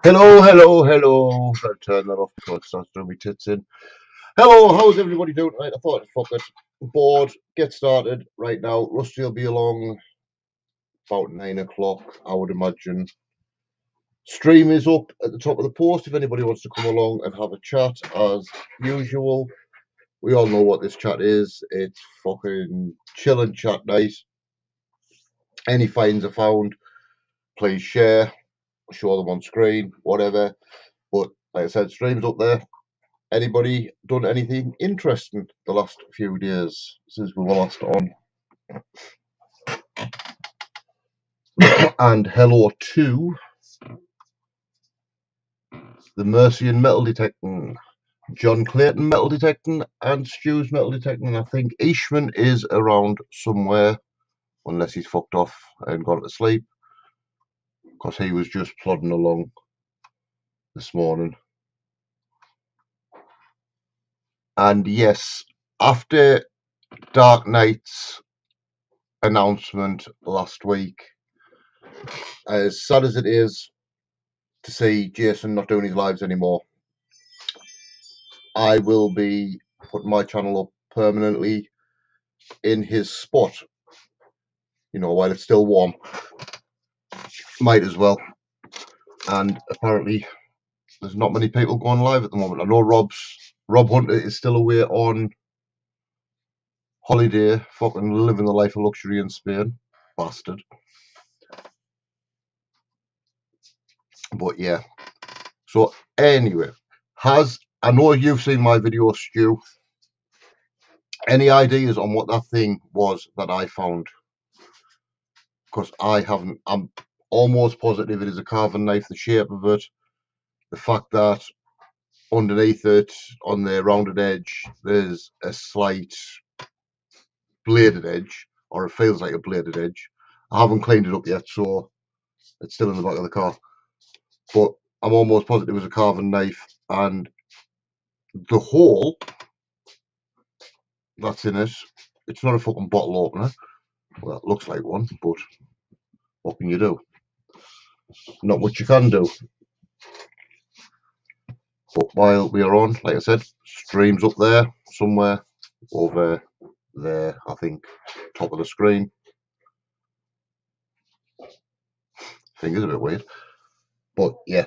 Hello. Gotta turn that off before it starts doing me tits in. Hello, how's everybody doing tonight? I thought, fuck it. Bored. Get started right now. Rusty will be along about 9 o'clock, I would imagine. Stream is up at the top of the post if anybody wants to come along and have a chat as usual. We all know what this chat is. It's fucking chill and chat night. Any finds are found. Please share. Show them on screen. Whatever. But like I said, stream's up there. Anybody done anything interesting the last few days since we were last on? And hello to the Mercian metal detecting, John Clayton metal detecting, and Stu's metal detecting. I think Ishman is around somewhere, unless he's fucked off and gone to sleep, because he was just plodding along this morning. And yes, after Dark Knight's announcement last week, as sad as it is to see Jason not doing his lives anymore, I will be putting my channel up permanently in his spot, while it's still warm. Might as well. And apparently there's not many people going live at the moment. I know Rob Hunter is still away on holiday, fucking living the life of luxury in Spain. Bastard. But yeah. So anyway, I know you've seen my video, Stu. Any ideas on what that thing was that I found? Because I haven't. I'm almost positive it is a carving knife, the shape of it, the fact that underneath it, on the rounded edge, there's a slight bladed edge, or it feels like a bladed edge. I haven't cleaned it up yet, so it's still in the back of the car. But I'm almost positive it was a carving knife, and the hole that's in it, it's not a fucking bottle opener. Well, it looks like one, but what can you do? Not much you can do. But while we are on, like I said, streams up there somewhere over there, I think, top of the screen. Thing is a bit weird, but yeah,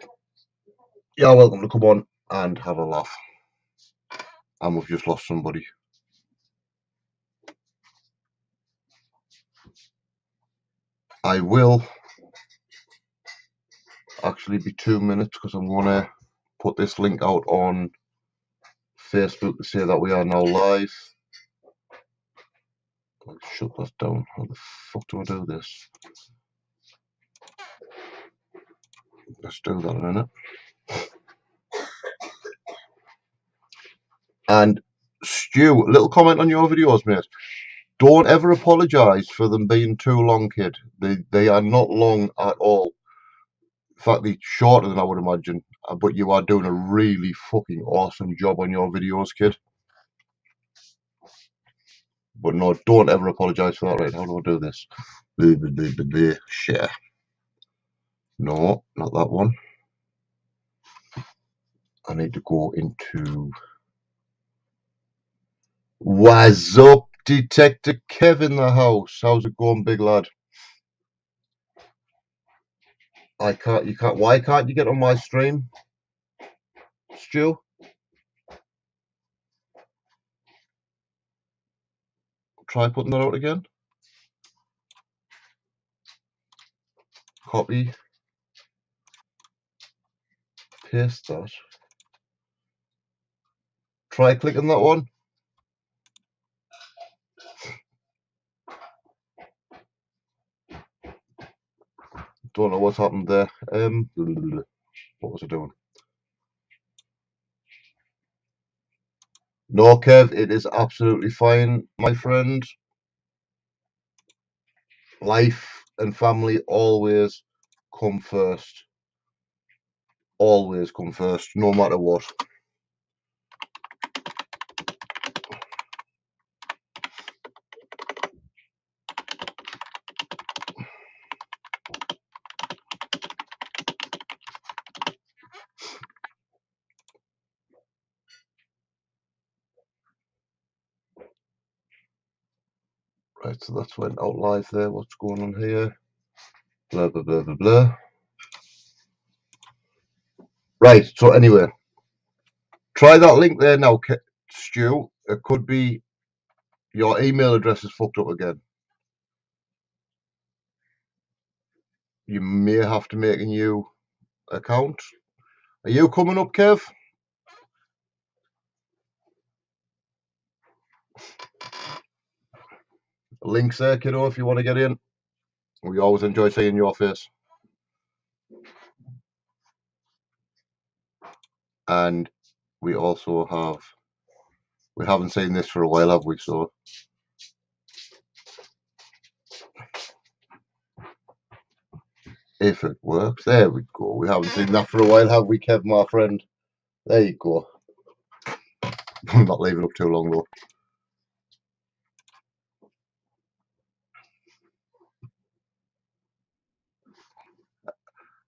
you're welcome to come on and have a laugh. And we've just lost somebody. I will actually be 2 minutes because I'm gonna put this link out on Facebook to say that we are now live. I'll shut that down. How the fuck do I do this? Let's do that in a minute. And Stu, little comment on your videos, mate. Don't ever apologise for them being too long, kid. They are not long at all. In fact, they're shorter than I would imagine. But you are doing a really fucking awesome job on your videos, kid. But no, don't ever apologise for that. Right, how do I do this? Share. No, not that one. I need to go into... What's up, Detector Kev in the house? How's it going, big lad? Why can't you get on my stream, Stu? Try putting that out again. Copy. Paste that. Try clicking that one. Don't know what's happened there. What was I doing? No, Kev, it is absolutely fine, my friend. Life and family always come first. Always come first, no matter what. Right, so that's went out live there. What's going on here? Blah, blah, blah, blah, blah. Right, so anyway, try that link there now, Stu. It could be your email address is fucked up again. You may have to make a new account. Are you coming up, Kev? Links there, kiddo, if you want to get in. We always enjoy seeing your face. And we also we haven't seen this for a while, have we? So if it works, there we go. We haven't seen that for a while, have we, Kev, my friend? There you go. I'm not leaving up too long though.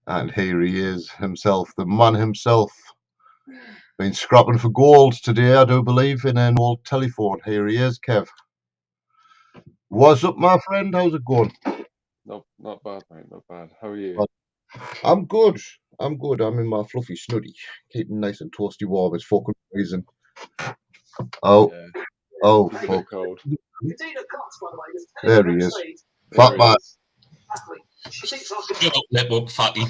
And here he is himself, the man himself. Been scrapping for gold today, I do believe, in an old telephone. Here he is, Kev. What's up, my friend? How's it going? Not bad, mate. Not bad. How are you? I'm good. I'm good. I'm in my fluffy snuddy, keeping nice and toasty warm. It's fucking freezing. Oh, Yeah, oh, it's a fuck. bit cold. There he is. Fat man. Shut up, lip up fatty.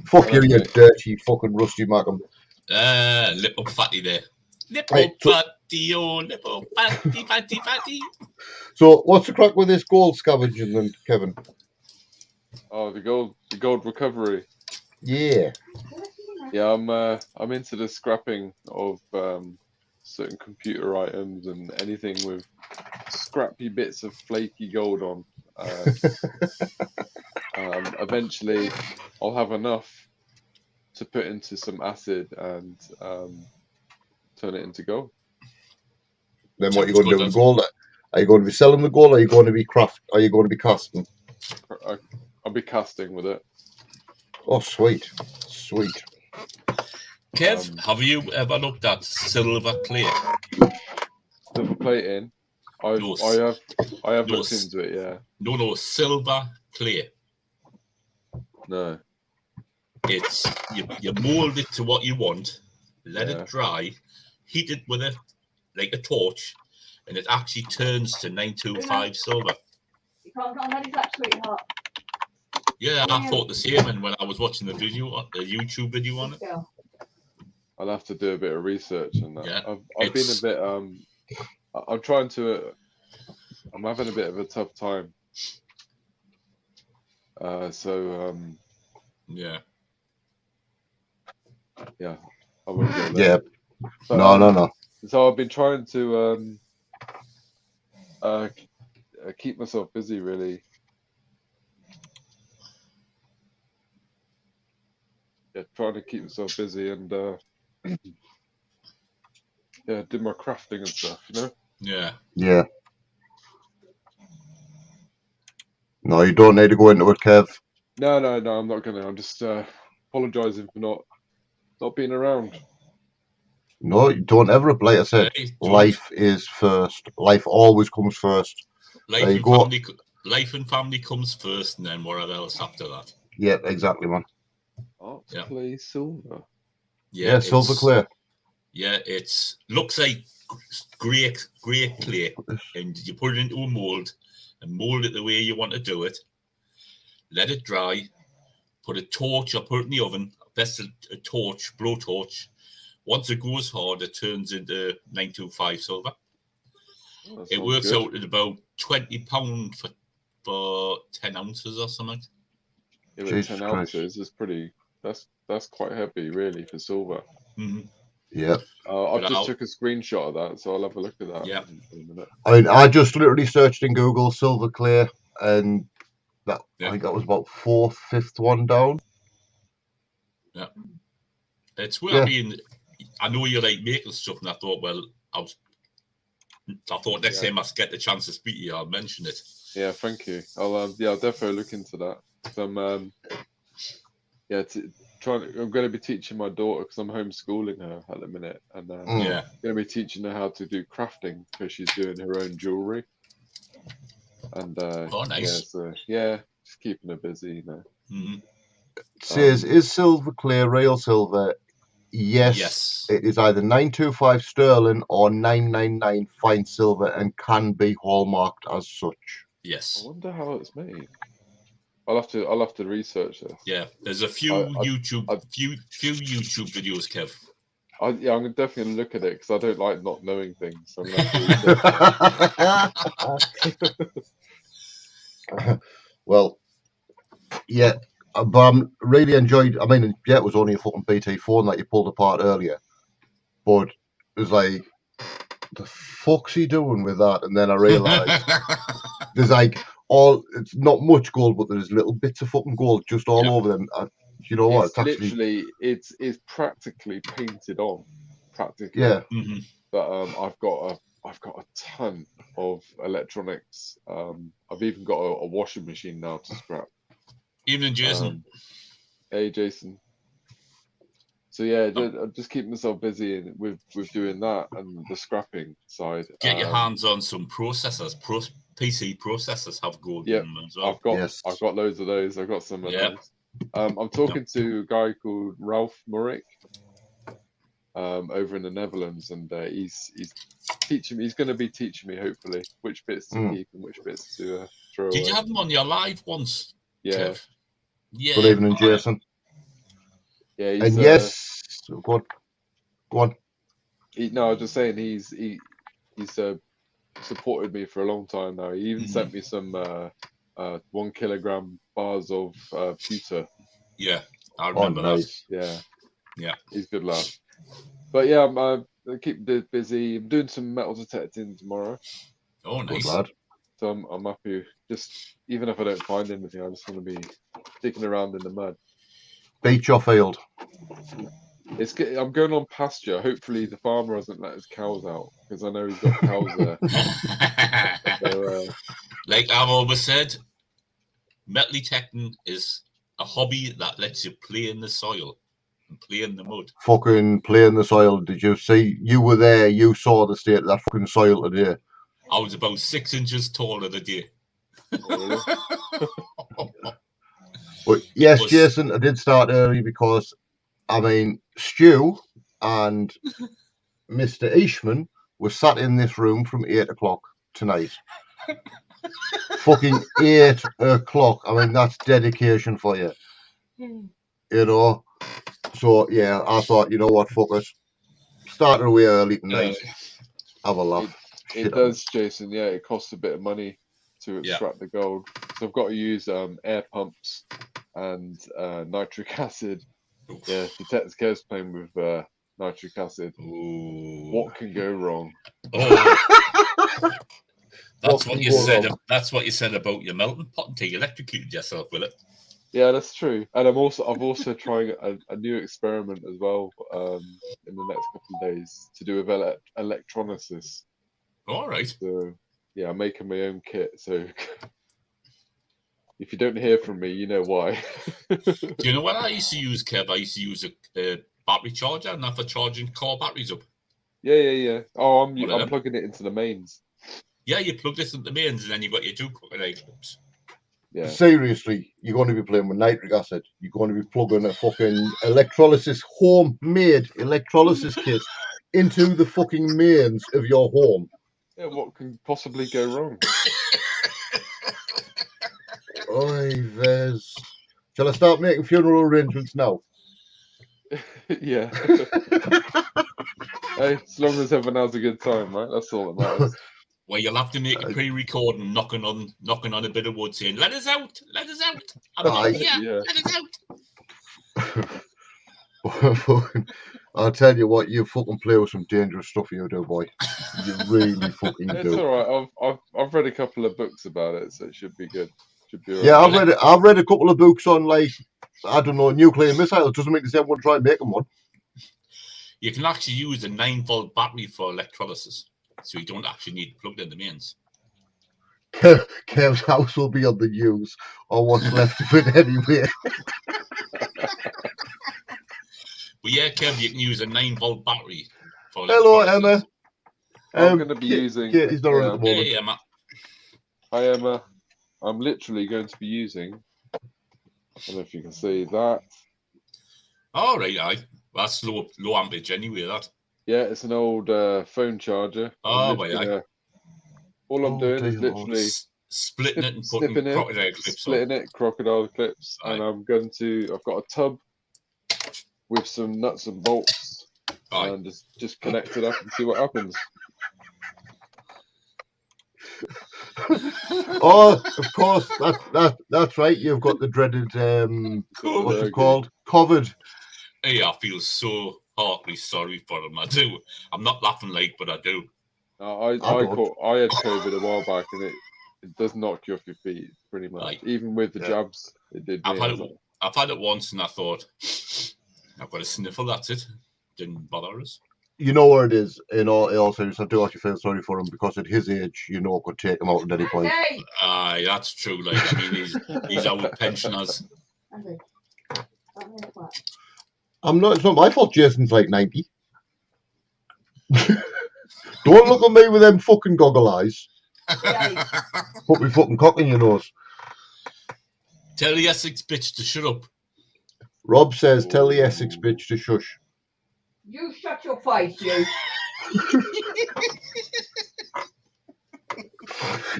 Fuck Hello, you, you mate. dirty fucking rusty Macam. Lip up fatty there. Lip Right, up fatty, oh, lip up fatty. So, what's the crack with this gold scavenging then, Kevin? Oh, the gold recovery. Yeah. Yeah, I'm into the scrapping of certain computer items and anything with scrappy bits of flaky gold on. Eventually, I'll have enough to put into some acid and turn it into gold. Then what are you going to do with the gold? Are you going to be selling the gold? Or are you going to be Are you going to be casting? I'll be casting with it. Oh, sweet, sweet. Kev, have you ever looked at silver clay? Silver plating. I have looked into it. Yeah. No, silver clay. No. It's you mold it to what you want, let it dry, heat it with like a torch, and it actually turns to 925 silver. You can't get on that, that sweetheart. Yeah, I thought the same, and when I was watching the YouTube video on it. I'll have to do a bit of research on that. Yeah, I've been a bit I'm having a bit of a tough time. Yeah. Yeah, I won't go there. Yeah. But, no. So I've been trying to keep myself busy, really. Yeah, trying to keep myself busy and yeah, do my crafting and stuff, you know? Yeah. Yeah. No, you don't need to go into it, Kev. No, I'm not gonna. I'm just apologising for not being around. No, you don't ever. Like I said, life is first. Life always comes first. Life and family comes first, and then whatever else after that. Yeah, exactly, man. Arts clay silver. Yeah, silver clay. Yeah, it looks like grey clay, and you put it into a mold and mold it the way you want to do it. Let it dry. Put a torch or put it in the oven. Best a torch, blowtorch. Once it goes hard, it turns into 925 silver. Oh, it works out at about £20 for 10 ounces or something. Yeah, but 10 ounces is pretty. That's quite heavy, really, for silver. Mm-hmm. Yeah. I've just took a screenshot of that, so I'll have a look at that. Yeah. In a minute. I mean, I just literally searched in Google silver clay, and that I think that was about fifth one down. Yeah. It's where I mean, I know you like making stuff, and I thought, well, I thought next time I get the chance to speak to you, I'll mention it. Yeah, thank you. I'll definitely look into that. I'm I'm going to be teaching my daughter because I'm homeschooling her at the minute, and I'm going to be teaching her how to do crafting because she's doing her own jewelry. And Oh, nice. yeah, so yeah, just keeping her busy, Mhm. Says, is silver clay real silver? Yes. Yes. It is either 925 sterling or 999 fine silver and can be hallmarked as such. I Yes. wonder how it's made. I'll have to research this. Yeah. There's a few YouTube videos, Kev. I'm definitely gonna look at it because I don't like not knowing things. So I'm gonna have to research. Well, yeah, but I'm really enjoyed. I mean, yeah, it was only a fucking BT4 that you pulled apart earlier, but it was like, the fuck's he doing with that? And then I realised there's like it's not much gold, but there's little bits of fucking gold just all over them. You know what? It's It's actually, literally it's practically painted on, practically. yeah. Mhm. But I've got a ton of electronics. I've even got a washing machine now to scrap. Evening, Jason. Hey, Jason. So yeah, I'm just keeping myself busy with doing that and the scrapping side. Get your hands on some processors. PC processors have gold in them as well. I've got loads of those. I've got some of those. I'm talking to a guy called Ralph Murik over in the Netherlands, and he's teaching me. He's going to be teaching me, hopefully, which bits to keep and which bits to throw away. Did you have him on your live once? Yeah. Kev? Yeah. Good evening, Jason. Yeah, and yes, go on. No, I was just saying he's supported me for a long time now. He even sent me some 1 kilogram bars of pewter. Yeah, I remember nice. That. Yeah, he's good lad. But yeah, I keep busy. I'm doing some metal detecting tomorrow. Oh, nice. Good lad. So I'm happy. Just even if I don't find anything, I just want to be digging around in the mud. Beach or field? I'm going on pasture. Hopefully the farmer hasn't let his cows out because I know he's got cows there. So, like I've always said, metal detecting is a hobby that lets you play in the soil and play in the mud. Fucking play in the soil. Did you see? You were there. You saw the state of that fucking soil today. I was about 6 inches taller today. But yes, Jason, I did start early because, I mean, Stu and Mr. Eastman were sat in this room from 8 o'clock tonight. Fucking 8 o'clock. I mean, that's dedication for you. You know? So, yeah, I thought, you know what, fuck it. Start away early tonight. Have a laugh. It does, Jason. Yeah, it costs a bit of money to extract the gold. So I've got to use air pumps and nitric acid. Yeah, Detector's Kev's playing with nitric acid. Ooh. What can go wrong? Oh. That's what you said. That's what you said about your melting pot until you electrocuted yourself with it. Yeah, that's true. And I've also trying a new experiment as well in the next couple of days to do with electrolysis. All right. So yeah, I'm making my own kit. So if you don't hear from me, you know why. Do you know what I used to use, Kev? I used to use a battery charger, and for charging car batteries up. Yeah. Oh, I'm plugging it into the mains. Yeah, you plug this into the mains, and then you got your 2 crocodile clips. Yeah. Seriously, you're going to be playing with nitric acid. You're going to be plugging a fucking homemade electrolysis kit into the fucking mains of your home. Yeah, what can possibly go wrong? Oy vez. Shall I start making funeral arrangements now? Yeah. Hey, as long as everyone has a good time, right? That's all that matters. Well, you'll have to make a pre-recording knocking on a bit of wood saying, let us out, let us out. Let us out. I'll tell you what, you fucking play with some dangerous stuff, you do, boy. You really fucking do. It's all right. I've read a couple of books about it, so it should be good. Should be all yeah, right. I've read a couple of books on, like, I don't know, nuclear missiles. Doesn't make the same one try and make them one. You can actually use a 9-volt battery for electrolysis, so you don't actually need plugged in the mains. Kev's house will be on the news, or what's left of it anyway. But yeah, Kev, you can use a 9-volt battery for Hello, electrolysis. Emma. I'm going to be using. Katie's not on at the moment. Yeah, Emma. Hi Emma. I'm literally going to be using. I don't know if you can see that. All right, aye. That's low amperage anyway. That. Yeah, it's an old phone charger. Oh, aye. All I'm doing is dear Lord. literally Splitting it and putting snipping it, crocodile clips on. splitting it, crocodile clips, Aye. and I've got a tub with some nuts and bolts, Aye. and just connect it up and see what happens. Oh, of course, that's right. You've got the dreaded what's it called? Covered. Hey, I feel so heartily sorry for him. I do. I'm not laughing like, but I do. I had COVID a while back, and it does knock you off your feet pretty much. Aye. Even with the jabs, it did me. I've had it once, and I thought I've got a sniffle. That's it. Didn't bother us. You know where it is. In all seriousness, I do actually feel sorry for him because at his age, you know, it could take him out at any point. Aye, that's true. Like, I mean, he's our pensioners. I'm not. It's not my fault. Jason's like 90. Don't look at me with them fucking goggle eyes. Put me fucking cock in your nose. Tell the Essex bitch to shut up. Rob says, "Tell the Essex bitch to shush." You shut your face, you.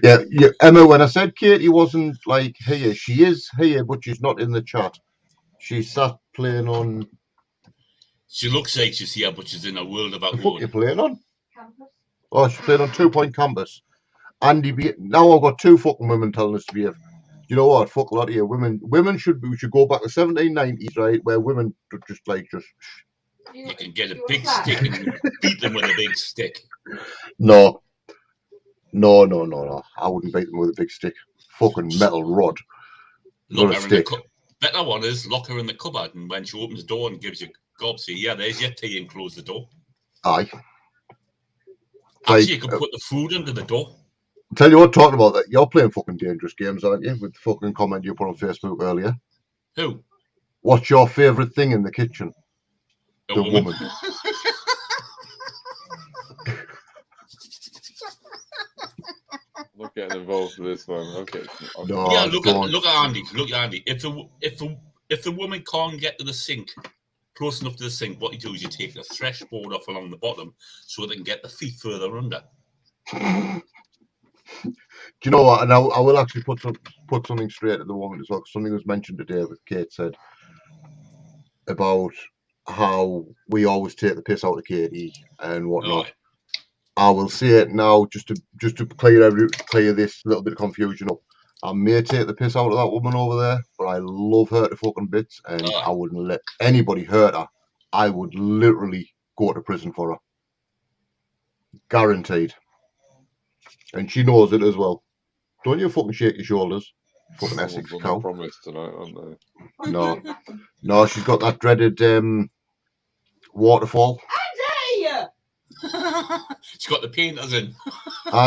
Yeah, Emma, when I said Katie wasn't like here, she is here, but she's not in the chat. She's sat playing on. She looks like she's here, but she's in a world of her The fuck own. you playing on? Campus. Oh, she's playing on 2 Point Campus. Andy, now I've got two fucking women telling us to behave. You know what? Fuck a lot of you. Women we should go back to 1790s, right? Where women just. You can get a big stick and beat them with a big stick. No. I wouldn't beat them with a big stick. Fucking metal rod. Lock Not a her stick. Better one is lock her in the cupboard, and when she opens the door and gives you gob, say, yeah, there's your tea, and close the door. Aye. Actually, you could put the food under the door. Tell you what, talking about that, you're playing fucking dangerous games, aren't you? With the fucking comment you put on Facebook earlier. Who? What's your favourite thing in the kitchen? A the woman. I'm not getting involved with this one. Okay. No, yeah, look at Andy. Look at Andy. If the woman can't get to the sink close enough to the sink, what you do is you take the threshold off along the bottom so they can get the feet further under. Do you know what? And I will actually put something straight at the woman as well. Because something was mentioned today with Kate said about how we always take the piss out of Katie and whatnot. Oh. I will say it now just to clear this little bit of confusion up. I may take the piss out of that woman over there, but I love her to fucking bits, and I wouldn't let anybody hurt her. I would literally go to prison for her. Guaranteed. And she knows it as well. Don't you fucking shake your shoulders. Fucking Essex cow. Promise tonight, aren't they? No, she's got that dreaded waterfall. Andy! She's got the painters in.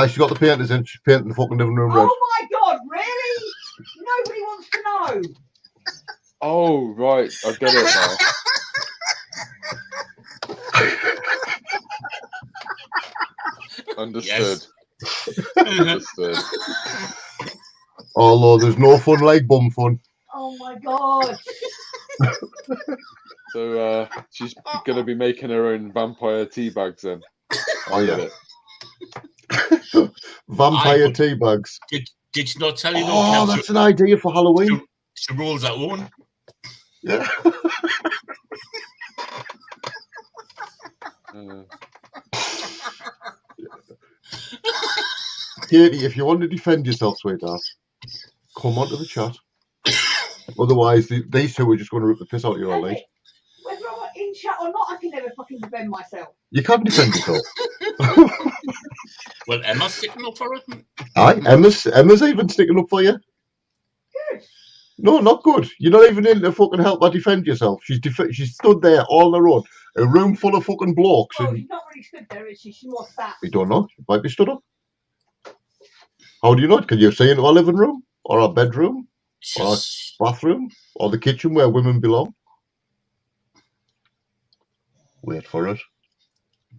She's got the painters in. She's painting the fucking living room red. Oh my god, really? Nobody wants to know. Oh, right. I get it now. Understood. Understood. Although there's no fun like bum fun. Oh my god. So she's going to be making her own vampire tea bags then. Oh yeah. Vampire tea bags. Did she not tell you? Oh, that's an idea for Halloween. She rolls her own. Yeah. Katie, if you want to defend yourself, sweetheart, come onto the chat. Otherwise, these two are just going to rip the piss out of you all night. Whether I'm in chat or not, I can never fucking defend myself. You can't defend yourself. Well, Emma's sticking up for it. Aye, Emma's even sticking up for you. Good. No, not good. You're not even in to fucking help her defend yourself. She's stood there all on her own. A room full of fucking blokes. Well, she's not really stood there, is she? She was sat. We don't know. She might be stood up. How do you know? Can you see into our living room? Or our bedroom? Or our bathroom? Or the kitchen where women belong? Wait for it.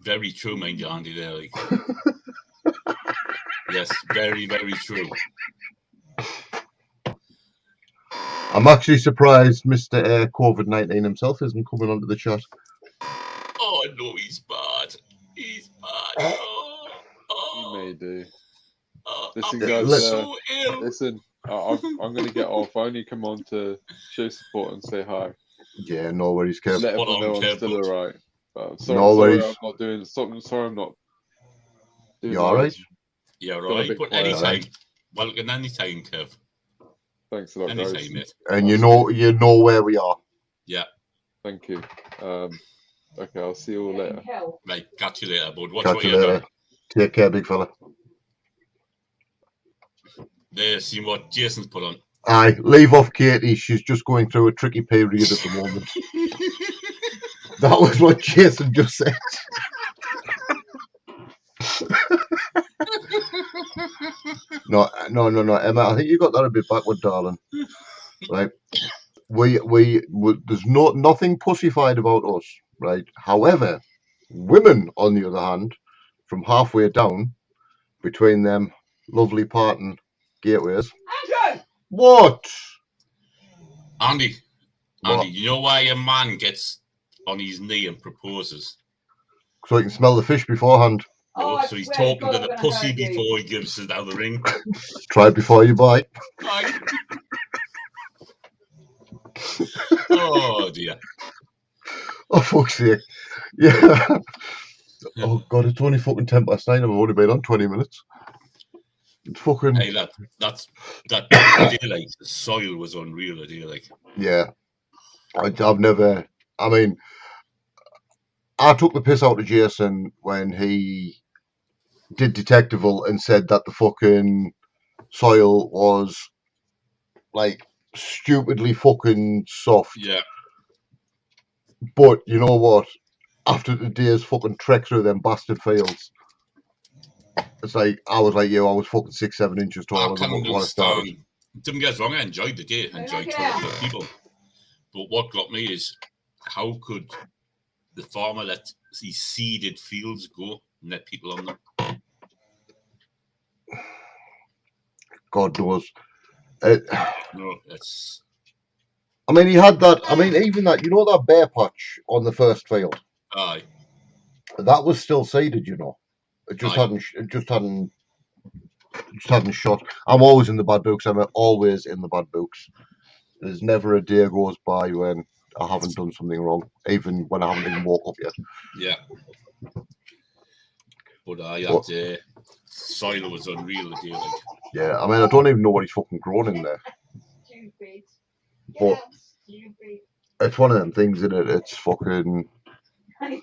Very true, mind you, Andy, there. Like. Yes, very, very true. I'm actually surprised Mr. COVID-19 himself isn't coming onto the chat. Oh no, he's bad. He's bad. Oh, He may do. oh, Listen, I feel guys, so ill. Listen, I'm going to get off. I only come on to show support and say hi. Yeah, no worries, Kev. Let Spot everyone on, know I'm Kev, still but- alright. No Sorry, worries. I'm not doing. Sorry, I'm not doing You all right? lives. Yeah, Got a right. bit But quiet. anytime. Welcome anytime, Kev. Thanks a lot, guys. Anytime, mate. And you know where we are. Yeah. Thank you. Okay, I'll see you all later. Right, catch you later, bud. Watch Catch what you you're later. doing. Take care, big fella. There, see what Jason's put on. Aye, leave off Katie. She's just going through a tricky period at the moment. That was what Jason just said. No, Emma. I think you got that a bit backward, darling. Right? We there's nothing pussified about us, right? However, women, on the other hand, from halfway down between them lovely parting gateways. Andrew! What? Andy, What? you know why a man gets on his knee and proposes? So he can smell the fish beforehand. No, I so he's swear to talking to God, the I'm gonna pussy hurt you. before he gives us the ring. Try before you buy. Aye. Oh dear. Oh, fuck's sake. Yeah. Oh, God, it's only fucking 10:09. I've only been on 20 minutes. It's fucking... Hey, that daylight, the soil was unreal, like. Yeah. I've never... I mean, I took the piss out of Jason when he did Detectival and said that the fucking soil was, like, stupidly fucking soft. Yeah. But you know what? After the day's fucking trek through them bastard fields, it's like, I was like you, I was fucking 6-7 inches taller than what I started. Don't get us wrong, I enjoyed the day, enjoyed talking to people. But what got me is, how could the farmer let these seeded fields go and let people on them? God knows. No, it's... I mean, he had that. I mean, even that. You know that bare patch on the first field. Aye. That was still seeded. You know, it just Aye. hadn't. It just hadn't shot. I'm always in the bad books. I'm always in the bad books. There's never a day goes by when I haven't done something wrong, even when I haven't even woke up yet. Yeah. But I had soil was unreal the day, like. Yeah, I mean, I don't even know what he's fucking grown in there. Stupid. But Stupid. it's one of them things, isn't it? It's fucking.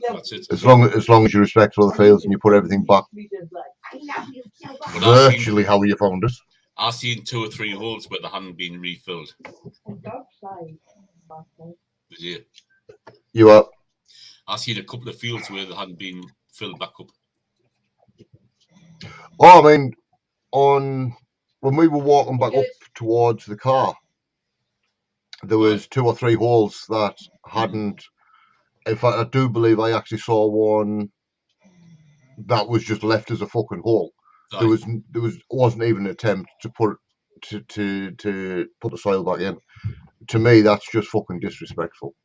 That's it. As long as you respect all the fields and you put everything back virtually how you found it. I've seen 2 or 3 holes where they hadn't been refilled. Did you? You are. I've seen a couple of fields where they hadn't been filled back up. Oh, I mean, when we were walking back up towards the car, there was 2 or 3 holes that hadn't. In fact, I do believe I actually saw one that was just left as a fucking hole. There wasn't even an attempt to put the soil back in. To me, that's just fucking disrespectful.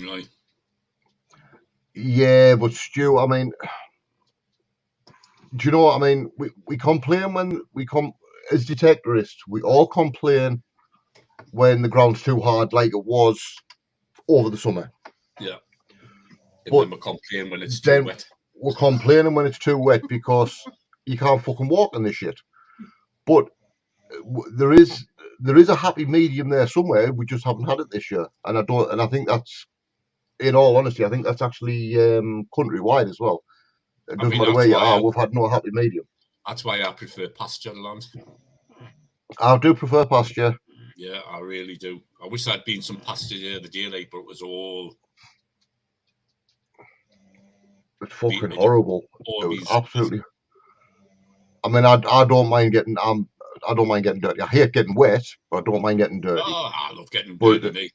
Right. Yeah, but Stu, I mean, do you know what I mean? We complain when we come as detectorists. We all complain when the ground's too hard, like it was over the summer. Yeah. And then we complain when it's too wet. We're complaining when it's too wet because you can't fucking walk in this shit. But there is a happy medium there somewhere. We just haven't had it this year, and I think that's, in all honesty, I think that's actually countrywide as well. It doesn't matter where you are. We've had no happy medium. That's why I prefer pasture land. I do prefer pasture. Yeah, I really do. I wish there'd been some pasture there the day like, but it was all. It's fucking horrible. It was absolutely. I mean, I don't mind getting I don't mind getting dirty. I hate getting wet, but I don't mind getting dirty. Oh, I love getting dirty.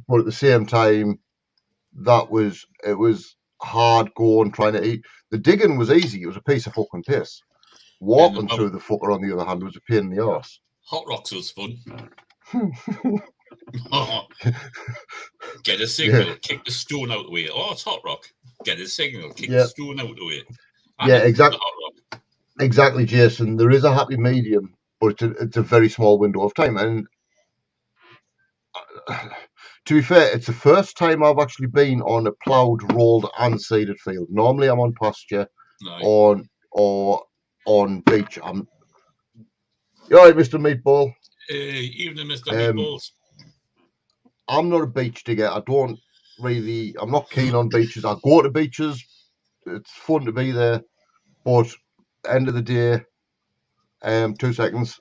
But at the same time, it was hard going trying to eat. The digging was easy. It was a piece of fucking piss. Walking through the fucker, on the other hand, was a pain in the arse. Hot rocks was fun. Get a signal, kick the stone out the way. Oh, it's hot rock. Get a signal, kick the stone out the way. Exactly. Exactly, Jason. There is a happy medium, but it's a very small window of time. And to be fair, it's the first time I've actually been on a ploughed, rolled, and seeded field. Normally, I'm on pasture, or on beach. You all right, Mr. Meatball? Evening, Mr. Meatballs. I'm not a beach digger. I'm not keen on beaches. I go to beaches. It's fun to be there, but end of the day, 2 seconds.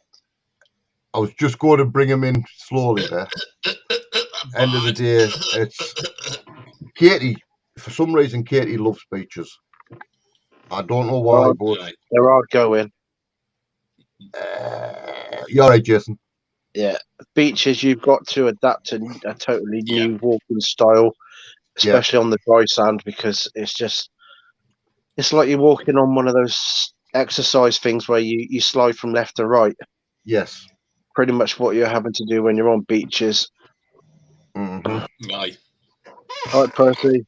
I was just going to bring him in slowly there. End of the day, it's Katie. For some reason, Katie loves beaches. I don't know why, but they're all going. You're right, Jason. Yeah, beaches. You've got to adapt to a totally new walking style, especially on the dry sand, because it's like you're walking on one of those exercise things where you slide from left to right. Yes. Pretty much what you're having to do when you're on beaches. Mm-hmm. Aye. All right, Percy.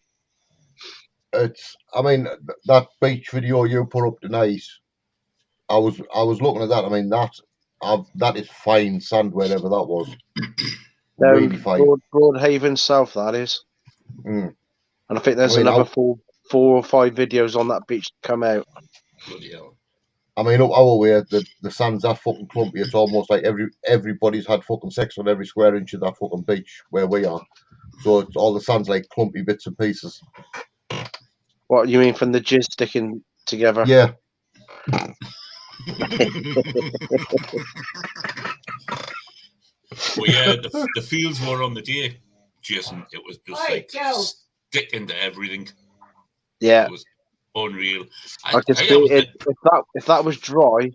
I mean, that beach video you put up tonight, I was looking at that. I mean, that is fine sand, wherever that was. Really fine. Broadhaven South, that is. And I think there's another 4 or 5 videos on that beach to come out. Bloody hell. I mean, up our way, the sand's that fucking clumpy. It's almost like everybody's had fucking sex on every square inch of that fucking beach where we are. So it's all the sand's like clumpy bits and pieces. What you mean from the jizz sticking together? Yeah. Well, yeah, the fields were on the day, Jason. It was just sticking to everything. Yeah. It was unreal. I can see if that was dry,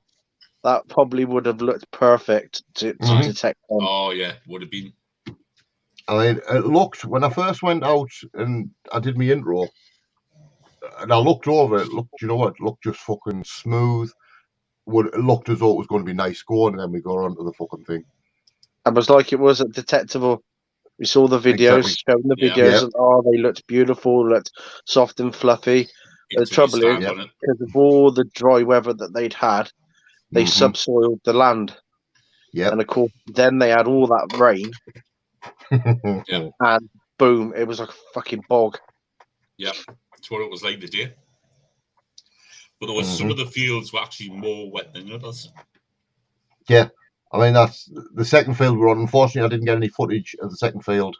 that probably would have looked perfect to detect them. Oh yeah, would have been. I mean, it looked, when I first went out and I did my intro, and I looked over it, you know what? It looked just fucking smooth. It looked as though it was going to be nice going, and then we go on to the fucking thing. It was like it was at Detectable. We saw the videos, showing the videos, and they looked beautiful, looked soft and fluffy. The trouble is, because of all the dry weather that they'd had, they subsoiled the land. Yeah. And of course, then they had all that rain. And boom, it was like a fucking bog. Yeah, that's what it was like today. But there was some of the fields were actually more wet than others. Yeah. I mean, that's the second field we're on. Unfortunately, I didn't get any footage of the second field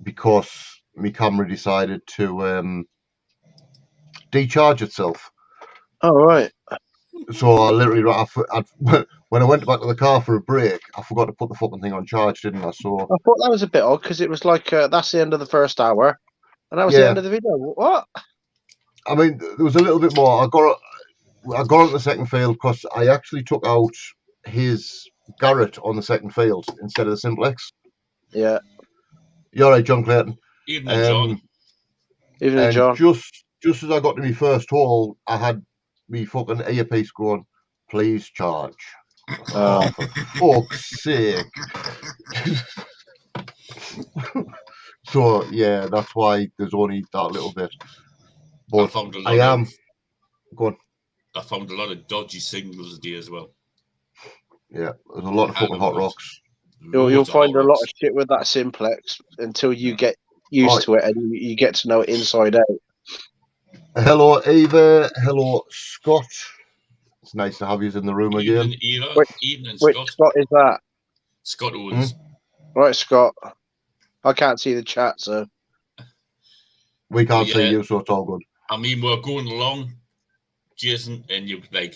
because my camera decided to decharge itself. Oh, right. So I literally, when I went back to the car for a break, I forgot to put the fucking thing on charge, didn't I? So I thought that was a bit odd because it was like, that's the end of the first hour. And that was the end of the video. What? I mean, there was a little bit more. I got on the second field because I actually took out his Garrett on the second field instead of the Simplex. Yeah. You're all right, John Clayton. Evening, John. Evening, John. Just as I got to my first hole, I had me fucking earpiece going, please charge. Oh, for fuck's sake. So, yeah, that's why there's only that little bit. But I found a lot of dodgy signals today as well. Yeah, there's a lot of fucking hot rocks. You'll find a lot of shit with that Simplex until you get used to it and you get to know it inside out. Hello, Eva. Hello, Scott. It's nice to have you in the room again. Evening, Which Scott is that? Scott Owens. Right, Scott. I can't see the chat, so. We can't see you, so it's all good. I mean, we're going along, Jason, and you like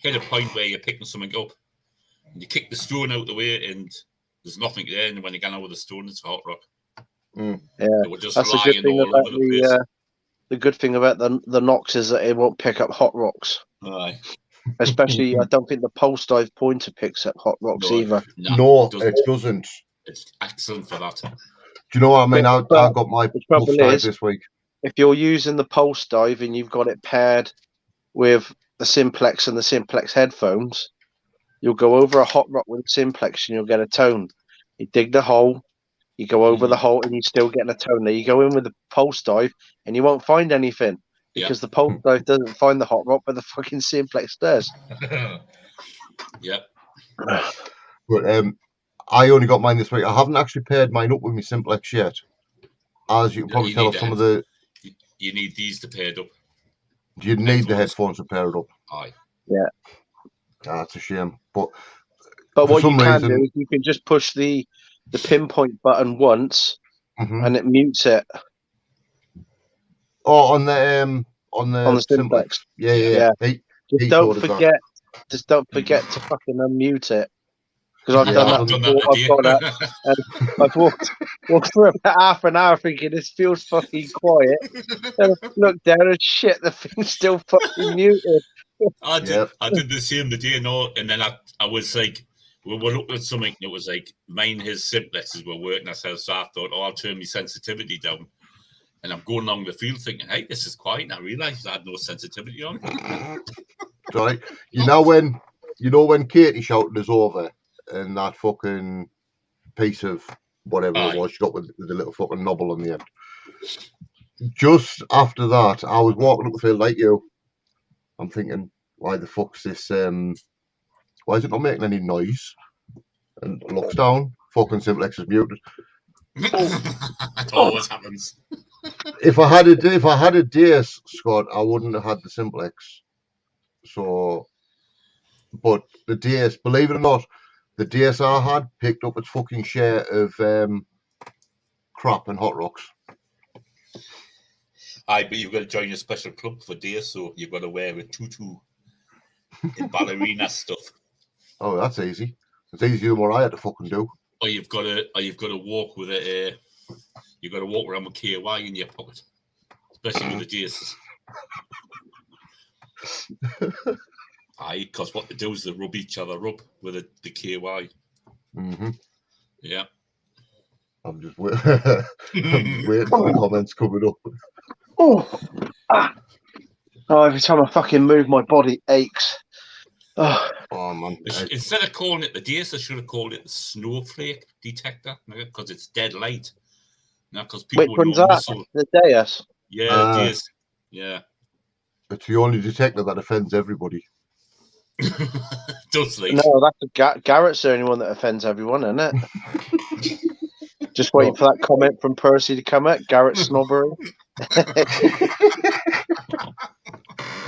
hit a point where you're picking something up, and you kick the stone out the way, and there's nothing there. And when you get out with the stone, it's a hot rock. Yeah, just that's the good thing about the good thing about the Nox is that it won't pick up hot rocks. Aye. Especially, I don't think the pulse dive pointer picks up hot rocks either. No, it doesn't. It's excellent for that. Do you know what I mean? I got my pulse dive this week. If you're using the pulse dive and you've got it paired with the simplex and the simplex headphones, you'll go over a hot rock with a simplex and you'll get a tone. You dig the hole, you go over the hole, and you're still getting a tone. There you go in with the pulse dive, and you won't find anything because the pulse dive doesn't find the hot rock, but the fucking simplex does. Yep. But I only got mine this week. I haven't actually paired mine up with my simplex yet. As you can probably tell, some of the you need these to pair it up. You need the headphones to pair it up. Aye. Yeah. That's a shame. But what you can do is you can just push the pinpoint button once, and it mutes it. Oh, on the simplex. Yeah. Just don't forget to fucking unmute it. Because I've done that before. I've got that, and I've walked for about half an hour thinking this feels fucking quiet. And I look down and shit, the thing's still fucking muted. I did the same the day, and then I was like, we were looking at something, and it was like his simplexes were working ourselves, so I thought, I'll turn my sensitivity down. And I'm going along the field thinking, hey, this is quiet, and I realised I had no sensitivity on. Right. You know when Katie shouted us over and that fucking piece of whatever it was, she got with the little fucking knobble on the end. Just after that, I was walking up the field like you. I'm thinking, why the fuck's this? Why is it not making any noise? And looks down, fucking simplex is muted. That always happens. If I had a DS, Scott, I wouldn't have had the simplex. So, but the DS, believe it or not, the DS I had picked up its fucking share of crap and hot rocks. Aye, but you've got to join a special club for DS, so you've got to wear a tutu and ballerina stuff. Oh, that's easy. It's easier than what I had to fucking do. Or you've got to walk with you've got to walk around with KY in your pocket, especially with the DS. Aye, because what they do is they rub each other up with the KY. Yeah. I'm just waiting for the comments coming up. Every time I fucking move, my body aches. Oh man! Instead of calling it the DS, I should have called it the snowflake detector because it's dead light. Now, because people which one's that? The DS. Yeah, DS. Yeah. It's the only detector that offends everybody. Does it? No, that's Garrett's the only one that offends everyone, isn't it? Just waiting for that comment from Percy to come out. Garrett's snobbery.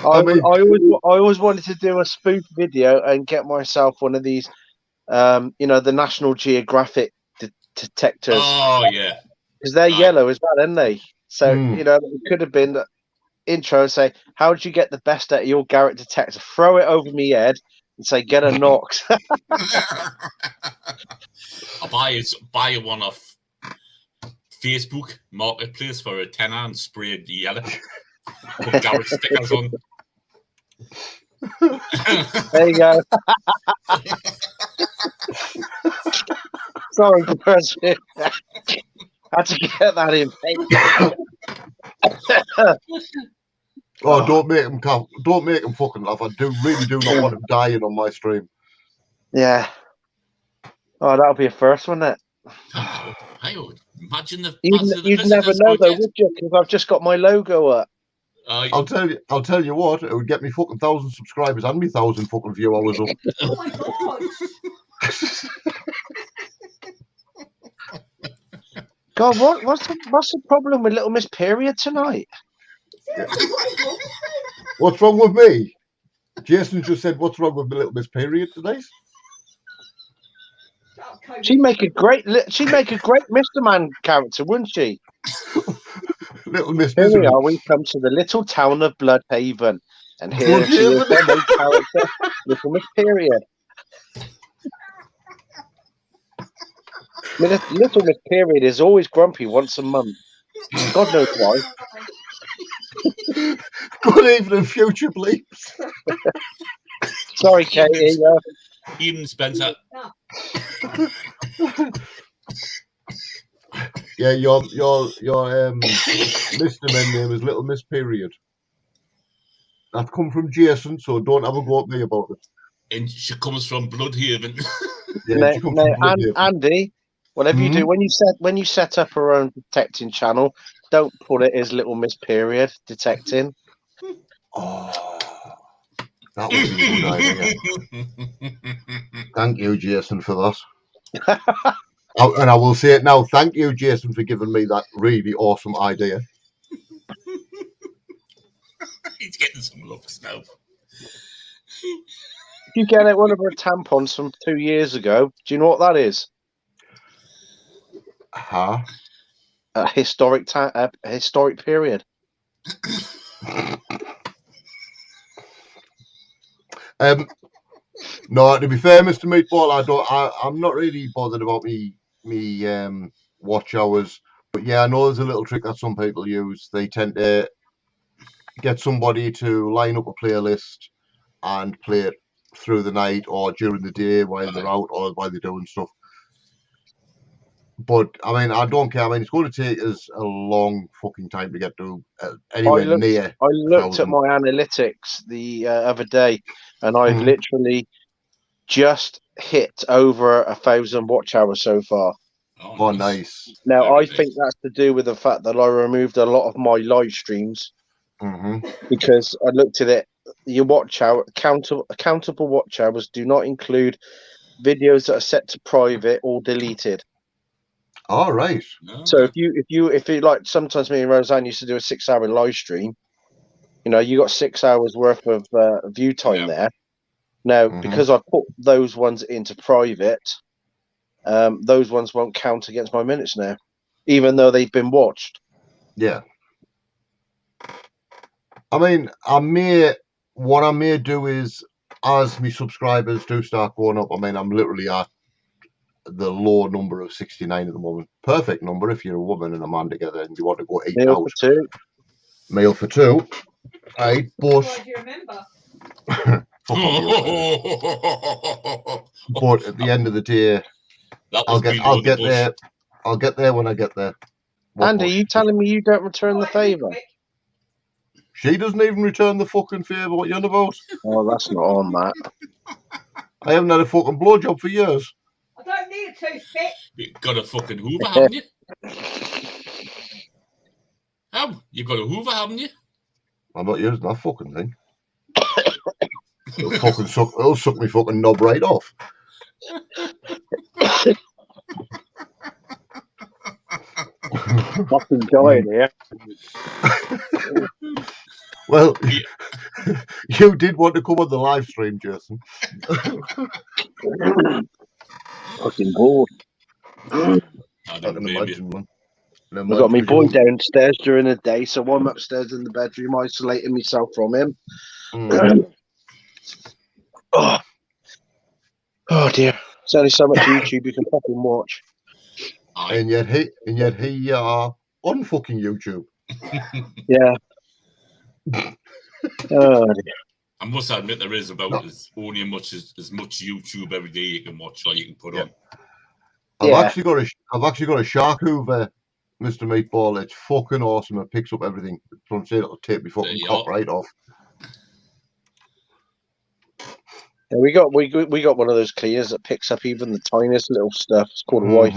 I always wanted to do a spoof video and get myself one of these, the National Geographic detectors. Oh yeah, because they're yellow as well, aren't they? So it could have been the intro. Say, how did you get the best out of your Garrett detector? Throw it over me head and say, get a knocked. I'll buy one off Facebook Marketplace for a tenner and spray it yellow. Put Garrett stickers on. There you go. Sorry, Percy. Had to get that in. Oh, don't make him fucking laugh. I really do not want him dying on my stream. Yeah. Oh, that'll be a first, wouldn't it? I would imagine you'd never know though, would you? Because I've just got my logo up. I'll tell you what, it would get me fucking 1,000 subscribers and me 1,000 fucking view hours up. Oh my god! God, what's the problem with Little Miss Period tonight? What's wrong with me? Jason just said, "What's wrong with Little Miss Period tonight?" She'd make a great Mr. Man character, wouldn't she? Little Miss. Here we are. We come to the little town of Bloodhaven, and here she is, their main character, Little Miss Period. Little Miss Period is always grumpy once a month. God knows why. Good evening, future bleeps. Sorry, Katie. Even Spencer. Yeah, your Mr. Men name is Little Miss Period. That's come from Jason, so don't have a go at me about it. And she comes from Bloodhaven. Yeah, she comes from Bloodhaven. Andy, whatever you do, when you set up her own detecting channel, don't put it as Little Miss Period detecting. Oh, that would be a good idea. Thank you, Jason, for that. And I will say it now. Thank you, Jason, for giving me that really awesome idea. He's getting some looks now. If you get one of her tampons from 2 years ago, do you know what that is? Huh? A historic period. No, to be fair, Mr. Meatball, I'm not really bothered about me watch hours. But yeah, I know there's a little trick that some people use. They tend to get somebody to line up a playlist and play it through the night or during the day while they're out or while they're doing stuff. But I mean, I don't care. I mean, it's going to take us a long fucking time to get to anywhere near. I looked at my analytics the other day, and I've literally just hit over 1,000 watch hours so far. Oh, nice. Now, I think that's to do with the fact that I removed a lot of my live streams because I looked at it. Your watch hour accountable watch hours do not include videos that are set to private or deleted. All right. So if you like, sometimes me and Roseanne used to do a 6-hour live stream. You know, you got 6 hours worth of view time there. Now, because I put those ones into private, those ones won't count against my minutes now, even though they've been watched. Yeah. I mean, what I may do is, as my subscribers do start going up, I mean, I'm literally at the low number of 69 at the moment. Perfect number if you're a woman and a man together and you want to go eat Meal out. for two. Meal for two. Right, but Why do you remember? But at the end of the day, I'll get there. I'll get there when I get there. Andy, are you telling me you don't return the favour? She doesn't even return the fucking favour. What you on about? Oh, that's not on that. I haven't had a fucking blowjob for years. I don't need a toothpick. You got a fucking Hoover, haven't you? How? You got a Hoover, haven't you? I'm not using that fucking thing. It'll suck me fucking knob right off. Fucking dying here. Well, you did want to come on the live stream, Jason. Fucking bored. I can imagine, man. I've got my boy downstairs during the day, so I'm upstairs in the bedroom isolating myself from him. Oh dear. There's only so much YouTube you can fucking watch. And yet he on fucking YouTube. Yeah. Oh dear. I must admit there is about as much YouTube every day you can watch, like you can put on. I've actually got a shark Hoover, Mr. Meatball. It's fucking awesome. It picks up everything. From saying it'll take me fucking cock right off. Yeah, we got one of those cleaners that picks up even the tiniest little stuff. It's called a wife.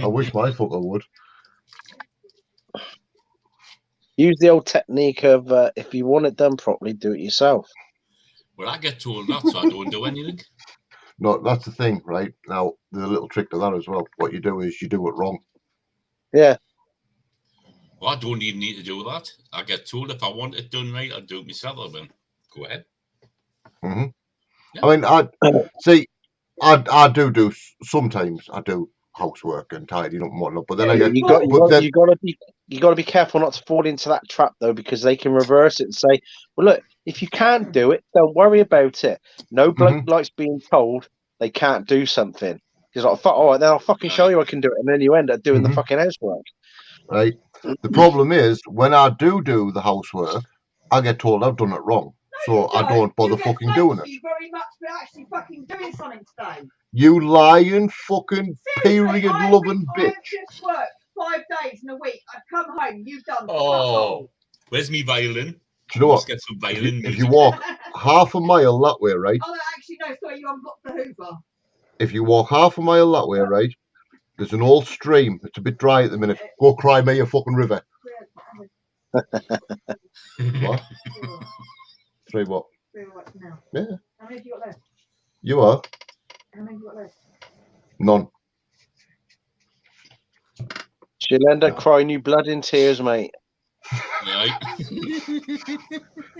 I wish my fucker would. Use the old technique of if you want it done properly, do it yourself. Well, I get told that, so I don't do anything. No, that's the thing, right? Now, there's a little trick to that as well. What you do is you do it wrong. Yeah. Well, I don't even need to do that. I get told if I want it done right, I'll do it myself. Then go ahead. Yeah. I mean, I do sometimes. I do housework and tidying up and whatnot. But then you got to be careful not to fall into that trap though, because they can reverse it and say, "Well, look, if you can't do it, don't worry about it." No bloke likes being told they can't do something. He's like, "All right, then I'll fucking show you I can do it," and then you end up doing the fucking housework. Right. The problem is when I do the housework, I get told I've done it wrong. So I don't bother fucking doing it. Thank you very much for actually fucking doing something today. You lying fucking period loving bitch. I've just worked 5 days in a week. I've come home. You've done. Oh. Where's me violin? Do you know what? Get some violin if you walk half a mile that way, right? Oh, actually, no, sorry, you unblocked the Hoover. If you walk half a mile that way, right? There's an old stream. It's a bit dry at the minute. Go cry me a fucking river. What? 3 what? 3 what now? Yeah. How many have you got left? You are? How many have you got left? None. She'll end up crying you blood and tears, mate. Right.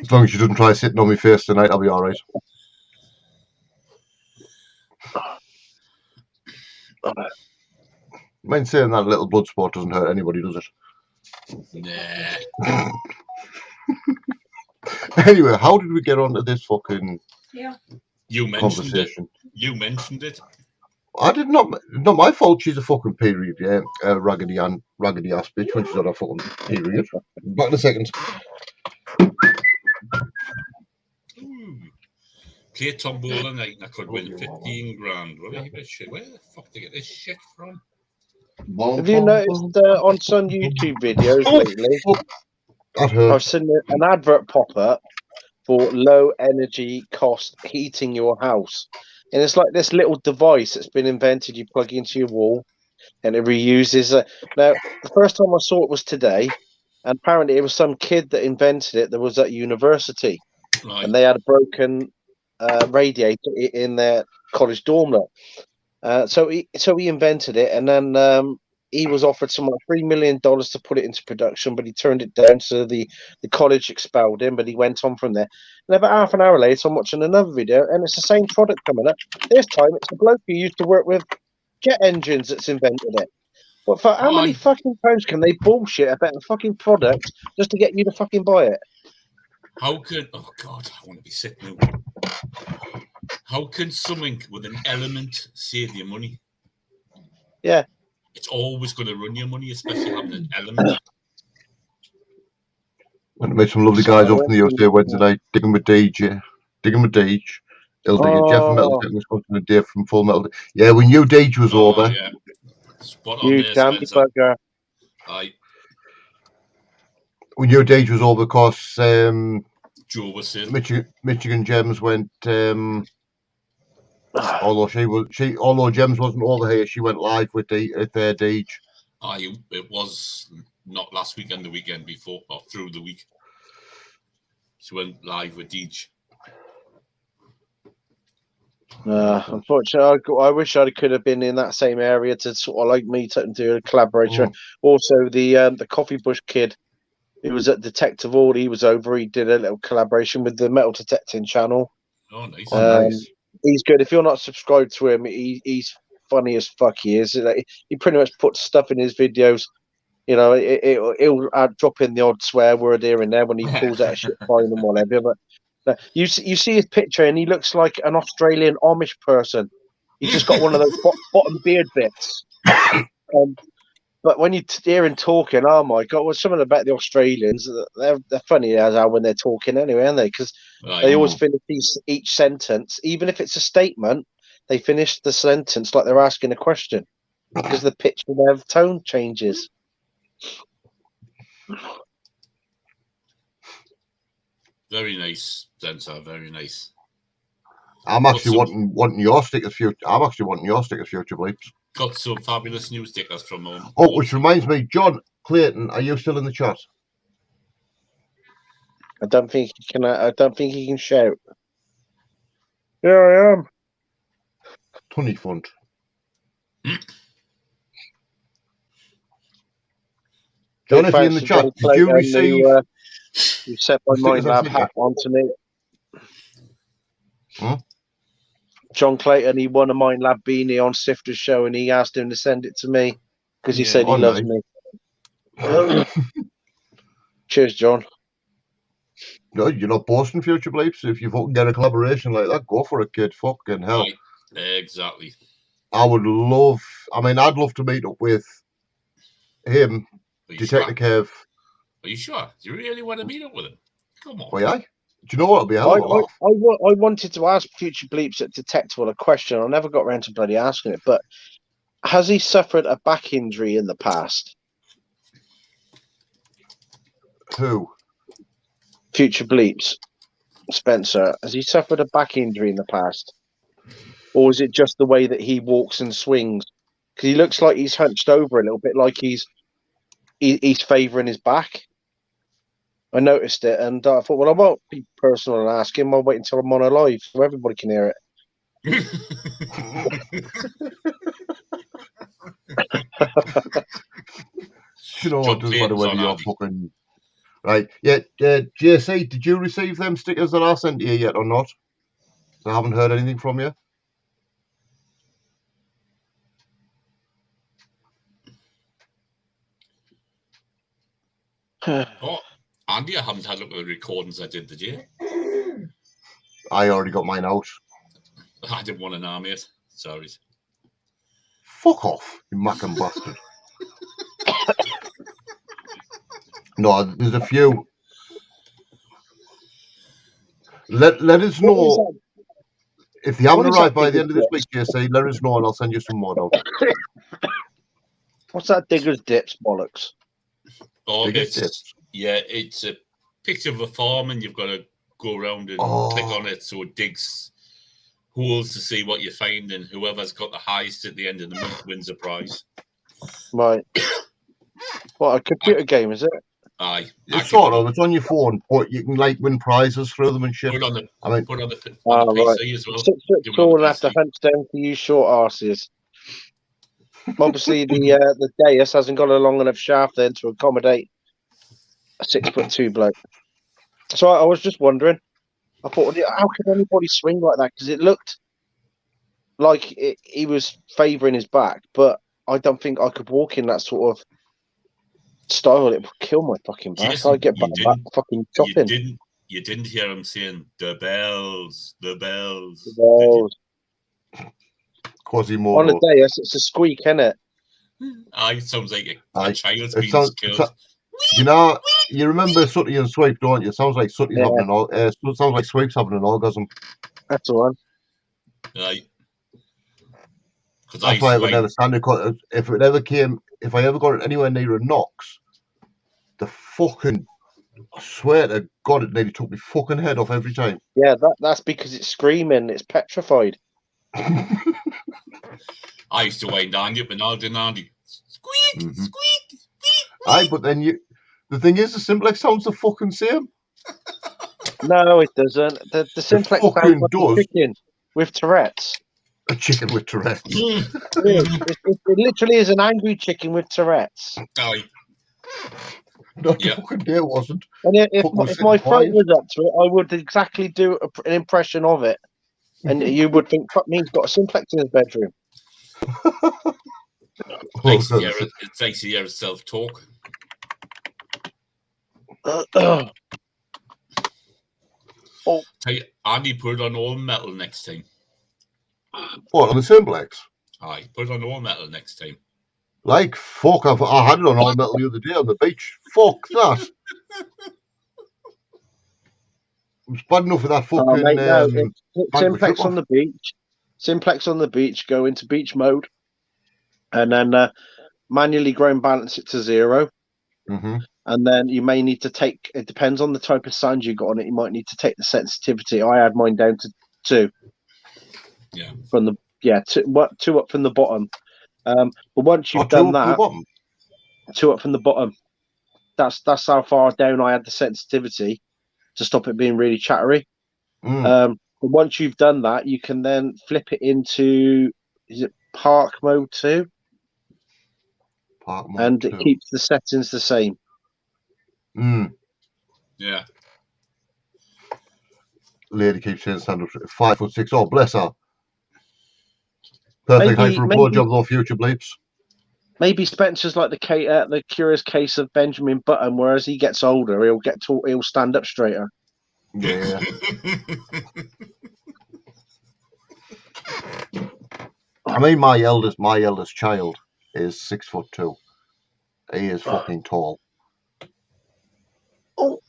As long as she doesn't try sitting on my face tonight, I'll be all right. Mind saying that a little blood sport doesn't hurt anybody, does it? Nah. Anyway, how did we get onto this fucking conversation? You mentioned it. I did not. Not my fault. She's a fucking period, yeah. Raggedy ass bitch when she's on a fucking period. Back in a second. Play tombola night and I could win 15 grand. Where the fuck did I get this shit from? Have you noticed on some YouTube videos lately? I've seen an advert pop up for low energy cost heating your house. And it's like this little device that's been invented. You plug into your wall and it reuses. Now, the first time I saw it was today. And apparently it was some kid that invented it that was at university. Right. And they had a broken radiator in their college dorm. So he invented it. And then he was offered something like $3 million to put it into production, but he turned it down. So the college expelled him, but he went on from there. And about half an hour later, I'm watching another video, and it's the same product coming up. This time, it's a bloke who used to work with jet engines that's invented it. But for how many fucking times can they bullshit about a fucking product just to get you to fucking buy it? How could... Oh, God, I want to be sick now. How can something with an element save you money? Yeah. It's always going to run your money, especially having an element. Went to meet some lovely guys up in the USA Wednesday night, digging with Deej. Jeff from Metal Tech was coming to Dave from Full Metal. Yeah, we knew Deej was over. Yeah. Spot on you there, damn bugger. Aye. We knew Deej was over because Joe was saying Michigan Gems went. Although Gems wasn't over here, she went live with Deej. Aye, it was not last weekend, the weekend before, or through the week. She went live with Deej. Unfortunately, I wish I could have been in that same area to sort of like meet up and do a collaboration. Also, the Coffee Bush kid who was at Detective All, he was over. He did a little collaboration with the Metal Detecting channel. Oh, nice. Nice. He's good. If you're not subscribed to him, he's funny as fuck. He is. He pretty much puts stuff in his videos. You know, he'll drop in the odd swear word here and there when he pulls out a shit fine and whatever. But you see his picture and he looks like an Australian Amish person. He's just got one of those bottom beard bits. But when you hear him talking, oh my god, well, something about the Australians, they're funny as how when they're talking anyway, aren't they? Because they always finish each sentence, even if it's a statement, they finish the sentence like they're asking a question because the pitch of their tone changes. Very nice, Denser. Very nice. I'm actually wanting your stickers, future. I'm actually wanting your stickers, future bleeps. Got some fabulous new stickers from home. Oh, which reminds me, John Clayton, are you still in the chat? I don't think he can. I don't think he can shout. Yeah, I am. Tunny fund. John, if you're in the chat, did you receive? You set my Mind Lab hat onto me. John Clayton, he won a Mind Lab beanie on Sifter's show, and he asked him to send it to me because he said he loves me. Cheers, John. No, you're not boasting, future bleeps. If you fucking get a collaboration like that, go for it, kid. Fucking hell. Right. Exactly. I'd love to meet up with him, Detective Kev. Are you sure? Do you really want to meet up with him? Come on. Why, aye? Do you know what? It'll be a hell of a laugh. I wanted to ask Future Bleeps at Detectable a question. I never got around to bloody asking it, but has he suffered a back injury in the past? Who? future bleeps, Spencer, has he suffered a back injury in the past? Or is it just the way that he walks and swings? Because he looks like he's hunched over a little bit, like he's favouring his back. I noticed it, and I thought, well, I won't be personal and ask him. I'll wait until I'm on a live so everybody can hear it. You know, it doesn't matter whether you're fucking... Right, yeah, JC, did you receive them stickers that I sent you yet or not? I haven't heard anything from you. Oh, Andy, I haven't had a look at the recordings I did you? I already got mine out. I didn't want to know, mate. Sorry. Fuck off, you mackin' bastard. No, there's a few. Let us know if they haven't arrived by the end of this week, JC. Let us know and I'll send you some more out. What's that Digger's Dips bollocks? Oh, Digger's Dips. Yeah, it's a picture of a farm and you've got to go around and click on it so it digs holes to see what you find, and whoever's got the highest at the end of the month wins a prize. Right. What, a computer game, is it? Aye. It's sort of. It's on your phone, but you can like win prizes through them and shit. Put on the right. PC as well. 6 foot tall and have to hunt down for you short arses. Obviously, the dais hasn't got a long enough shaft then to accommodate a 6'2" bloke. So I was just wondering. I thought, how could anybody swing like that? Because it looked like he was favouring his back, but I don't think I could walk in that sort of style. It would kill my fucking back. I'd get back fucking chopping. You didn't hear him saying the bells, the bells. The bells. Quasimodo. On a dais, it's a squeak, isn't it? Aye, it sounds like a child's being killed. You know, you remember Sooty and Sweep, don't you? It sounds like Sooty's having an sounds like Sweep's having an orgasm. That's the one. Right. That's why I would never stand it. If I ever got it anywhere near a Knox, I swear to God, it nearly took my fucking head off every time. Yeah, that's because it's screaming. It's petrified. I used to wind Andy up and all, didn't Andy? Squeak, squeak, squeak. Aye, but then the thing is, the simplex sounds the fucking same. No, it doesn't. The simplex sounds like a chicken with Tourette's. A chicken with Tourette's. It literally is an angry chicken with Tourette's. Aye. No, fucking day it wasn't. And if my phone was up to it, I would exactly do an impression of it. And you would think, fuck me, he's got a simplex in his bedroom. It's nice to hear self-talk. Oh. Tell you, Andy, put it on all metal next time. What, on the simplex? Aye, put it on all metal next time. Like, fuck, I had it on all metal the other day on the beach. Fuck that. It's bad enough with that fucking... Mate, no, simplex on the beach. Simplex on the beach, go into beach mode. And then manually ground balance it to 0. Mm-hmm. And then you may need to take, it depends on the type of sound you got on it, you might need to take the sensitivity. I had mine down to 2. Yeah. From the 2 up from the bottom. But once you've done that, 2 up from the bottom. That's how far down I had the sensitivity to stop it being really chattery. But once you've done that, you can then flip it into, is it park mode 2? Park mode and 2. It keeps the settings the same. Yeah. Lady keeps saying stand up 5'6". Oh, bless her. Perfect height for a blowjob, though, future bleeps. Maybe Spencer's like the curious case of Benjamin Button, whereas he gets older, he'll stand up straighter. Yeah. I mean, my eldest child is 6'2". He is fucking tall. Oh.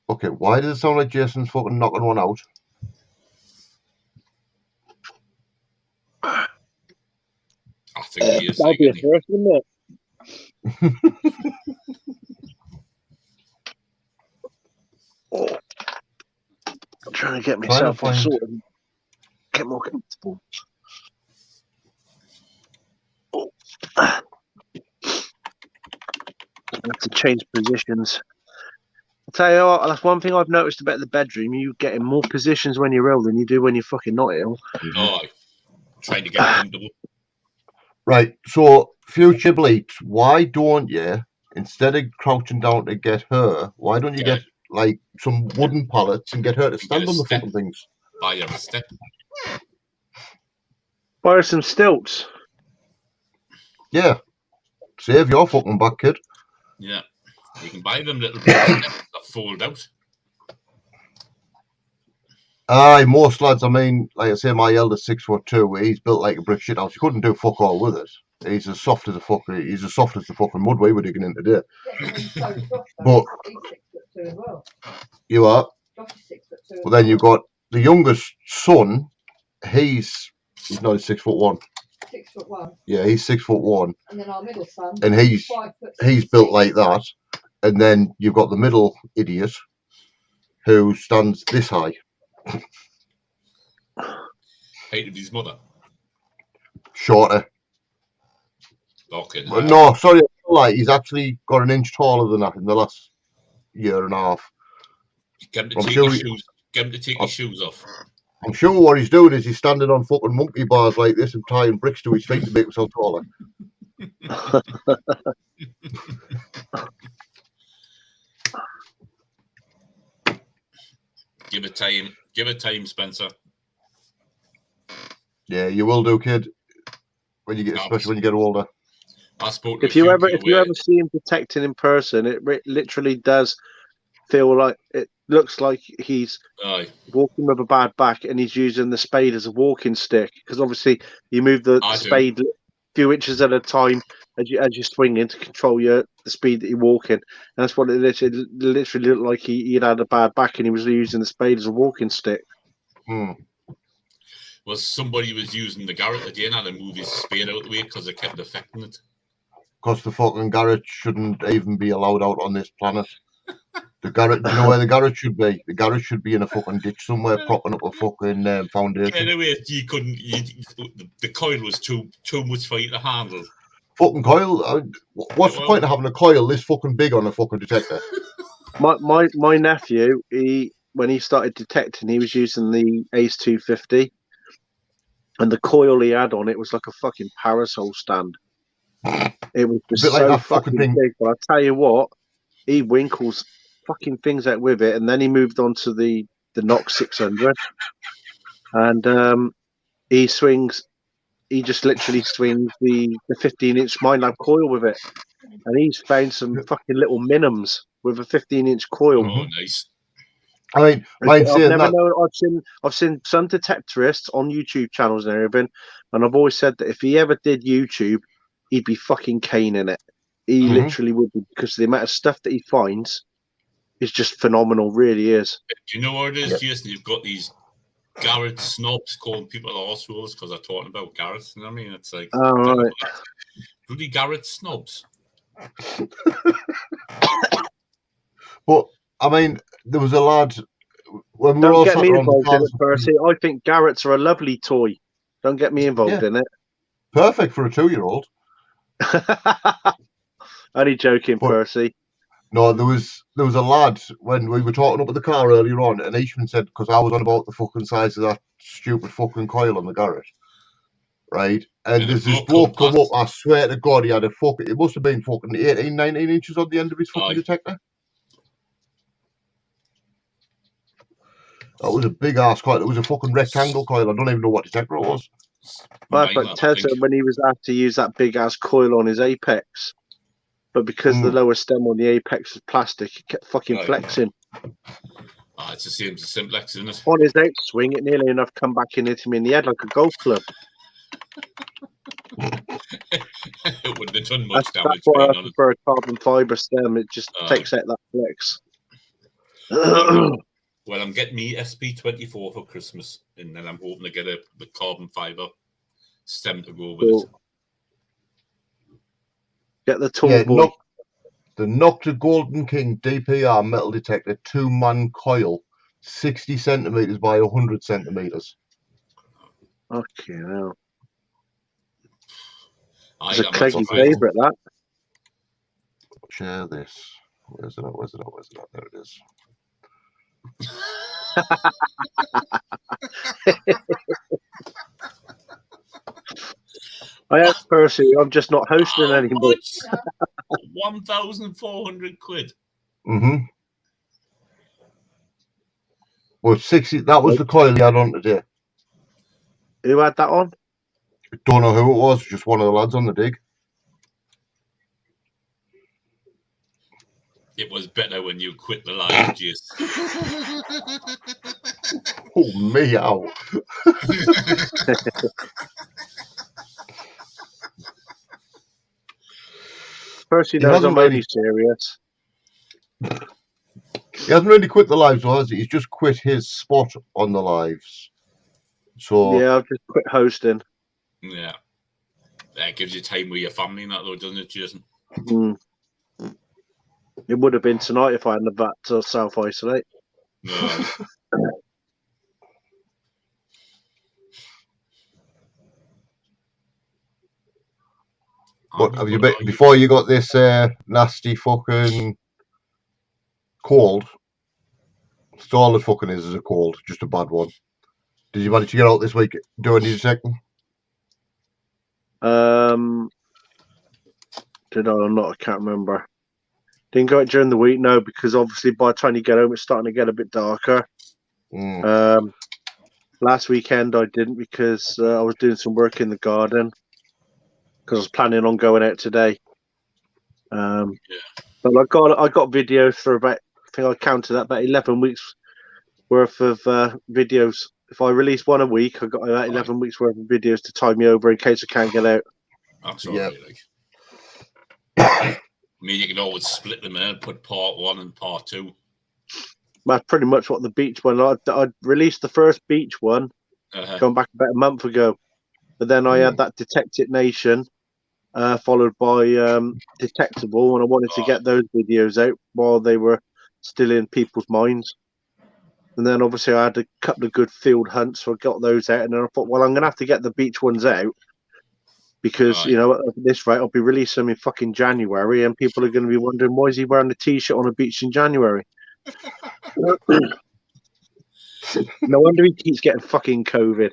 Okay, why does it sound like Jason's fucking knocking one out? I think it is. That'd be a first, wouldn't it? I'm trying to get myself all sorted, get more comfortable. I have to change positions. I'll tell you what, that's one thing I've noticed about the bedroom. You get in more positions when you're ill than you do when you're fucking not ill. Oh, trying to get comfortable. Right, so future bleeps, why don't you, instead of crouching down to get her, why don't you get like some wooden pallets and get her to stand on the fucking things? Buy her a step. Buy her some stilts. Yeah. Save your fucking back, kid. Yeah. You can buy them little steps that fold out. Aye, most lads, I mean, like I say, my eldest 6'2", he's built like a brick shit house. You couldn't do fuck all with it. He's as soft as the fucking mud we were digging in today. But you are. Well, then you've got the youngest son. He's not 6'1". 6'1". Yeah, he's 6'1". And then our middle son. And he's built like that. And then you've got the middle idiot who stands this high. Hated his mother. Shorter. Okay. No, sorry, like he's actually got an inch taller than that in the last year and a half. Get him to take his shoes off. I'm sure what he's doing is he's standing on fucking monkey bars like this and tying bricks to his feet to make himself taller. Give it time. Give it time, Spencer. Yeah, you will do, kid. When you get, especially when you get older. If you ever see him detecting in person, it literally does feel like it looks like he's walking with a bad back and he's using the spade as a walking stick, because obviously you move the spade a few inches at a time as you swing in to control the speed that you're walking, and that's what it literally looked like. He'd had a bad back and he was using the spade as a walking stick. Well, somebody was using the garret again and move his spade out of the way because it kept affecting it. Because the fucking garret shouldn't even be allowed out on this planet. The garret, you know where the garret should be? The garret should be in a fucking ditch somewhere, propping up a fucking foundation. Anyway, you couldn't. The coil was too much for you to handle. Fucking coil. What's the point of having a coil this fucking big on a fucking detector? My nephew, when he started detecting, he was using the Ace 250, and the coil he had on it was like a fucking parasol stand. It was just so like fucking big. But I tell you what, he winkles fucking things out with it, and then he moved on to the Nox 600, and he just literally swings the 15-inch Minelab coil with it, and he's found some fucking little minims with a 15-inch coil. Oh, nice. I mean, I've seen some detectorists on YouTube channels and everything, and I've always said that if he ever did YouTube, he'd be fucking caning it. He literally would be, because the amount of stuff that he finds is just phenomenal. Really is. Do you know what it is, Jason? You've got these garret snobs calling people arseholes because they're talking about garrets. You know what I mean? It's like, bloody garret snobs. But I mean, there was a lad when we Don't were all get sat me around involved in it, Percy. I think garrets are a lovely toy. Don't get me involved in it. Perfect for a 2-year-old. Only joking, Percy. No, there was a lad when we were talking up at the car earlier on, and Ishman said, because I was on about the fucking size of that stupid fucking coil on the garret, right? And there's this bloke come up, I swear to God, he had it must have been fucking 18, 19 inches on the end of his fucking detector. That was a big ass coil. It was a fucking rectangle coil. I don't even know what detector it was. Well, but Tessa, when he was asked to use that big ass coil on his apex, but because the lower stem on the apex was plastic, it kept fucking flexing. It's the same as a simplex, isn't it? On his outswing, it nearly enough come back and hit him in the head like a golf club. It wouldn't have done much damage. That's why I prefer a carbon fibre stem. It just takes out that flex. Well, I'm getting me SP24 for Christmas, and then I'm hoping to get the carbon fibre stem to go with it. Get the tall boy. The Nocta Golden King DPR metal detector 2-man coil, 60 centimeters by 100 centimeters. Okay, now. I It's a got Cleggy my favourite, that. Share this. Where's it at? Where's it at? Where's it at? There it is. I am personally, I'm just not hosting How anymore. much? 1,400 quid. Mm-hmm. Well, 60. That was the coil he had on today. Who had that on? Don't know who it was. Just one of the lads on the dig. It was better when you quit the live, Jace. Oh, meow. Percy knows I'm only serious. He hasn't really quit the lives, though, has he? He's just quit his spot on the lives. So yeah, I've just quit hosting. Yeah, that gives you time with your family, and that though, doesn't it, Jason? Mm. It would have been tonight if I hadn't had to self-isolate. No. What have you been before you got this nasty fucking cold? It's all it fucking is a cold, just a bad one. Did you manage to get out this week doing your second? Did I or not? I can't remember. Didn't go out during the week, no, because obviously by the time you get home, it's starting to get a bit darker. Last weekend I didn't because I was doing some work in the garden because I was planning on going out today. But I got videos for about, I think I counted that, about 11 weeks worth of videos. If I release one a week, I got about 11 weeks worth of videos to tie me over in case I can't get out. That's all right. Like. I mean, you can always split them in, put part 1 and part 2. That's pretty much what the beach one. I released the first beach one going back about a month ago, but then I had that Detect It Nation followed by Detectable, and I wanted to get those videos out while they were still in people's minds. And then obviously I had a couple of good field hunts, so I got those out, and then I thought, well, I'm going to have to get the beach ones out because, you know, at this rate, I'll be releasing them in fucking January, and people are going to be wondering, why is he wearing a T-shirt on a beach in January? No wonder he keeps getting fucking COVID.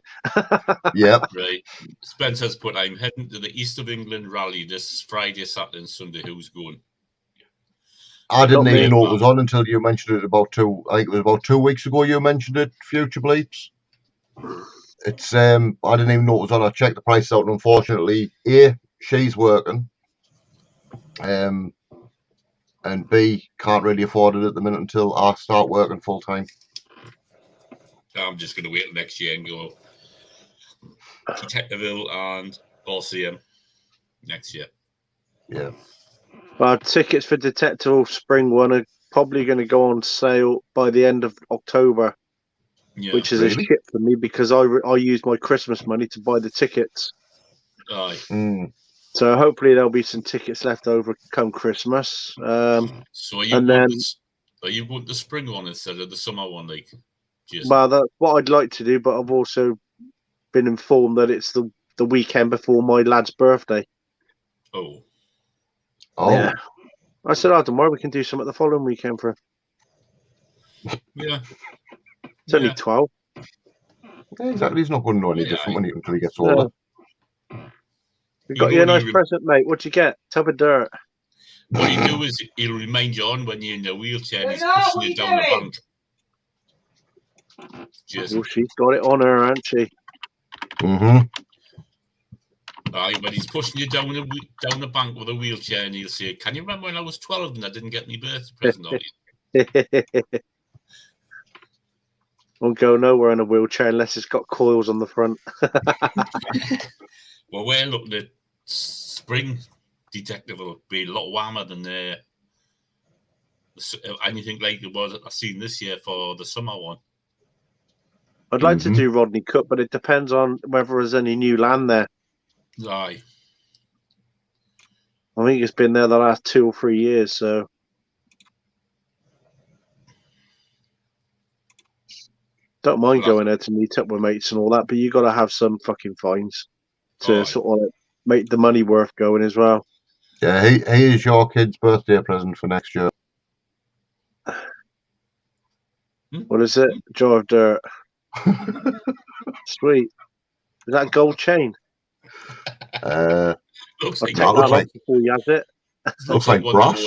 Yep. Right. Spencer's put, I'm heading to the East of England rally this Friday, Saturday, and Sunday. Who's going? I didn't even know it was on until you mentioned it I think it was about 2 weeks ago you mentioned it, Future Bleeps. It's I didn't even know it was on. I checked the price out, and unfortunately, A, she's working. And B, can't really afford it at the minute until I start working full time. I'm just going to wait next year and go Detectiveville and Bolsium next year. Yeah. Well, tickets for Detective Spring one are probably going to go on sale by the end of October, which is a shit for me because I used my Christmas money to buy the tickets. So hopefully there'll be some tickets left over come Christmas. So are you going the spring one instead of the summer one, like? Jason? Well, that's what I'd like to do, but I've also been informed that it's the weekend before my lad's birthday. Oh. Yeah. I said, oh, tomorrow we can do something the following weekend for him. Yeah. It's only 12. Yeah, exactly. He's not going to know any different until he gets older. We got you a nice present, mate. What'd you get? Tub of dirt. What he do is he'll remind you on when you're in the wheelchair and he's pushing you down the bank. Oh, she's got it on her, hasn't she? When he's pushing you down the bank with a wheelchair, and he'll say, "Can you remember when I was 12 and I didn't get any birthday present on you?" Won't go nowhere in a wheelchair unless it's got coils on the front. Well, we're looking at spring Detective will be a lot warmer than anything like it was I've seen this year for the summer one. I'd like to do Rodney Cook, but it depends on whether there's any new land there. Aye. I think it's been there the last 2 or 3 years, so don't mind going there to meet up with mates and all that, but you got to have some fucking fines to sort of like make the money worth going as well. Yeah, here's your kid's birthday present for next year. What is it? Jar of dirt. Sweet. Is that a gold chain? Looks I'll like take that off before he has it. Looks like brass.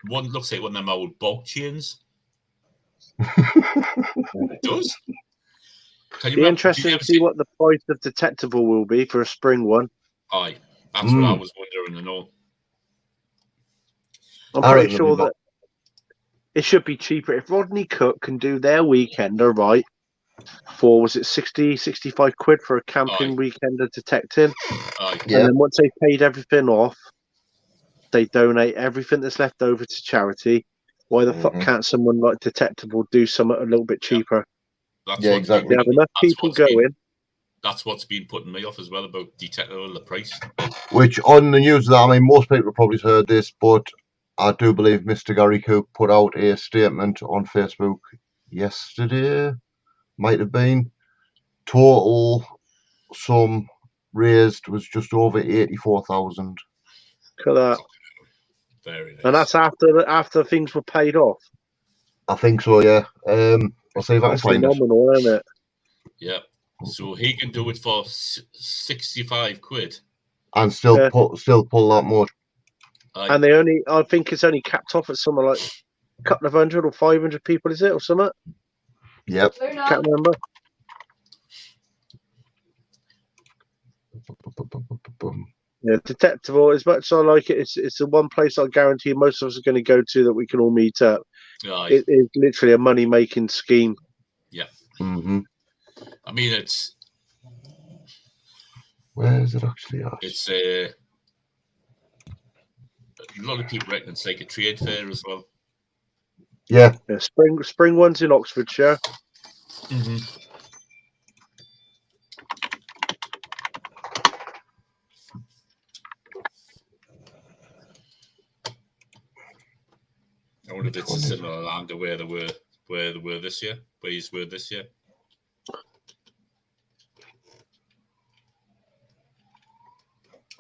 One looks like one of them old bolt chains. It does. Be interesting to see what the price of detectable will be for a spring one. Aye, that's what I was wondering and all. I'm pretty sure that it should be cheaper. If Rodney Cook can do their weekender right for, was it 60, 65 quid for a camping weekender detecting? Aye. And then once they paid everything off, they donate everything that's left over to charity. Why the fuck can't someone like Detectable do something a little bit cheaper? That's exactly. They have enough people going. That's what's been putting me off as well about Detectable, the price. Which on the news, I mean, most people have probably heard this, but I do believe Mr. Gary Cook put out a statement on Facebook yesterday, might have been. Total sum raised was just over 84,000. Look at that. Very nice. And that's after things were paid off. I think so, yeah. I'll see if I can find it. That's phenomenal, isn't it? Yeah. So he can do it for 65 quid. And still pull that much. And I think it's only capped off at something like a couple of 100 or 500 people, is it, or something? Yep. Can't remember. Yeah, Detectable, as much as I like it, it's the one place I guarantee most of us are going to go to that we can all meet up. It is literally a money-making scheme. Yeah. Mm-hmm. I mean, it's... Where is it actually at? It's a lot of people reckon it's like a trade fair as well. Yeah. Spring one's in Oxfordshire. Mm-hmm. I wonder if it's a similar land to where they were this year, where you were this year.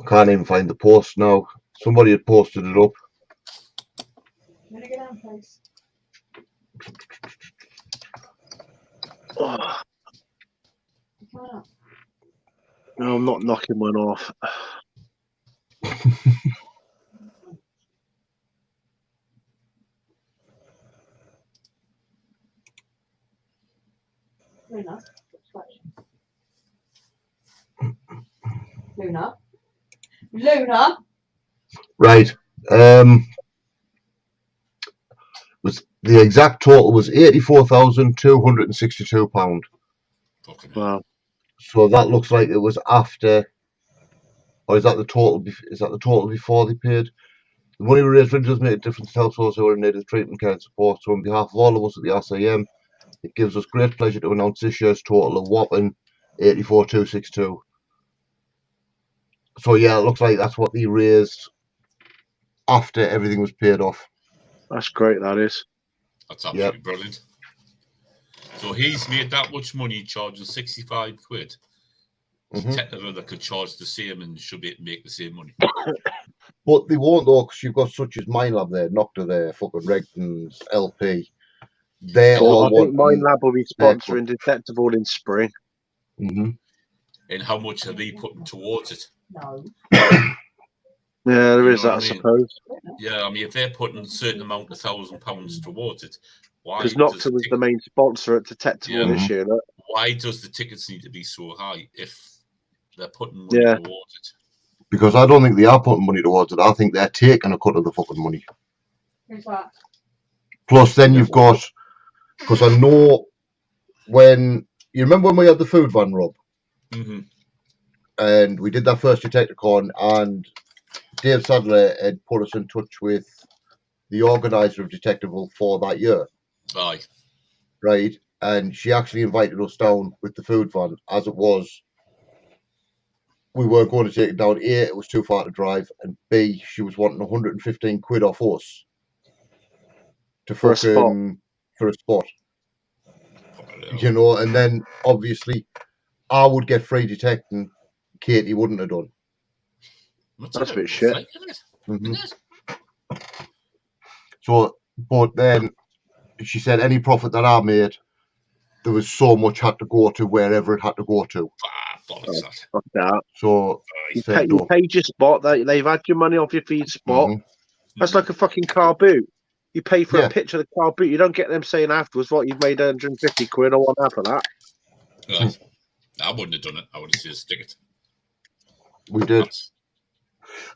I can't even find the post now. Somebody had posted it up. I'm gonna go down, please. Oh. No, I'm not knocking one off. Luna. Right. Was the exact total was £84,262. Wow. So that looks like it was after, or is that the total? Is that the total before they paid? The money we raised really does make a difference to households who are in need of treatment, care, and support. So, on behalf of all of us at the RCM, it gives us great pleasure to announce this year's total of whopping 84,262. So yeah, it looks like that's what they raised after everything was paid off. That's great, that is. That's absolutely brilliant. So he's made that much money charging 65 quid. Technically, they could charge the same and should make the same money. But they won't though, because you've got such as Minelab there, Nocta there, fucking Regton's, LP. They're all I think Minelab will be sponsoring Detectable in spring. Mm-hmm. And how much are they putting towards it? No. Yeah, there is that, I suppose. Yeah, I mean, if they're putting a certain amount of £1,000 towards it, why? Because Nocta was the main sponsor at Detectable this year. Look. Why does the tickets need to be so high if they're putting money towards it? Because I don't think they are putting money towards it. I think they're taking a cut of the fucking money. Who's that? Plus, then you've got, because I know when you remember when we had the food van, Rob, and we did that first Detecticon, and Dave Sadler had put us in touch with the organizer of Detectable for that year. Aye. Right, and she actually invited us down with the food van as it was we weren't going to take it down. A, it was too far to drive, and B, she was wanting 115 quid off us to For a spot. for a spot. You know, and then obviously I would get free detecting, Katie wouldn't have done. That's a bit shit. Like, isn't it? So, but then she said any profit that I made, there was so much had to go to wherever it had to go to. Bollocks that. Fuck that. So You paid your spot. They've had your money off your feed spot. That's like a fucking car boot. You pay for a picture of the car boot. You don't get them saying afterwards, what, you've made 150 quid or what half of that. Right. I wouldn't have done it. I would have just stick it. We did.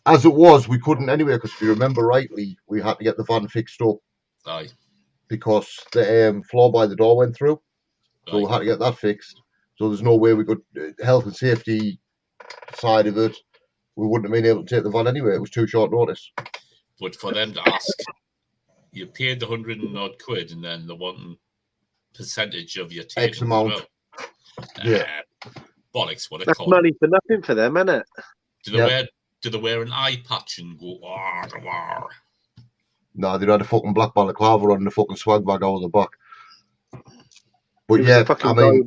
As it was, we couldn't anyway, because if you remember rightly, we had to get the van fixed up. Aye. Because the floor by the door went through. So we had to get that fixed. So there's no way we could, health and safety side of it, we wouldn't have been able to take the van anyway. It was too short notice. But for them to ask, you paid the 100 and odd quid, and then the one percentage of your take X amount. Well. Yeah. Bollocks, what a That's con. money for nothing for them, isn't it? Do they wear an eye patch and go, "Arr"? No, they had a fucking black balaclava on the fucking swag bag out of the back. But yeah, I mean,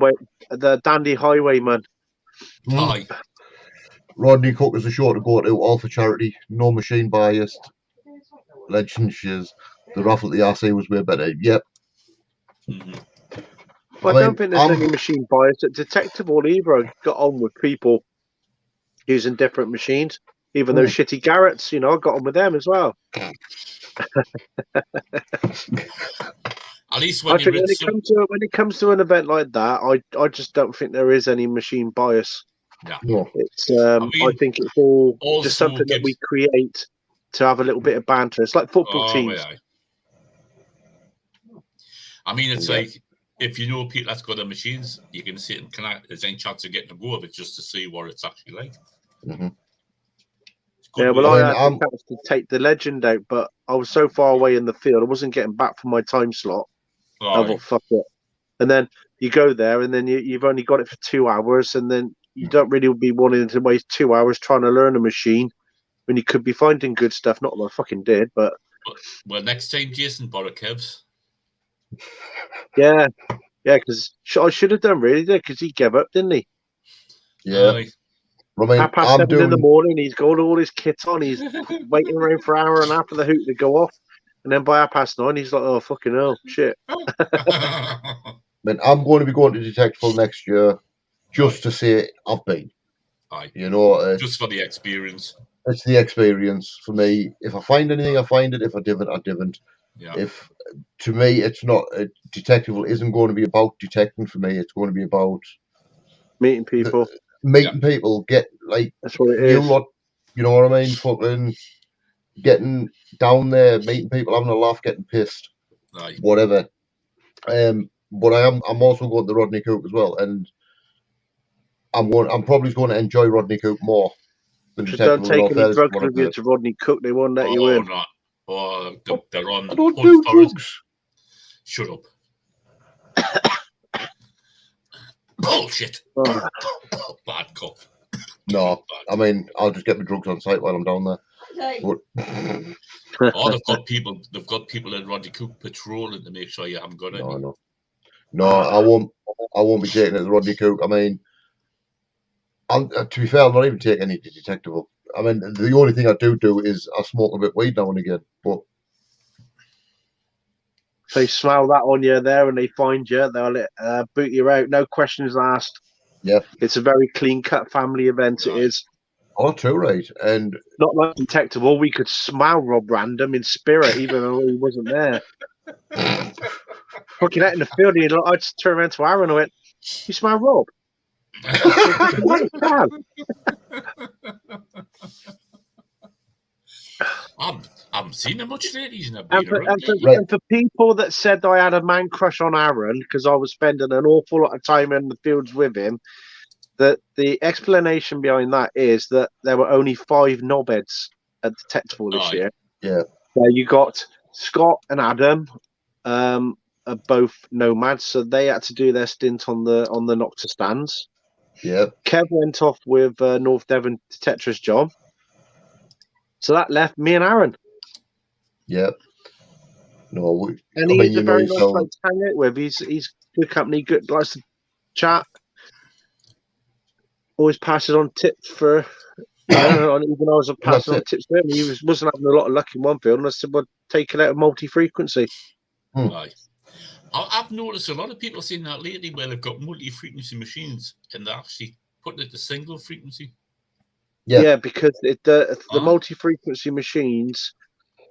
the dandy highwayman. Aye. Rodney Cook is a show to go to, all for charity, no machine biased. Legend shiz. The raffle at the RC was way better. Yep. Well, I don't think there's any machine bias at Detectable either. I got on with people using different machines, even those shitty Garretts, you know, I got on with them as well. At least when it comes to an event like that, I just don't think there is any machine bias. No. It's I think it's all just something that we create to have a little bit of banter. It's like football teams. Yeah. I mean, it's like if you know people that's got the machines, you can sit and connect. There's any chance of getting a go of it just to see what it's actually like. Yeah, well, I had the chance to take the Legend out, but I was so far away in the field, I wasn't getting back from my time slot. I thought, fuck it. And then you go there, and then you've only got it for 2 hours, and then you don't really be wanting to waste 2 hours trying to learn a machine when you could be finding good stuff. Not that I fucking did, but well, next time, Jason, borrow Kev's. Yeah, because I should have done really, because he gave up, didn't he? Yeah. I mean, 7:30 in the morning, he's got all his kit on, he's waiting around for an hour and after the hoot to go off, and then by 9:30, he's like, oh, fucking hell, shit. I mean, I'm going to be going to Detectable next year just to say I've been. You know, just for the experience. It's the experience for me. If I find anything, I find it. If I didn't, I didn't. Yeah. If to me, it's not Detectable isn't going to be about detecting for me. It's going to be about meeting people. People, get like that's what it is. You know what I mean? Fucking getting down there, meeting people, having a laugh, getting pissed, whatever. But I'm also going to Rodney Cook as well, and I'm probably going to enjoy Rodney Cook more than Detectable. Don't take any drugs with you to Rodney Cook. They won't let you in. No. Oh, they're on. I don't do drugs. Shut up. Bullshit. Oh. Bad cop. No, I mean, I'll just get my drugs on site while I'm down there. But... they've got people at Rodney Cook patrolling to make sure you haven't got any. No, I won't be taking it to Rodney Cook. I mean, to be fair, I'm not even taking any Detectable. I mean, the only thing I do is I smoke a bit of weed now and again, but they smell that on you there and they find you, they'll boot you out, no questions asked. Yeah, it's a very clean-cut family event. It is. Oh, too right, and not like Detectable. We could smell Rob Random in spirit, even though he wasn't there. Looking out in the field, I just turned around to Aaron and went, "You smell Rob?" I haven't seen him much lately. And for people that said I had a man crush on Aaron because I was spending an awful lot of time in the fields with him, that the explanation behind that is that there were only 5 knobheads at Detectable this year. Yeah. So you got Scott and Adam, are both nomads, so they had to do their stint on the Nocta stands. Yeah. Kev went off with North Devon detectorist John. So that left me and Aaron. Yeah. No, And I mean, he's you a know very nice yourself. bloke to hang out with. He's good company, good, likes to chat. Always passes on tips for. Even I was passing on tips for him. He wasn't having a lot of luck in one field, and I said, "Well, take it out of multi-frequency." Right. I've noticed a lot of people saying that lately where they've got multi-frequency machines and they're actually putting it to single frequency. Yeah, because the multi-frequency machines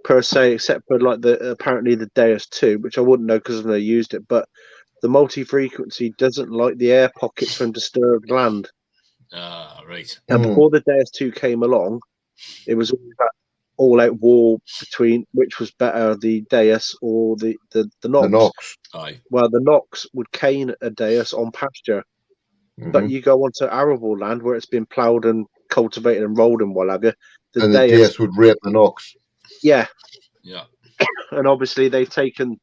per se, except for like apparently the Deus 2, which I wouldn't know because I've never used it, but the multi-frequency doesn't like the air pockets from disturbed land. Right. And before the Deus 2 came along, it was that all-out war between which was better, the Deus or the Nox. The Nox. Aye. Well, the Nox would cane a Deus on pasture, but you go onto arable land where it's been ploughed and cultivated and rolled and what have you. The Deus would rape the Nox. Yeah. Yeah. And obviously they've taken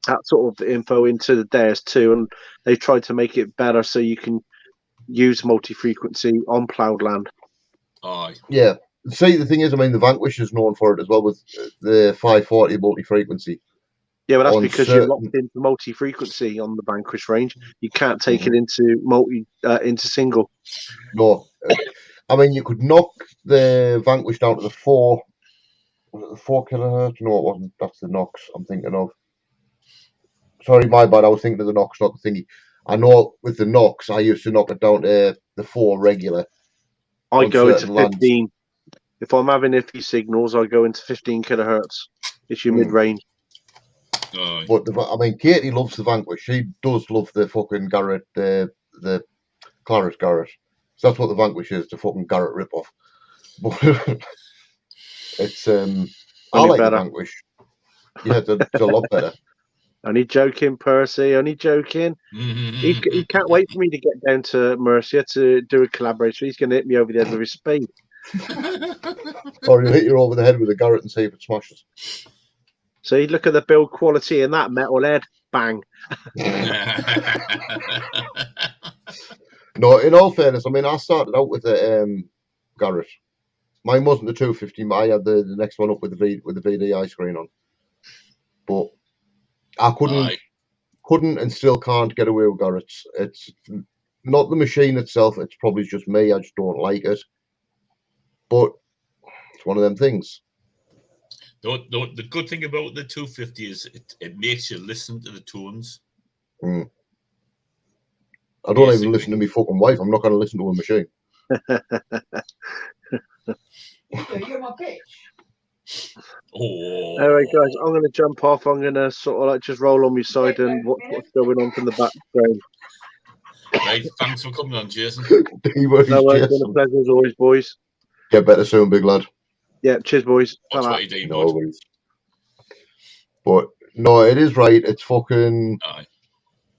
that sort of info into the Deus 2 and they've tried to make it better so you can use multi-frequency on ploughed land. Aye. Yeah. See, the thing is, I mean, the Vanquish is known for it as well with the 540 multi-frequency. Yeah, but that's because you're locked into multi-frequency on the Vanquish range. You can't take it into single. No. I mean, you could knock the Vanquish down to the 4 kilohertz? No, it wasn't. That's the Nox I'm thinking of. Sorry, my bad. I was thinking of the Nox, not the thingy. I know with the Nox, I used to knock it down to the 4 regular. I go into 15. If I'm having iffy signals, I go into 15 kilohertz. It's your mid-range. But I mean, Katie loves the Vanquish. She does love the fucking Garrett, the Claret Garrett. So that's what the Vanquish is, the fucking Garrett ripoff. But it's I like the Vanquish. Yeah, it's a lot better. Only joking, Percy. Only joking. He can't wait for me to get down to Mercia to do a collaboration. He's going to hit me over the head with his speed. Or he'll hit you over the head with a Garrett and see if it smashes. So you look at the build quality in that metal head. Bang. No, in all fairness, I mean, I started out with the Garrett. Mine wasn't the 250. I had the next one up with the VDI screen on. But I couldn't and still can't get away with Garrett's. It's not the machine itself. It's probably just me. I just don't like it. But it's one of them things. The good thing about the 250 is it makes you listen to the tones. I don't even listen to me fucking wife. I'm not going to listen to a machine. You're my bitch. All right, guys, I'm going to jump off. I'm going to sort of like just roll on my side and watch what's going on from the background. Right, thanks for coming on, Jason. No worries, been a pleasure as always, boys. Get better soon, big lad. Yeah, cheers, boys. Watch what you're doing, no worries. But no, it is right. It's fucking.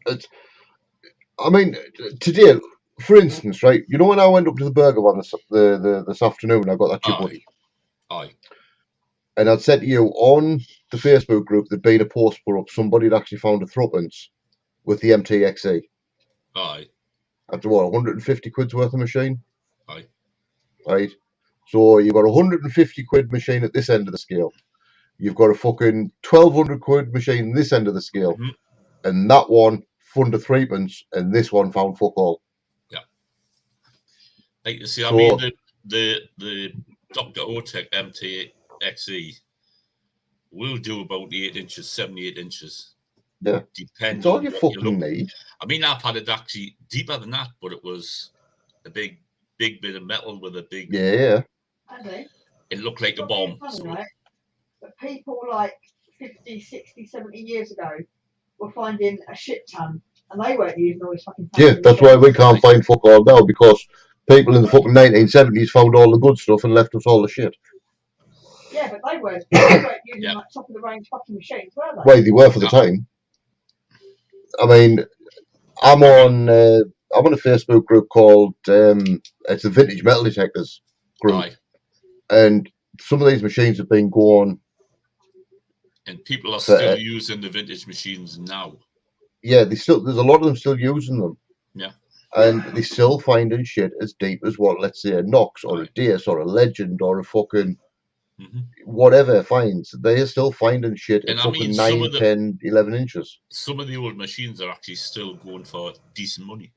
It's. I mean, today, for instance, right? You know when I went up to the burger one this afternoon, I got that chip buddy. Aye. And I'd said to you on the Facebook group there'd been a post put up. Somebody had actually found a threepence with the MTXE. Aye. After what, 150 quid's worth of machine? Aye. Right. So you've got a 150 quid machine at this end of the scale. You've got a fucking 1,200 quid machine this end of the scale. And that one found a threepence, and this one found fuck all. Yeah. Like you see, I mean, the Dr. Otech MTXE will do about 8 inches, 78 inches. Yeah. Depending it's all on you what fucking need. I mean, I've had it actually deeper than that, but it was a big bit of metal with a big. Yeah. It looked like a bomb. Funny, right? But people like 50, 60, 70 years ago were finding a shit ton, and they weren't using all this fucking. Yeah, that's why we can't find fuck all now, because people in the fucking 1970s found all the good stuff and left us all the shit. Yeah, but they weren't using like top of the range fucking machines, were they? Well, they were for the time. I mean, I'm on a Facebook group called it's the Vintage Metal Detectors group, and some of these machines have been going. And people are still using the vintage machines now. Yeah, there's a lot of them still using them. Yeah. and they're still finding shit as deep as what, let's say, a Knox or a Dace or a Legend or a fucking whatever finds. They are still finding shit at fucking 9, 10, 11 inches. Some of the old machines are actually still going for decent money.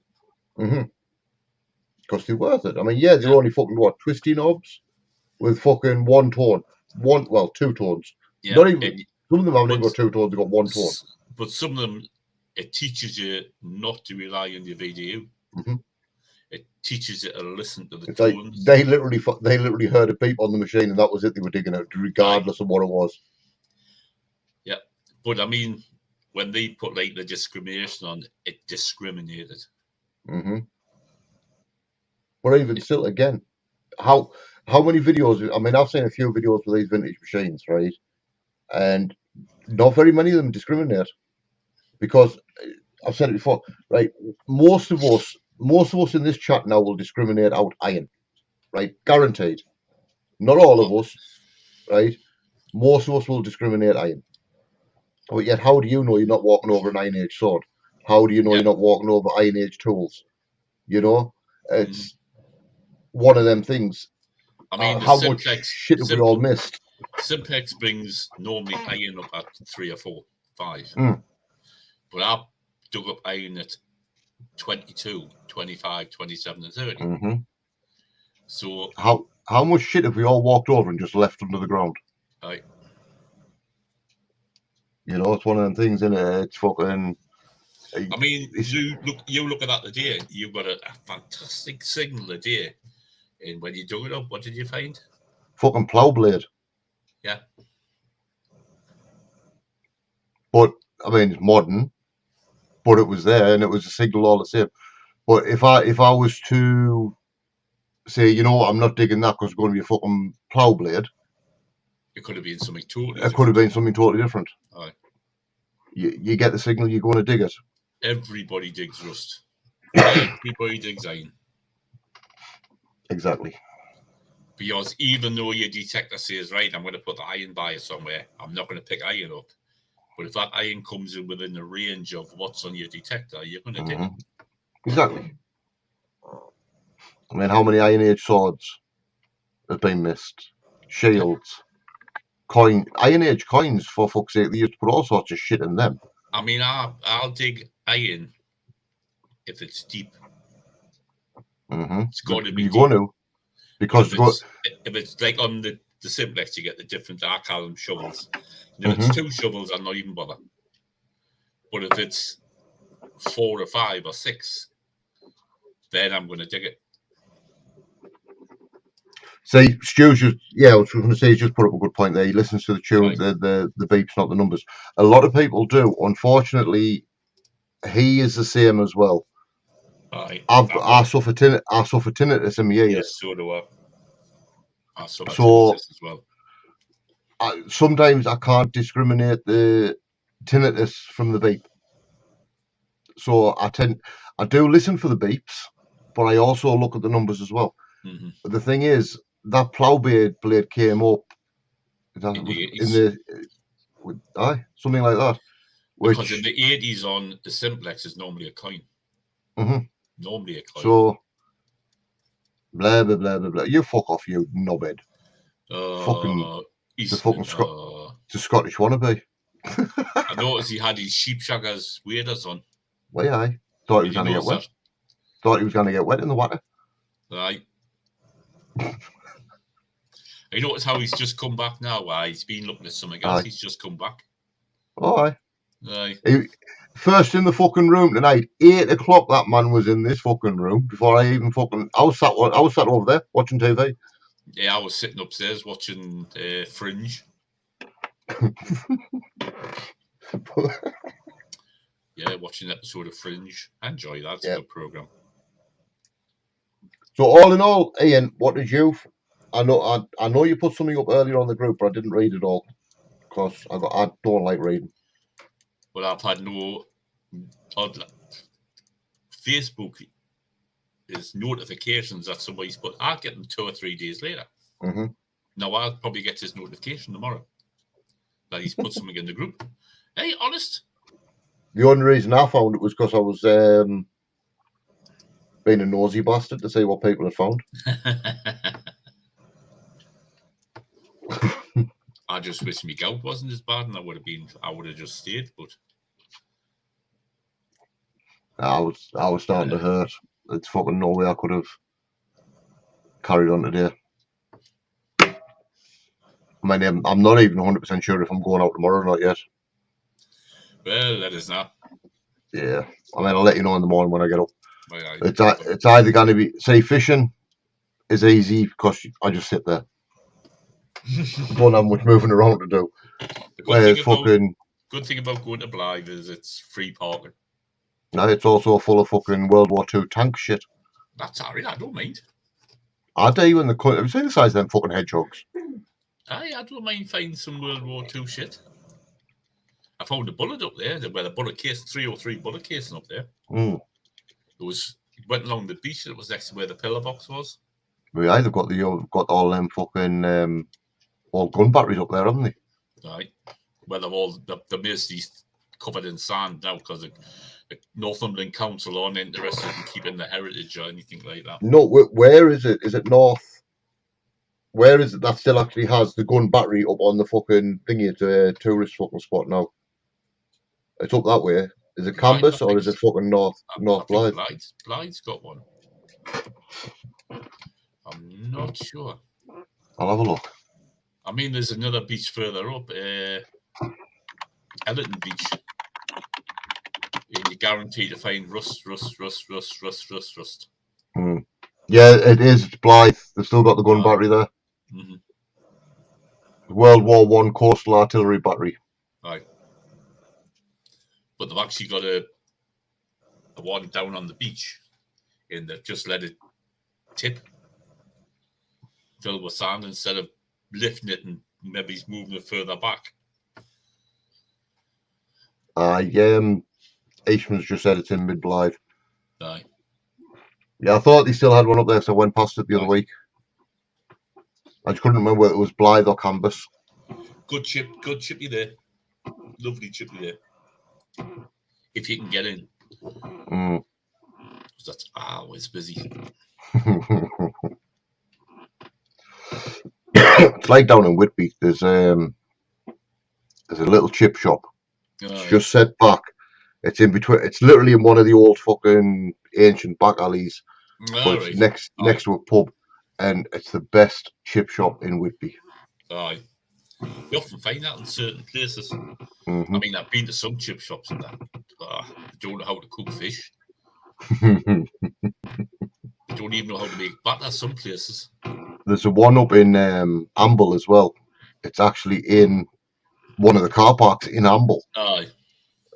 Because they're worth it. I mean, yeah, they're only fucking what, twisty knobs with fucking one tone, two tones. Yeah, not even some of them haven't even got two tones. They've got one tone. But some of them, it teaches you not to rely on your VDU. It teaches you to listen to the tones. Like they literally heard a beep on the machine, and that was it. They were digging out, regardless of what it was. Yeah, but I mean, when they put like the discrimination on, it discriminated. But even still, again, how many videos? I mean, I've seen a few videos with these vintage machines, right? And not very many of them discriminate, because I've said it before, right? Most of us in this chat now will discriminate out iron, right? Guaranteed. Not all of us, right? Most of us will discriminate iron. But yet, how do you know you're not walking over an Iron Age sword? How do you know you're not walking over Iron Age tools? You know, it's one of them things. I mean, how much shit have we all missed? Simplex brings normally iron up at 3 or 4, 5. But I've dug up iron at 22, 25, 27, and 30. So how much shit have we all walked over and just left under the ground? Right. You know, it's one of them things, isn't it? It's fucking. I mean, you look at that today. You've got a fantastic signal today. And when you dug it up, what did you find? Fucking plough blade. Yeah. But I mean, it's modern. But it was there, and it was a signal all the same. But if I was to say, you know what, I'm not digging that because it's going to be a fucking plough blade. It could have been something totally different. It could have been something totally different. Aye. You get the signal, you're going to dig it. Everybody digs rust. Everybody digs iron. Exactly. Because even though your detector says, right, I'm going to put the iron bias somewhere, I'm not going to pick iron up. But if that iron comes in within the range of what's on your detector, you're going to dig it. Exactly. I mean, how many Iron Age swords have been missed? Shields, Iron Age coins, for fuck's sake. They used to put all sorts of shit in them. I mean, I'll dig iron if it's deep. It's got to be deep. You're going to. Because if it's like on the Simplex, you get the different dark column shovels. And if it's 2 shovels, I'll not even bother. But if it's 4 or 5 or 6, then I'm going to dig it. See, Stu's I was going to say, he's just put up a good point there. He listens to the tune, the beeps, not the numbers. A lot of people do. Unfortunately, he is the same as well. I suffer tinnitus in my ears. Yes, so do I. I suffer tinnitus as well. Sometimes I can't discriminate the tinnitus from the beep. So I do listen for the beeps, but I also look at the numbers as well. But the thing is, that plough blade came up something like that. Because in the 80s on the Simplex is normally a coin. Normally a coin. So, blah, blah, blah, blah, blah. You fuck off, you knobhead. It's a Scottish wannabe. I noticed he had his sheep shaggers waders on. Well, yeah, I thought he was going to get wet. Thought he was going to get wet in the water. Right. You notice how he's just come back now? He's been looking at something else. He's just come back. Aye. First in the fucking room tonight. 8 o'clock. That man was in this fucking room before I even fucking. I was sat over there watching TV. Yeah, I was sitting upstairs watching Fringe. Yeah, watching an episode of Fringe. I enjoy that. It's a good program. So all in all, Ian, what did you? I know you put something up earlier on the group, but I didn't read it all because I don't like reading. Well, I've had no Facebook is notifications that somebody's put. I'll get them 2 or 3 days later. Now I'll probably get his notification tomorrow that he's put something in the group. Hey, honest. The only reason I found it was because I was being a nosy bastard to see what people had found. I just wish my gout wasn't as bad, and I would have just stayed. But I was starting to hurt. It's fucking no way I could have carried on today. I mean, I'm not even 100% sure if I'm going out tomorrow or not yet. Well, let us know. Yeah, I mean, I'll let you know in the morning when I get up. Well, It's either going to be, say, fishing is easy because I just sit there. Don't have much moving around to do. The good thing about going to Blythe is it's free parking. No, it's also full of fucking World War II tank shit. That's alright, I don't mind. I do you in the have you seen the size of them fucking hedgehogs? I don't mind finding some World War II shit. I found a bullet up there, where the bullet case, 303 bullet casing up there. Mm. It went along the beach. It was next to where the pillar box was. We either got all them fucking all gun batteries up there, haven't they? Right. Well, they're mostly covered in sand now because the Northumberland Council aren't interested in keeping the heritage or anything like that. No, where is it? Is it north? Where is it that still actually has the gun battery up on the fucking thingy? It's a tourist fucking spot now. It's up that way. Is it Canvas or is it fucking North Blythe? Blythe's got one. I'm not sure. I'll have a look. I mean, there's another beach further up, Ellerton Beach. And you're guaranteed to find rust. Mm. Yeah, it is. It's Blythe. They've still got the gun battery there. Mm-hmm. World War I coastal artillery battery. Right. But they've actually got a one down on the beach, and they've just let it tip, fill with sand instead of lifting it and maybe moving it further back. Eastman's just said it's in Mid Blythe. Aye. Yeah, I thought they still had one up there, so I went past it the other week. I just couldn't remember whether it was Blythe or Canvas. Good chippy there. Lovely chippy there. If you can get in. Mm. That's always busy. It's like down in Whitby. There's a little chip shop. It's just set back. It's in between. It's literally in one of the old fucking ancient back alleys. But it's next to a pub, and it's the best chip shop in Whitby. Aye. You often find that in certain places. Mm-hmm. I mean, I've been to some chip shops and that. They don't know how to cook fish. They don't even know how to make batter. Some places. There's a one up in Amble as well. It's actually in one of the car parks in Amble. Aye.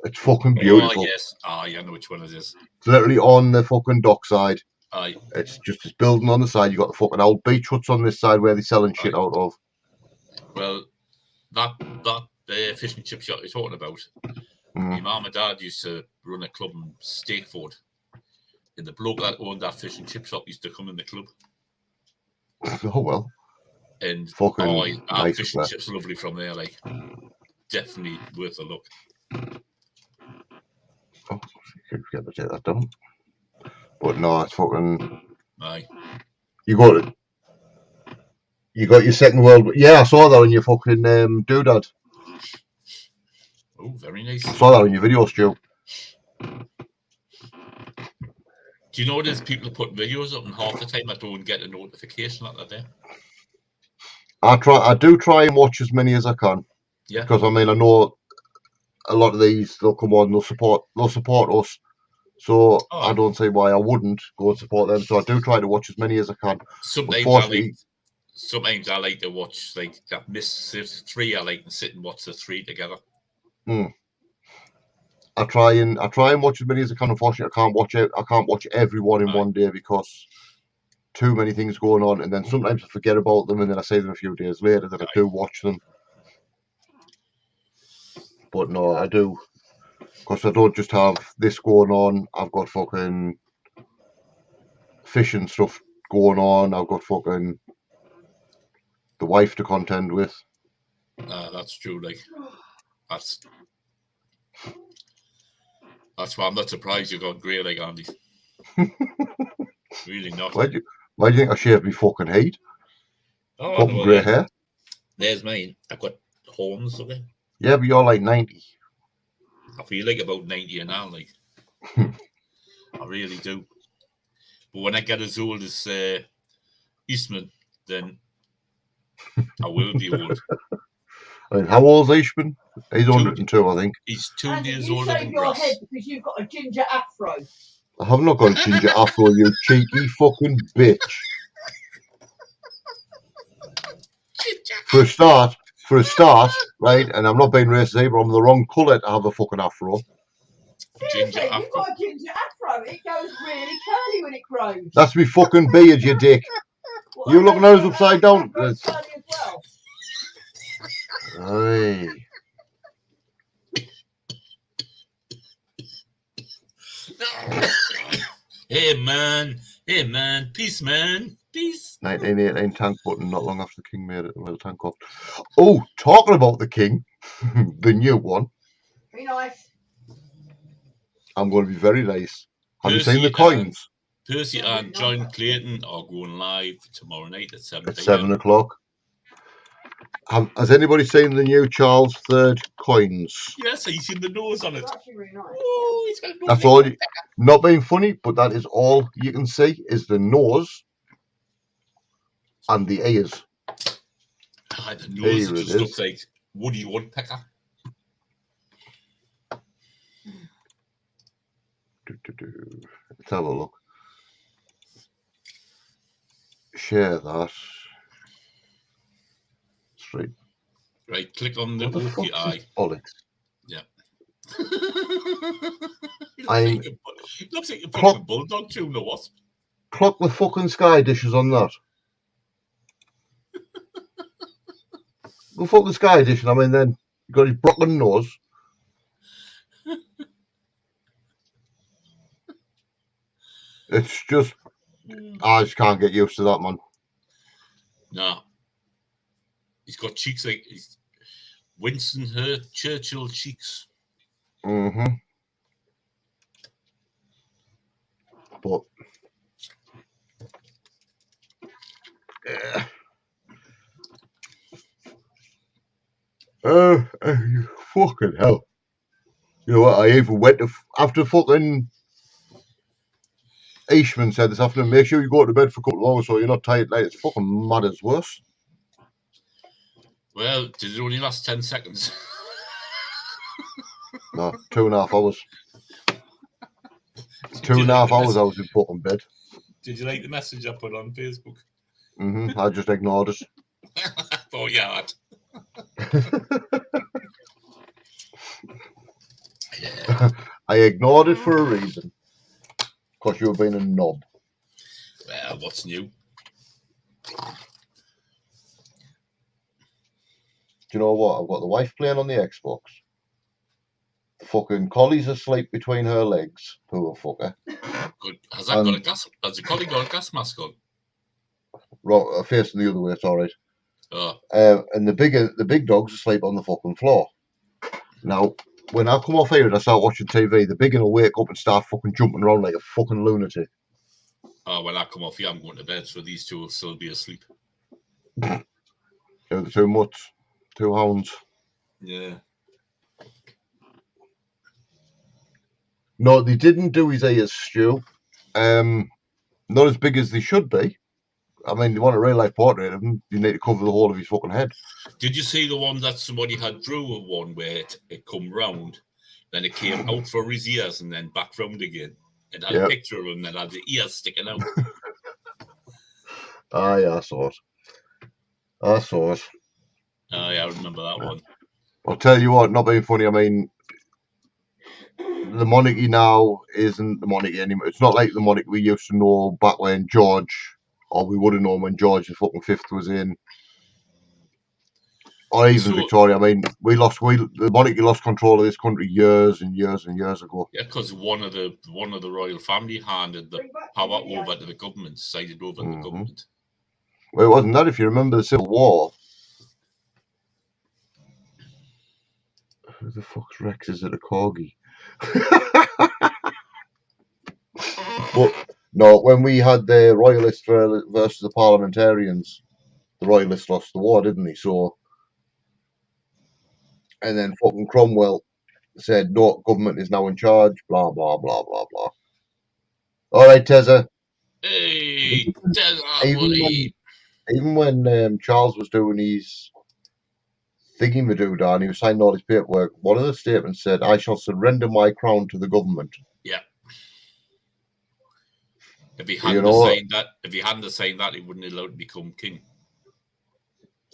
It's fucking beautiful. Oh, yes. I know which one it is. It's literally on the fucking dockside. Aye. It's just this building on the side. You got the fucking old beach huts on this side where they're selling shit out of. Well, that fish and chip shop you're talking about, my mum and dad used to run a club in Stakeford. And the bloke that owned that fish and chip shop used to come in the club. Oh, well. And fucking nice fish and chips lovely from there, like definitely worth a look. Oh, you could get to take that down. But no, it's fucking. Aye. You got it. You got your Second World. Yeah, I saw that on your fucking doodad. Oh, very nice. I saw that on your video, Stu. Do you know there's people who put videos up and half the time I don't get a notification that they're there? I do try and watch as many as I can. Yeah. Because I mean I know a lot of these they'll come on, they'll support us. So I don't see why I wouldn't go and support them. So I do try to watch as many as I can. Sometimes I like to watch like that miss 3. I like to sit and watch the 3 together. I try and watch as many as I can. Unfortunately, I can't watch everyone in one day because too many things going on, and then sometimes I forget about them, and then I see them a few days later that I do watch them. But no, I do, because I don't just have this going on. I've got fucking fishing stuff going on. I've got fucking the wife to contend with. That's true. Like that's why I'm not surprised you got grey like Andy. Really not. Why do you think I shaved my fucking head? Oh, Fucking no, grey hair. There's mine. I've got horns, okay? Yeah, but you're like 90. I feel like about 90 and now, like. I really do. But when I get as old as Eastman, then I will be old. I mean, how old's Eastman? He's 102, I think. He's 2 Andy, years you older shave than your Russ. head because you've got a ginger afro. I have not got a ginger afro, you cheeky fucking bitch. For a start, right, and I'm not being racist either, I'm the wrong colour to have a fucking afro. Seriously, you've got a ginger afro. It goes really curly when it grows. That's me fucking beard, you dick. Well, You looking at us upside down? Grows curly as well. Aye. Hey man, peace, man, peace. 1918 tank button, not long after the King made it a little tank up. Oh, talking about the King, the new one. Be nice. I'm going to be very nice. Have you Percy seen the coins? Percy and John Clayton are going live tomorrow night at 7 At 7 o'clock. Has anybody seen the new Charles III coins? Yes, he's seen the nose on it. It's actually really nice. Oh, he's got a nose. That's all. Not being funny, but that is all you can see is the nose and the ears. The nose just looks like Woody Woodpecker. Let's have a look. Share that. Straight. Right, click on the Oki eye. Bollocks. Yeah. Looks like you're putting a bulldog chewing a wasp. Clock the fucking sky dishes on that. The fucking sky dish, I mean, then you got his broken nose. It's just, I just can't get used to that, man. No. He's got cheeks like Winston Churchill cheeks. Mm-hmm. But fucking hell. You know what, I even went to, after fucking Eastman said this afternoon, make sure you go to bed for a couple of hours so you're not tired late. It's fucking mad as worse. Well, did it only last 10 seconds? No, 2.5 hours. 2.5 hours I was in fucking bed. Did you like the message I put on Facebook? Mm-hmm. I just ignored it. Oh, yeah. I ignored it for a reason. Because you were being a knob. Well, what's new? Do you know what? I've got the wife playing on the Xbox. The fucking collie's asleep between her legs. Poor fucker. Good. Has the collie got a gas mask on? Right, facing the other way, it's alright. Oh. And the big dog's asleep on the fucking floor. Now, when I come off here and I start watching TV, the big one will wake up and start fucking jumping around like a fucking lunatic. Oh, when I come off here, I'm going to bed, so these two will still be asleep. They're the two mutts. Two hounds. Yeah. No, they didn't do his ears, Stu. Not as big as they should be. I mean, you want a real life portrait of him, you need to cover the whole of his fucking head. Did you see the one that somebody had drew of one where it come round, then it came out for his ears and then back round again? It had a picture of him that had the ears sticking out. Yeah, I saw it. Oh, yeah, I remember that one. I'll tell you what, not being funny, I mean, the monarchy now isn't the monarchy anymore. It's not like the monarchy we used to know back when George, or we would have known when George the fucking fifth was in, or even Victoria. I mean, the monarchy lost control of this country years and years and years ago. Yeah, because one of the royal family handed the power over to the government, sided over to the government. Well, it wasn't that. If you remember the Civil War, who the fuck's Rex? Is it a corgi? But No, when we had the Royalists versus the Parliamentarians, the Royalists lost the war, didn't they? So, and then fucking Cromwell said, no, government is now in charge, blah, blah, blah, blah, blah. All right, Tezza. Hey, Even when Charles was doing his thingy-madoo, and he was signing all his paperwork, one of the statements said, I shall surrender my crown to the government. Yeah. If he hadn't signed that, he wouldn't have allowed to become king.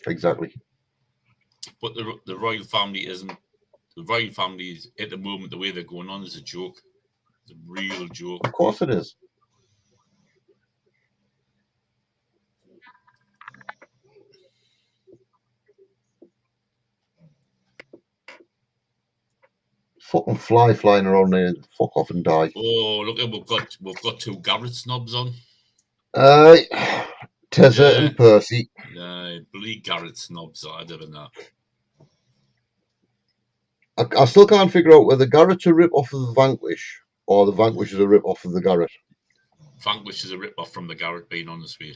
Exactly. But the royal family isn't. The royal family is, at the moment, the way they're going on is a joke. It's a real joke. Of course it is. Fucking fly flying around there. Fuck off and die. Oh, look, we've got two Garrett snobs on. Tezza and Percy. Bloody Garrett snobs. I don't know. I still can't figure out whether Garrett's a rip off of the Vanquish or the Vanquish is a rip off of the Garrett. Vanquish is a rip off from the Garrett, being honest with you.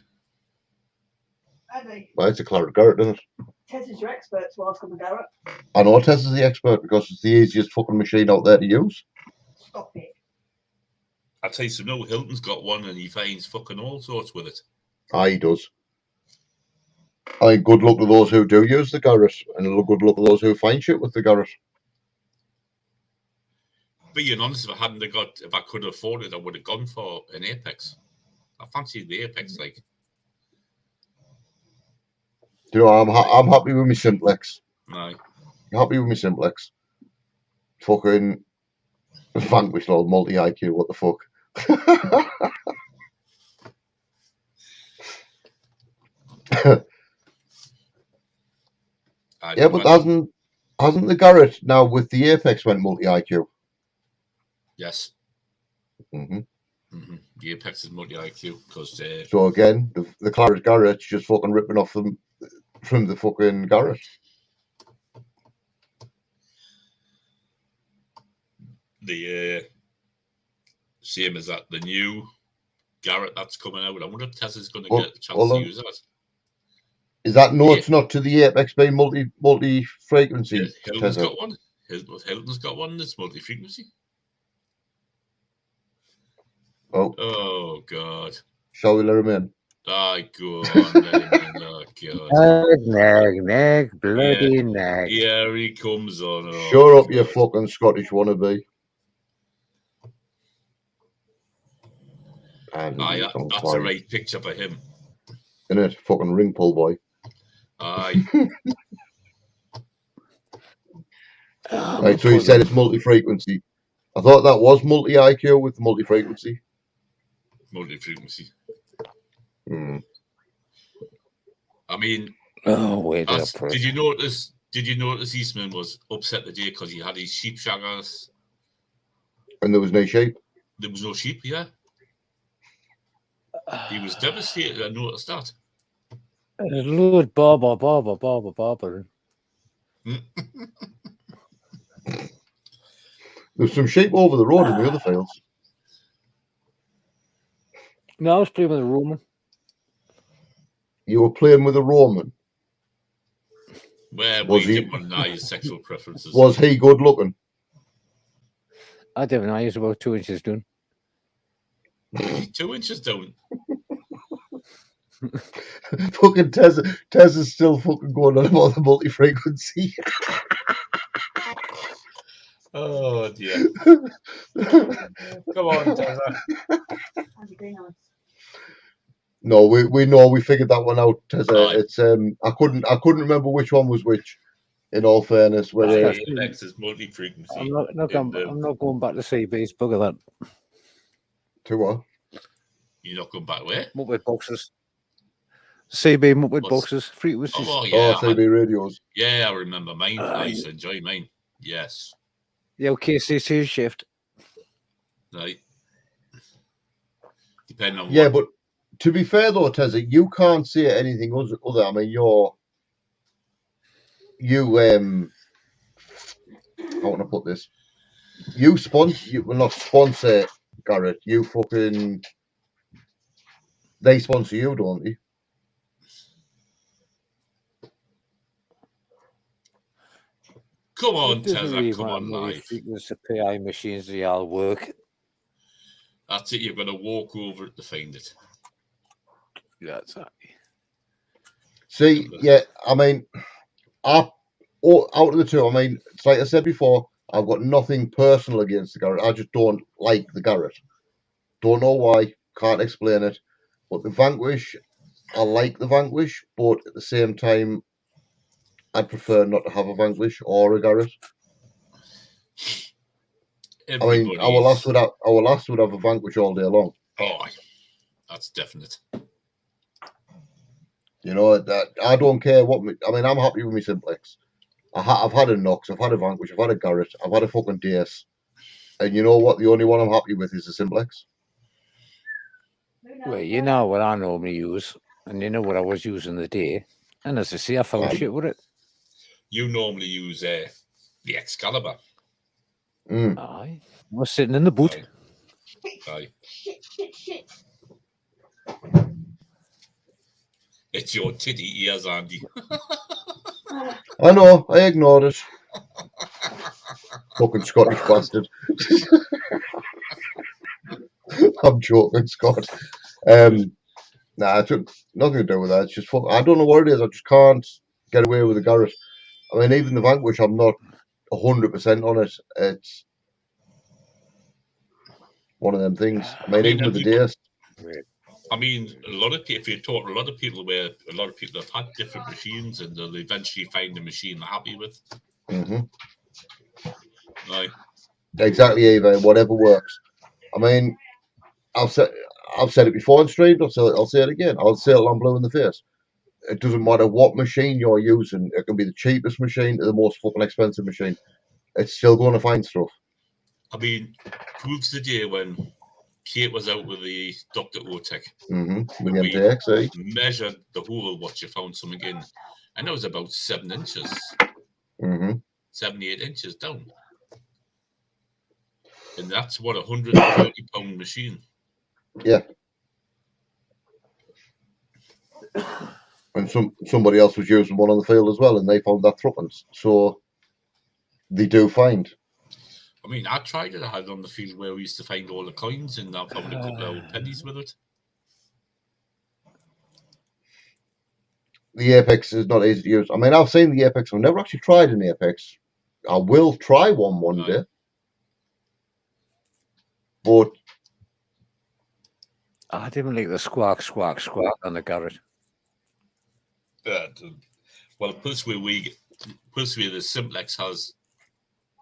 Well, it's a Claret Garrett, isn't it? Tess is your expert to ask on the Garrett. I know Tess is the expert because it's the easiest fucking machine out there to use. Stop it. I'll tell you some, no, Hilton's got one and he finds fucking all sorts with it. He does. I think good luck to those who do use the Garrett, and good luck to those who find shit with the Garrett. Being honest, if I could afford it, I would have gone for an Apex. I fancy the Apex, like. Do you know, I'm happy with my Simplex. Aye. I'm happy with my Simplex. Fucking Vanquish Lord multi IQ. What the fuck? Yeah, but hasn't the Garrett now with the Apex went multi IQ? Yes. The Apex is multi IQ because. So again, the Claret Garrett's just fucking ripping off them from the fucking Garrett. The same as that, the new Garrett that's coming out. I wonder if Tessa's going to get the chance to use that. Is that it's not to the Apex being multi-frequency? Yeah, Hilton's got one. Hilton's got one that's multi-frequency. Oh God! Shall we let him in? Go on, let him in. Oh God! Nag, bloody nag! Here he comes on. Oh, shut up, you fucking Scottish wannabe! That's a right picture for him. Isn't it? Fucking ring pull boy. Aye. Right, so he said it's multi-frequency. I thought that was multi-IQ with multi-frequency. Multi-frequency. I mean, did you notice Eastman was upset today because he had his sheep shaggers? And there was no sheep? There was no sheep, yeah. He was devastated. I noticed that. Lord Bobber. There's some sheep over the road in the other fields. No, I was playing with a Roman. You were playing with a Roman? Where we didn't know his sexual preferences. Was he good looking? I don't know. He's about 2 inches down. 2 inches down. Fucking Tezza's still fucking going on about the multi-frequency. Oh dear. Come on, Tezza. No, we know, we figured that one out, Tezza. It's I couldn't remember which one was which. In all fairness, whether Apex is multi-frequency. I'm not going back to CB's. Bugger that. To what? You're not going back where? Muppet boxes. CB Muppet boxes. Frequencies. Oh, yeah. CB radios. Yeah, I remember mine. I used to enjoy mine. Yes. Yeah, KCC shift. Right. Depending on but to be fair though, Tezza, you can't say anything other. I mean, how want to put this? You will not sponsor Garrett. You fucking They sponsor you, don't they? Come on, It doesn't really Tezza, come matter on what you live. think the PI machines, they all work. That's it. You're going to walk over it to find it. Yeah, exactly. See, yeah, I mean, out of the two, I mean, it's like I said before, I've got nothing personal against the Garrett. I just don't like the Garrett. Don't know why, can't explain it. But the Vanquish, I like the Vanquish, but at the same time, I'd prefer not to have a Vanquish or a Garrett. I mean, our last would have a Vanquish all day long. Oh, that's definite. You know, that I don't care what. I mean, I'm happy with my Simplex. I've had a Nox, I've had a Vanquish, I've had a Garrett, I've had a fucking DS. And you know what? The only one I'm happy with is the Simplex. Well, you know what I normally use, and you know what I was using the day. And as I say, I found shit with it. You normally use the Excalibur. Aye. I was sitting in the boot. Aye. Shit. It's your titty ears, Andy. I know, I ignored it. Fucking Scottish bastard. I'm joking, Scott. Nah, it took nothing to do with that. It's just I don't know what it is. I just can't get away with the Garrett. I mean, even the Vanquish, I'm not 100% on it. It's one of them things. I mean even with the DS. I mean, if you talk to a lot of people have had different machines and they'll eventually find a machine they're happy with. Right. Exactly, Eva. Whatever works. I mean, I've said it before on stream. I'll say it again. I'll say it till I'm blue in the face. It doesn't matter what machine you're using. It can be the cheapest machine to the most fucking expensive machine. It's still going to find stuff. I mean, who's the day when Kate was out with the Dr. Otek? With the MTX, measured the hole what you found something in, and it was about 7 inches. 78 inches down. And that's what, £130 machine. Yeah. And somebody else was using one on the field as well, and they found that threepence. So they do find. I mean, I tried it. I had it on the field where we used to find all the coins, and I found a couple of old pennies with it. The Apex is not easy to use. I mean, I've seen the Apex. I've never actually tried an Apex. I will try one day. But I didn't like the squawk on the Garrett. Well, plus where the Simplex has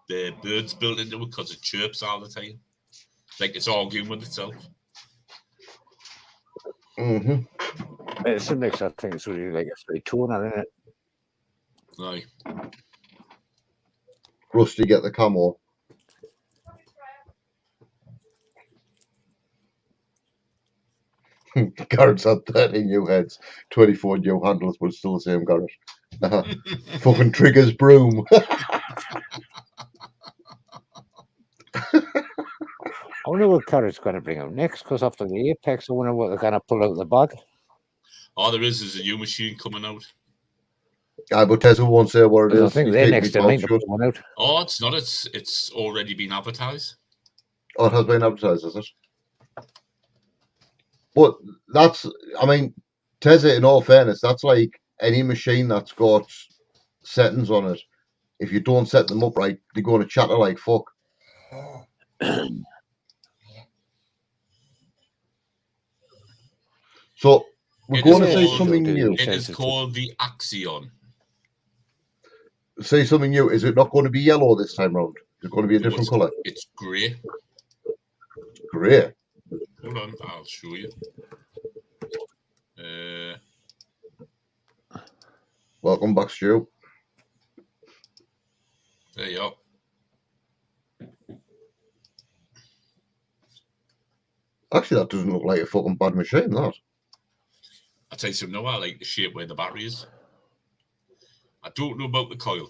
the birds built into it because it chirps all the time, like it's arguing with itself. The Simplex, I think, is really like a straight toner, isn't it? Aye. Rusty, get the camo. Garrett's had 30 new heads, 24 new handles, but it's still the same Garrett. Fucking triggers broom. I wonder what Garrett's going to bring out next, because after the Apex, I wonder what they're going to pull out of the bag. All there is a new machine coming out. But Tesla won't say what it is. I think they're next to me to put one out. Oh, it's not. It's already been advertised. Oh, it has been advertised, has it? But that's, I mean, Tezza, in all fairness, that's like any machine that's got settings on it. If you don't set them up right, they're going to chatter like fuck. So we're going to say something new. It is called the Axion. Say something new. Is it not going to be yellow this time round? Is it going to be a different colour? It's grey. Grey. Hold on, I'll show you. Welcome back, Stu. There you are. Actually, that doesn't look like a fucking bad machine, that. I'll tell you something, I like the shape where the battery is. I don't know about the coil.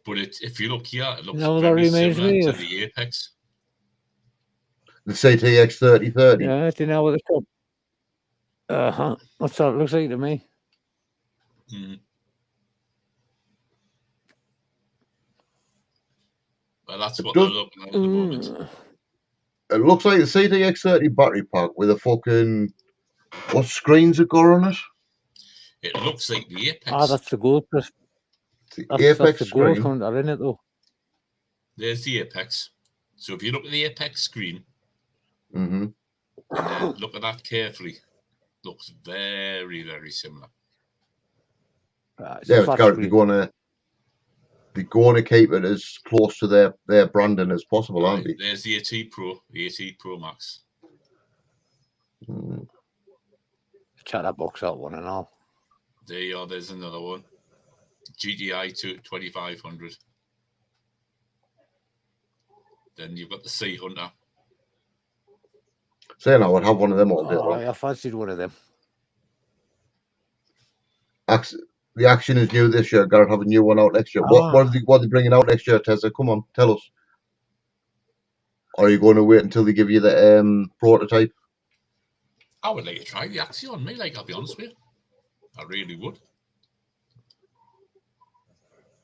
But if you look here, it looks very similar to the Apex. The CTX 3030. Yeah, do you know what it's called? That's what it looks like to me. Mm. Well, that's what they're looking at the moment. It looks like the CTX 30 battery pack with a fucking... What screens it got on it? It looks like the Apex. Ah, that's the gold. That's Apex the gold screen. counter in it, though. There's the Apex. So if you look at the Apex screen, and then look at that carefully, looks very, very similar. It's Garrett, they're going to keep it as close to their branding as possible, aren't they? There's the AT Pro, the AT Pro Max. Check that box out, one and all. There you are. There's another one. GTI 2500. Then you've got the Sea Hunter. Saying I would have one of them all day long. I fancied one of them. The Action is new this year. Garrett have a new one out next year. What are they bringing out next year, Tessa? Come on, tell us. Or are you going to wait until they give you the prototype? I would like to try the Axion on me, I'll be honest with you. I really would.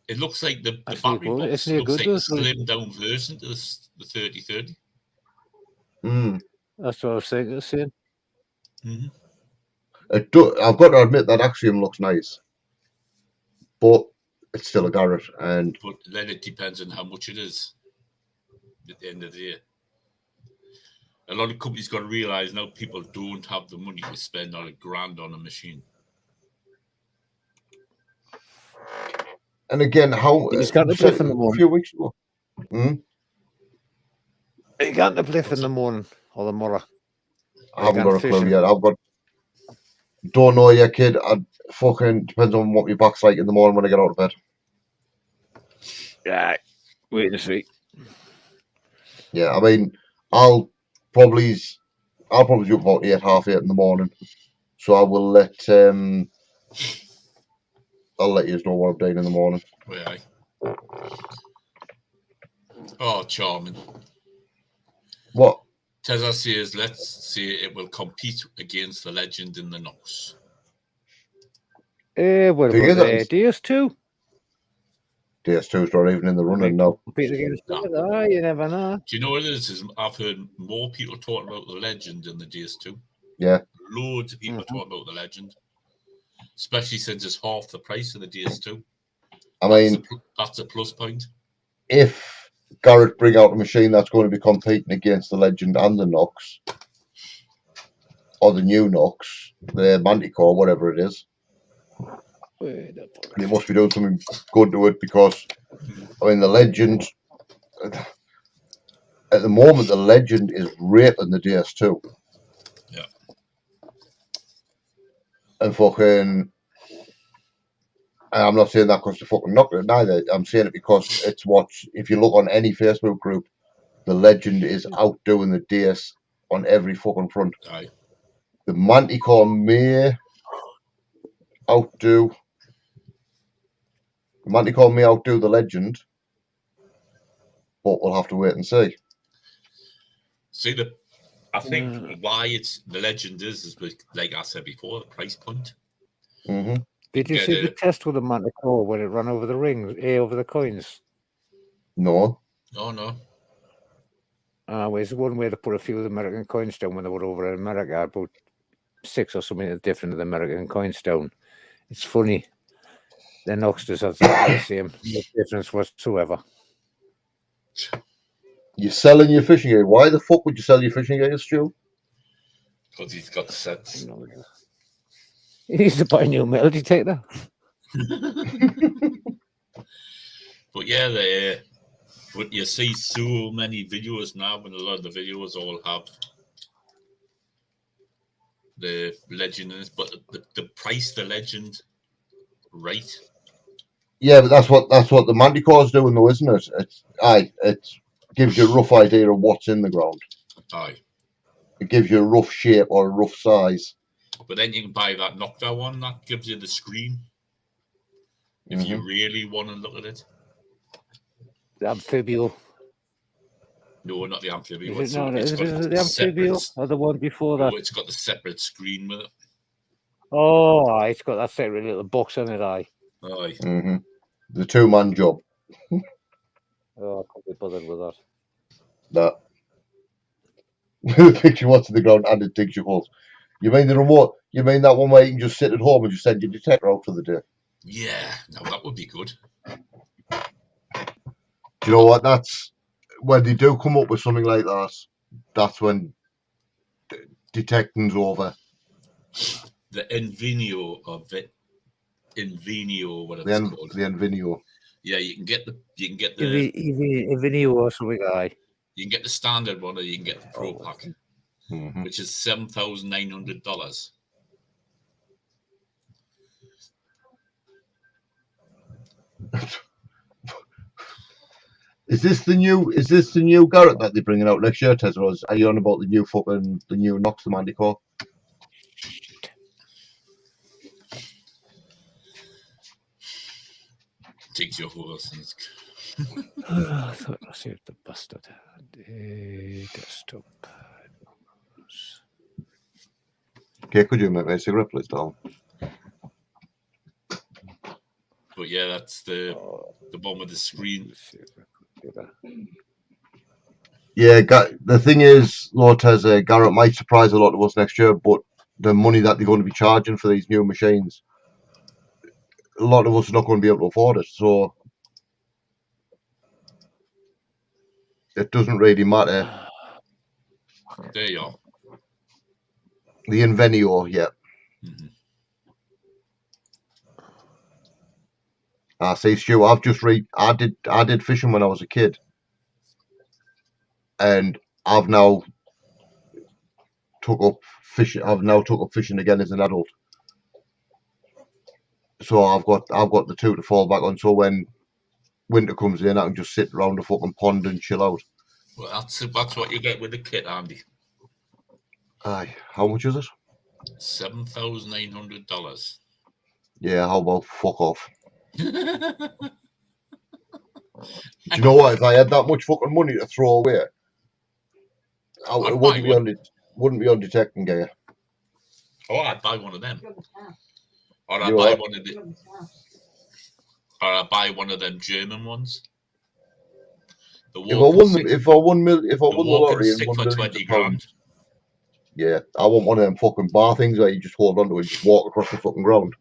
It looks like the battery box looks like a slimmed down version to the 3030. That's what I was saying. I've got to admit that Axiom looks nice, but it's still a Garrett. But then it depends on how much it is at the end of the day. A lot of companies got to realise now people don't have the money to spend on $1,000 on a machine. And again, how he's got the bliff in the morning. A few weeks ago. He got the bliff in the morning or the morrow. I haven't got a clue yet. Don't know yet, kid. Fucking depends on what my back's like in the morning when I get out of bed. Yeah, wait and see. Yeah, I mean, I'll probably do about 8:30 in the morning. So I will let I'll let you know what I'm doing in the morning. Yeah. Oh, charming. What? Tessa says, let's see, it will compete against the Legend in the Nox. What about the DS2? DS2's not even in the running now. You never know. Do you know what it is? I've heard more people talking about the Legend than the DS2. Yeah. Loads of people talking about the Legend. Especially since it's half the price of the DS2. That's a plus point. If Garrett bring out a machine that's going to be competing against the Legend and the Nox, or the new Nox, the Manticore, whatever it is, they must be doing something good to it, because the Legend, at the moment, the Legend is raping the DS2. Yeah. And fucking, I'm not saying that because to fucking knock it neither. I'm saying it because it's what, if you look on any Facebook group, the Legend is outdoing the DS on every fucking front. Aye. The Manticore may outdo the Legend, but we'll have to wait and see. I think why it's the Legend is like I said before, the price point. Mm-hmm. Did you see the test with the Manticore when it ran over the rings, over the coins? No. Oh, no. It's one way to put a few of the American coins down when they were over in America, about 6 or something different of the American coins down. It's funny. The Nox does have the same, no difference whatsoever. You're selling your fishing gear. Why the fuck would you sell your fishing gear, Stu? Because he's got sense. He needs to buy a new metal detector. But yeah, but you see so many videos now, and a lot of the videos all have the Legend in it, but the price the Legend, right? Yeah, but that's what the Manticore's doing, though, isn't it? It gives you a rough idea of what's in the ground. Aye. It gives you a rough shape or a rough size. But then you can buy that Nocta one that gives you the screen. If you really want to look at it. Amphibio. No, not the amphibia. Is it not? It's Is got it the separate. amphibia or the one before that? No, it's got the separate screen with it. Oh, it's got that separate little box on it, aye. Aye. Mm-hmm. The 2-man job. Oh, I can't be bothered with that. That. The picture what's in the ground and it digs your holes. You mean the remote? You mean that one where you can just sit at home and just send your detector out for the day? Yeah, now that would be good. Do you know what? That's when they do come up with something like that. That's when detecting's over. The Invenio of it. Invenio, whatever The it's called. The Invenio. Yeah, you can get the Invenio or something, aye. You can get the standard one, or you can get the Pro Pack, Mm-hmm. which is $7,900. Is this the new Garrett that they're bringing out next year, Tez? Or are you on about the new Nox the Manticore? Takes your horse. I thought I saved the bastard. Desktop. Okay, could you make me a cigarette, please, Tom? But yeah, that's the one with the screen. Yeah, the thing is, Lord Tez, Garrett might surprise a lot of us next year, but the money that they're going to be charging for these new machines, a lot of us are not going to be able to afford it. So it doesn't really matter. There you are. The Invenio, yeah. Mm-hmm. See, Stu, I did fishing when I was a kid, and I've now took up fishing. I've now took up fishing again as an adult. So I've got the two to fall back on. So when winter comes in, I can just sit around the fucking pond and chill out. Well, that's what you get with the kit, Andy. Aye, how much is it? $7,900. Yeah, how about fuck off? Do you know what? If I had that much fucking money to throw away, it wouldn't be on detecting gear. Oh, I'd buy one of them. Or I'd buy one of them German ones. If I won the lottery and won for millions 20 of grand. pounds, yeah, I want one of them fucking bar things where you just hold on to it and just walk across the fucking ground.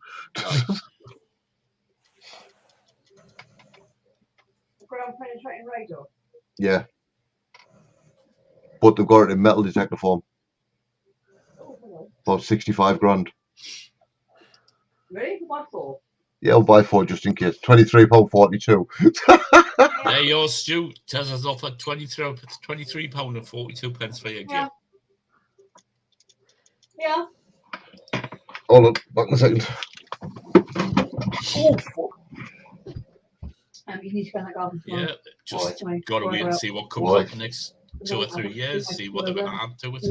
Ground penetrating radar. Yeah, but they've got it in metal detector form. About 65 grand. Really? What for? Yeah, I'll buy 4 just in case. £23.42. There you are, Stu. Tesla's offered £23.42 for your gear. Yeah. Hold on, back in a second. Oh, fuck. You need to go in that garden. Yeah, just got to wait and see what comes up the next 2 or 3 years, see what they're going to add to it.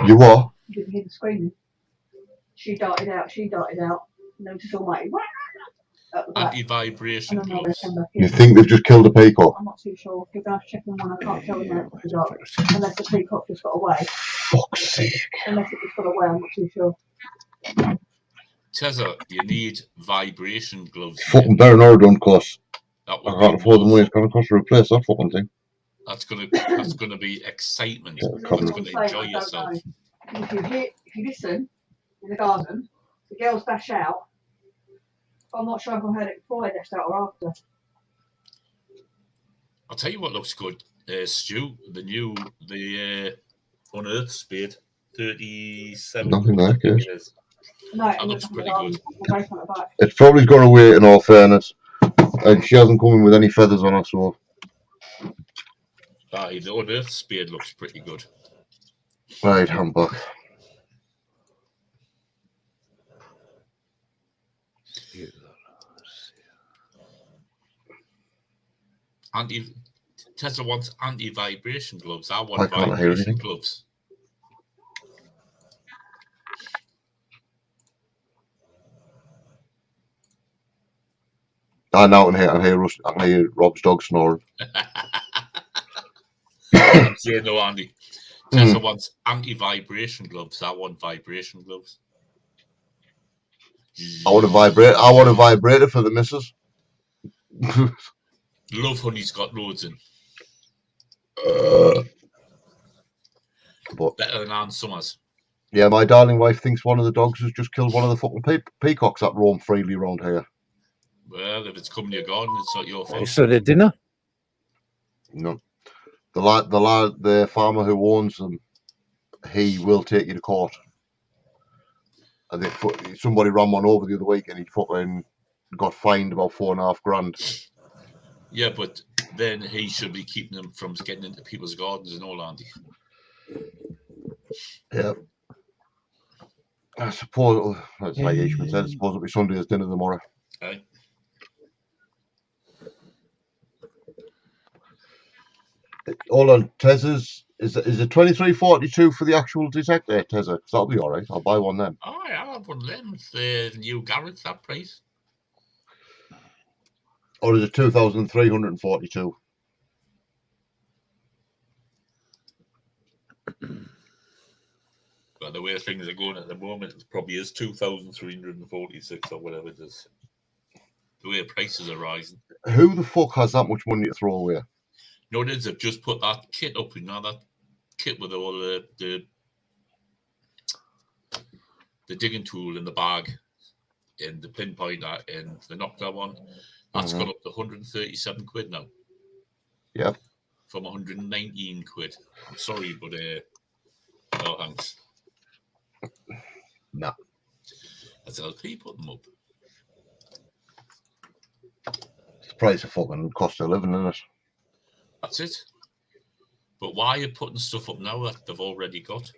You what? You didn't hear the screaming. She darted out. Notice almighty. Anti-vibration gloves. You think they've just killed a peacock? I'm not too sure. You're going to have to check them on. I can't tell you now. Unless the peacock just got away. Fuck's sake. Unless it just got away, I'm not too sure. Tessa, you need vibration gloves. Fucking better than don't cost. I can't afford the money it's going to cost to replace that fucking thing. That's gonna be excitement. Yeah, That's going to enjoy yourself. If you listen in the garden, the girls dash out. I'm not sure if I heard it before they dashed out or after. I'll tell you what looks good, Stu. The Unearthed Spade 37. Nothing like it. No, that looks pretty good. It's probably got away in all fairness. And she hasn't come in with any feathers on her, so. The Unearthed Spade looks pretty good. Right, I'm back. Tesla wants anti-vibration gloves. I want vibration gloves. I now can hear Rob's dog snoring. I'm saying no, Andy. Tessa wants anti-vibration gloves. I want vibration gloves. I want a vibrator for the missus. Love Honey's got loads in. But better than Ann Summers. Yeah, my darling wife thinks one of the dogs has just killed one of the fucking peacocks that roam freely around here. Well, if it's coming to your garden, it's not your fault. So the dinner? No. The farmer who owns them, he will take you to court. I think somebody ran one over the other week and he fucking got fined about $4.5 grand. Yeah, but then he should be keeping them from getting into people's gardens and all, Andy. Yeah. I suppose, that's like Ishmael said, I suppose it'll be Sunday's dinner tomorrow. Aye. Hold on, Tez's, is it $23.42 for the actual detector, Tezza? Because that'll be alright, I'll buy one then. Oh, yeah, I'll have one of them. It's the new Garrett's, that price. Or is it $2,342? But the way things are going at the moment, it probably is 2,346 or whatever it is. The way prices are rising. Who the fuck has that much money to throw away? No, it is. They've just put that kit up, you know, that kit with all the digging tool in the bag and the pinpointer and the knockdown one. That's gone up to 137 quid now. Yep. From 119 quid. I'm sorry, but no thanks. No. That's LP put them up. It's the price of fucking cost of living, isn't it? That's it. But why are you putting stuff up now that they've already got?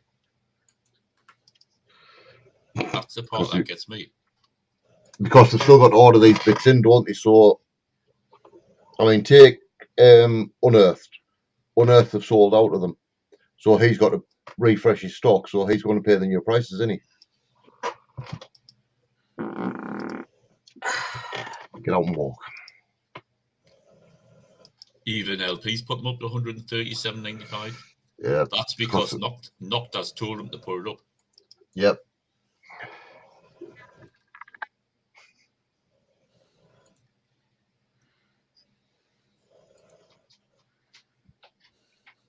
That's the part that gets me. Because they've still got to order these bits in, don't they? So, I mean, take Unearthed. Unearthed have sold out of them. So he's got to refresh his stock, so he's going to pay the new prices, isn't he? Get out and walk. Even LP's put them up to 137.95. Yeah. That's because Noct has told them to put it up. Yep.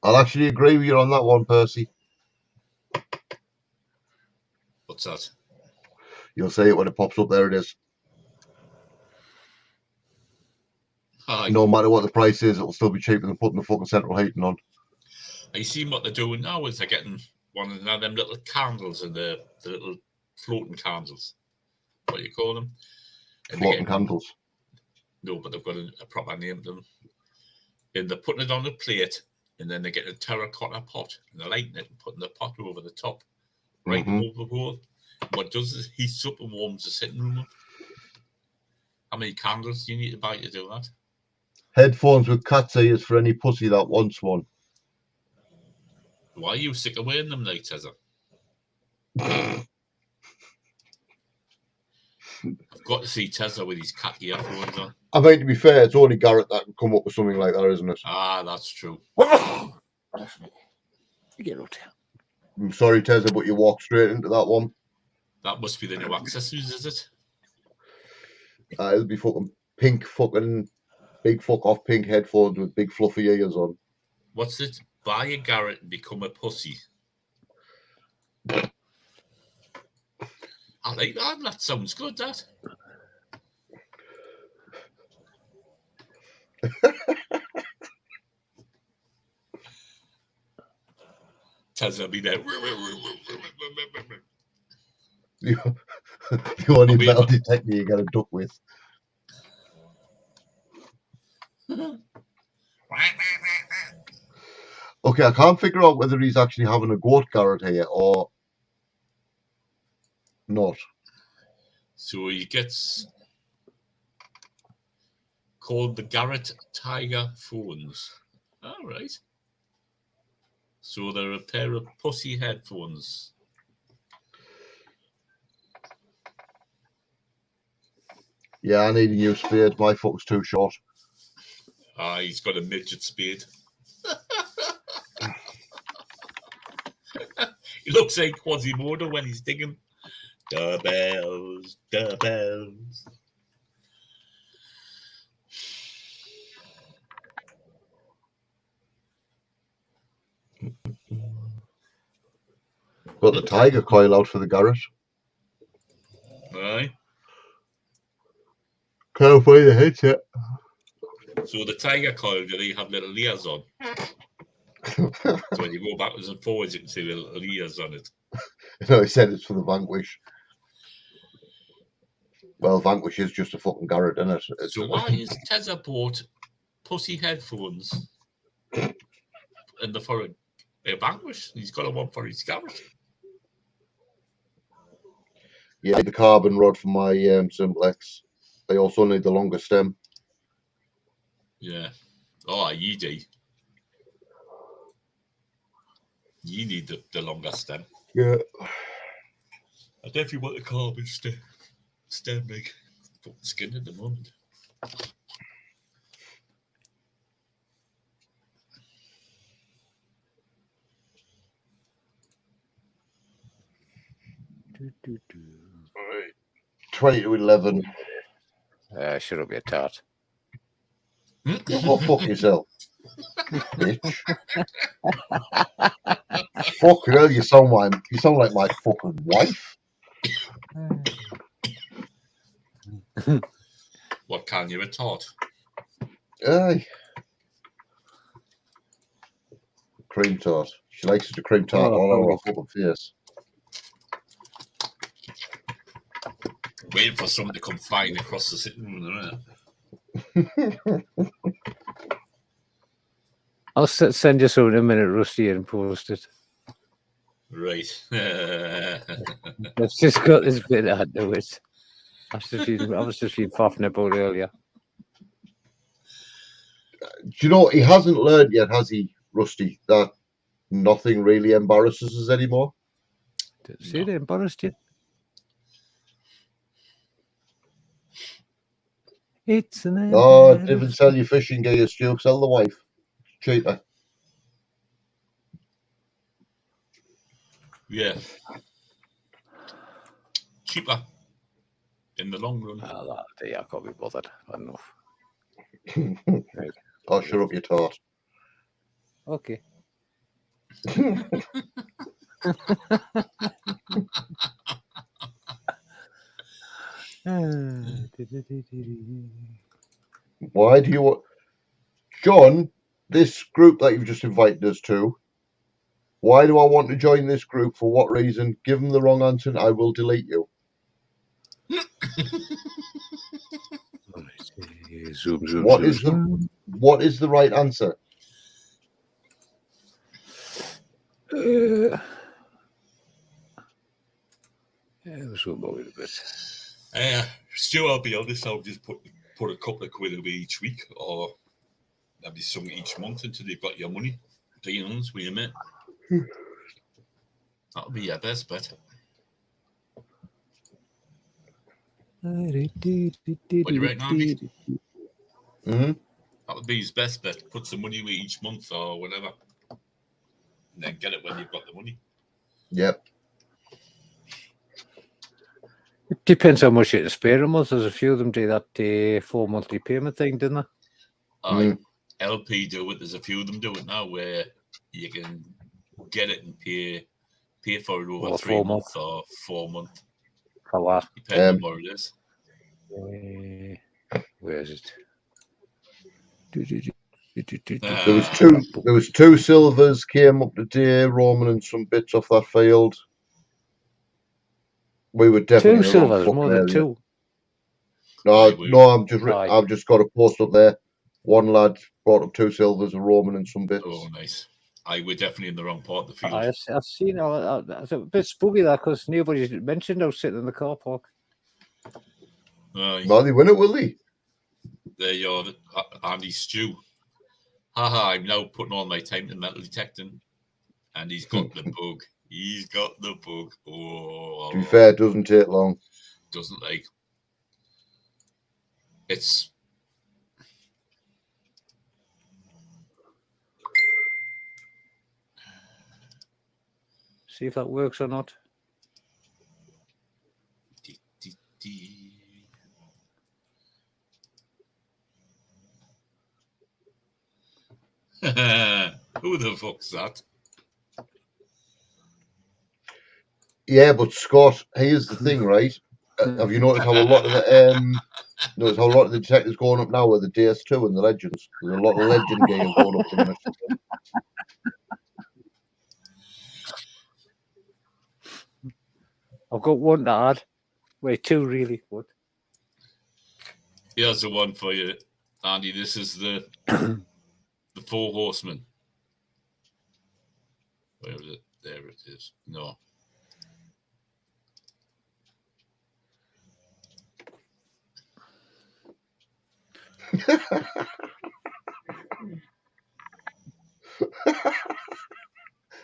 I'll actually agree with you on that one, Percy. What's that? You'll see it when it pops up. There it is. Aye. No matter what the price is, it'll still be cheaper than putting the fucking central heating on. I see what they're doing now is they're getting one of them little candles and the little floating candles. What do you call them? And floating candles. No, but they've got a proper name to them. And they're putting it on a plate, and then they're getting a terracotta pot, and they're lighting it and putting the pot over the top, right above the hole. What it does is heats up and warms the sitting room up. How many candles do you need to buy to do that? Headphones with cat's ears for any pussy that wants one. Why are you sick of wearing them, like Tezza? I've got to see Tezza with his cat earphones on. I mean, to be fair, it's only Garrett that can come up with something like that, isn't it? Ah, that's true. I'm sorry, Tezza, but you walked straight into that one. That must be the new accessories, is it? It'll be fucking pink, fucking big fuck off pink headphones with big fluffy ears on. What's it? Buy a Garrett and become a pussy. I like that. That sounds good, that. Tezza be there. The only metal detector you got a duck with. Okay, I can't figure out whether he's actually having a goat Garrett here or not. So he gets called the Garrett Tiger phones. All right. So they're a pair of pussy headphones. Yeah, I need a new spade. My foot's too short. Ah, he's got a midget spade. He looks like Quasimodo when he's digging. The bells, the bells. Got the tiger coil out for the garage. Aye. Can't find the headset. So the tiger coil, do they have little ears on? So when you go backwards and forwards, you can see little ears on it. No, he said it's for the Vanquish. Well, Vanquish is just a fucking Garrett, isn't it? So why is Tezza bought pussy headphones in the for a Vanquish? He's got a one for his Garrett. Yeah, the carbon rod for my simplex. They also need the longer stem. Yeah. Oh, you do. You need the longer stem. Yeah. I definitely want the carbon stem like fucking skin at the moment. Right. 20 to 11. Shut up, you tart. You go fuck yourself, bitch. Fucking hell, you sound like my fucking wife. What can you retort? Aye. Cream tart. She likes it to cream tart all over her fucking face. Waiting for someone to come flying across the sitting room, isn't it? I'll send you something in a minute, Rusty, and post it. Right. I've just got this bit I had to it. I was just been faffing about earlier. Do you know, he hasn't learned yet, has he, Rusty, that nothing really embarrasses us anymore? See, they embarrassed you. It's an Oh, didn't sell your fishing gear, Stu. Sell the wife. Cheaper. Yeah. Cheaper. In the long run. Oh, I can't be bothered. Enough. Right. Oh, shut up, you tart. Okay. Why do you want... John, this group that you've just invited us to, why do I want to join this group? For what reason? Give them the wrong answer and I will delete you. What is the right answer? Stu, I'll be honest, I'll just put a couple of quid away each week, or maybe some each month until you've got your money. Being honest with you, mate. That'll be your best bet. What do you reckon, Andy? Mm-hmm. That would be his best bet. Put some money away each month or whatever. And then get it when you've got the money. Yep. It depends how much you can spare a month. There's a few of them do that 4 monthly payment thing, didn't they? LP do it. There's a few of them do it now where you can get it and pay for it over 3 months or 4 months. For what? Depending on what it is. Where is it? There was two silvers came up today, Roman, and some bits off that field. We were definitely 2 silvers, more than area. 2. No, I've just got a post up there. One lad brought up 2 silvers, a Roman, and some bits. Oh, nice. We're definitely in the wrong part of the field. I've seen it's a bit spooky that because nobody's mentioned those sitting in the car park. No, they win it, will they? There you are, Andy Stew. Haha, I'm now putting all my time to metal detecting, and he's got the bug. He's got the bug. Oh, to be fair, it doesn't take long. Doesn't like. It's. See if that works or not. Who the fuck's that? Yeah, but Scott, here's the thing, right? Have you noticed how a lot of the detectives going up now are the DS2 and the Legends? There's a lot of Legend gear going up at the minute. I've got one to add. Wait, two really. What? Here's the one for you, Andy. This is the the Four Horsemen. Where is it? There it is. No.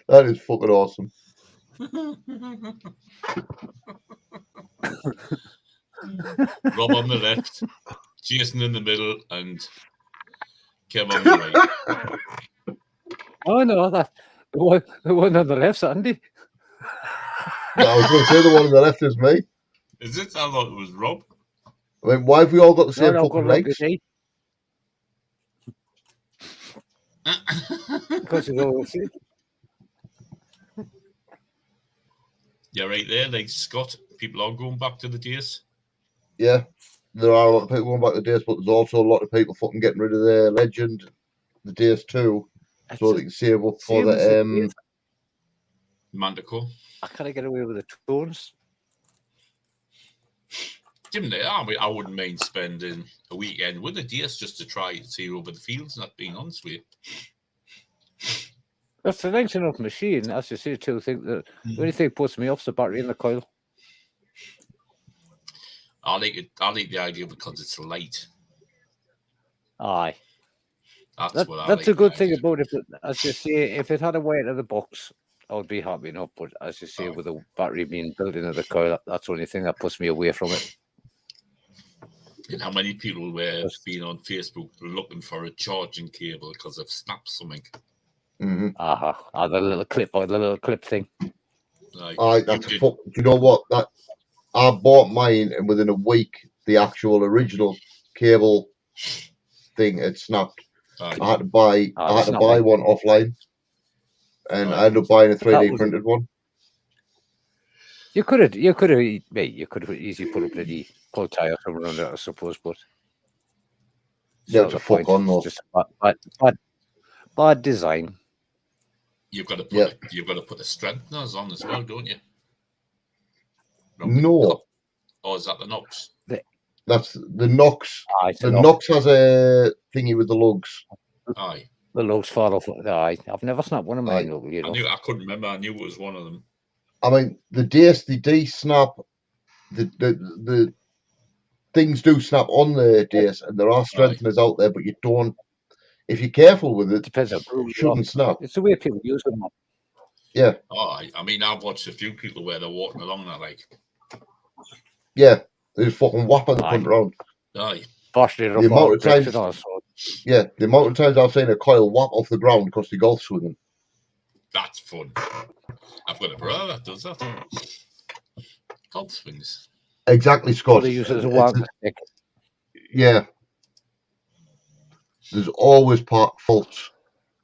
That is fucking awesome. Rob on the left, Jason in the middle, and Kev on the right. Oh no, the one on the left's Andy. No, I was going to say the one on the left is me. Is it? I thought it was Rob. I mean, why have we all got the same fucking legs? Because it's all the same. Yeah, right there, like Scott. People are going back to the DS. Yeah, there are a lot of people going back to the DS, but there's also a lot of people fucking getting rid of their Legend, the DS2, so they can save up for the Manticore. I can't get away with the tones. I wouldn't mind spending a weekend with the DS just to try to see over the fields, not being honest with you. That's a nice enough machine, as you say, to think that the only thing puts me off is the battery in the coil. I like the idea because it's light. Aye. That's a good thing about it. But as you say, if it had a weight of the box, I would be happy enough. But as you say, with the battery being built into the coil, that's the only thing that puts me away from it. And how many people were being on Facebook looking for a charging cable because they've snapped something? Mm-hmm. The little clip thing. Do you know what? That I bought mine, and within a week, the actual original cable thing had snapped. I had to buy one offline, and I ended up buying a 3D printed one. You could have easily put a bloody pull tie or something on it, I suppose, but yeah, to fuck on though. Just bad design. You've got to put the strengtheners on as well, don't you? No. Or is that the Nox? That's the Nox. The Nox has a thingy with the lugs. Aye. The lugs fall off. Aye. I've never snapped one of mine. I couldn't remember. I knew it was one of them. I mean, the DS snap. The things do snap on the DS, and there are strengtheners out there, but you don't. If you're careful with it, depends on it shouldn't snap. It's the way people use them. Yeah. Oh, I mean, I've watched a few people where they're walking along that like. Yeah, they just fucking whapping the cunt around. Aye. The amount of times. Yeah, the amount of times I've seen a coil whap off the ground because the golf swinging. That's fun. I've got a brother that does that. Golf swings. Exactly, Scott. They use it as a wanker stick. Yeah. There's always faults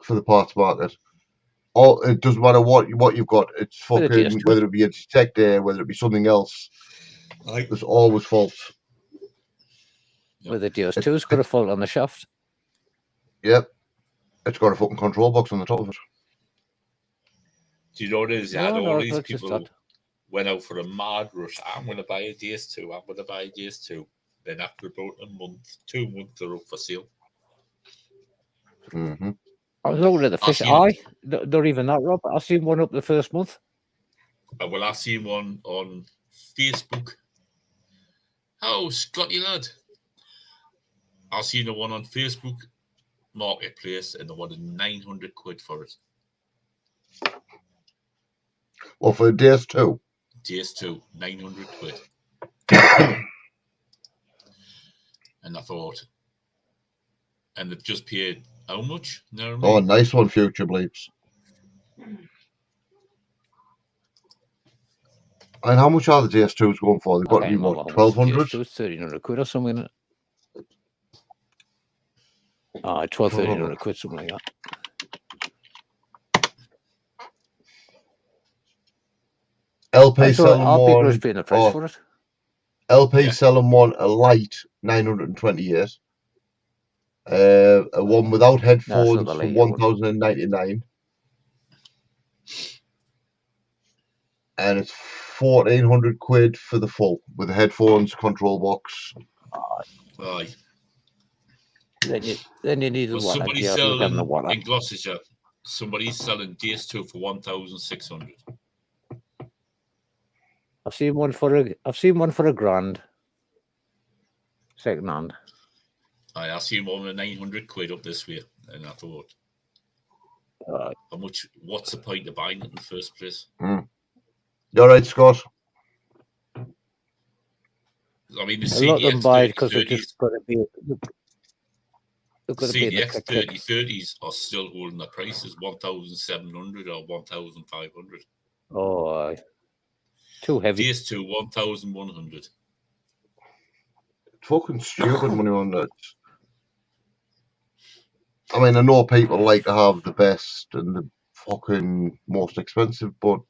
for the parts market. It doesn't matter what you've got. It's fucking whether it be a detector, whether it be something else. There's always faults. With the DS2, it's got a fault on the shaft. Yep. It's got a fucking control box on the top of it. Do you know what it is? All these people went out for a mad rush. I'm going to buy a DS2. I'm going to buy a DS2. Then after about a month, 2 months, they're up for sale. Mm-hmm. I was looking at the fish eye. Not even that, Rob. I seen one up the first month. Well, I seen one on Facebook. Oh, Scotty lad. I seen the one on Facebook Marketplace, and they wanted 900 quid for it. Well, for a DS2? DS2, 900 quid. And I thought, and they've just paid how much? Oh, nice one, Future Bleeps. And how much are the DS2s going for? They've got to be what, 1,200? DS2, 1,300 quid or something. Isn't it? 1,300 quid, something like that. LP selling one. one. Paying the price for it. LP selling one a light 928. A one without headphones for 1,099. And it's 1,400 quid for the full with the headphones, control box. Aye. Then you need well, somebody selling in Gloucestershire. Somebody's selling DS2 for 1,600. I've seen one for a grand. Second hand. I seen one with 900 quid up this way, and I thought, how much? What's the point of buying it in the first place? You're right, Scott. I mean, the a lot of them buy it because they're 3030s, just going to be. the CDX 3030s are still holding their prices 1,700 or 1,500. Oh, too heavy. DS2 1,100. Fucking stupid money on that. I mean, I know people like to have the best and the fucking most expensive, but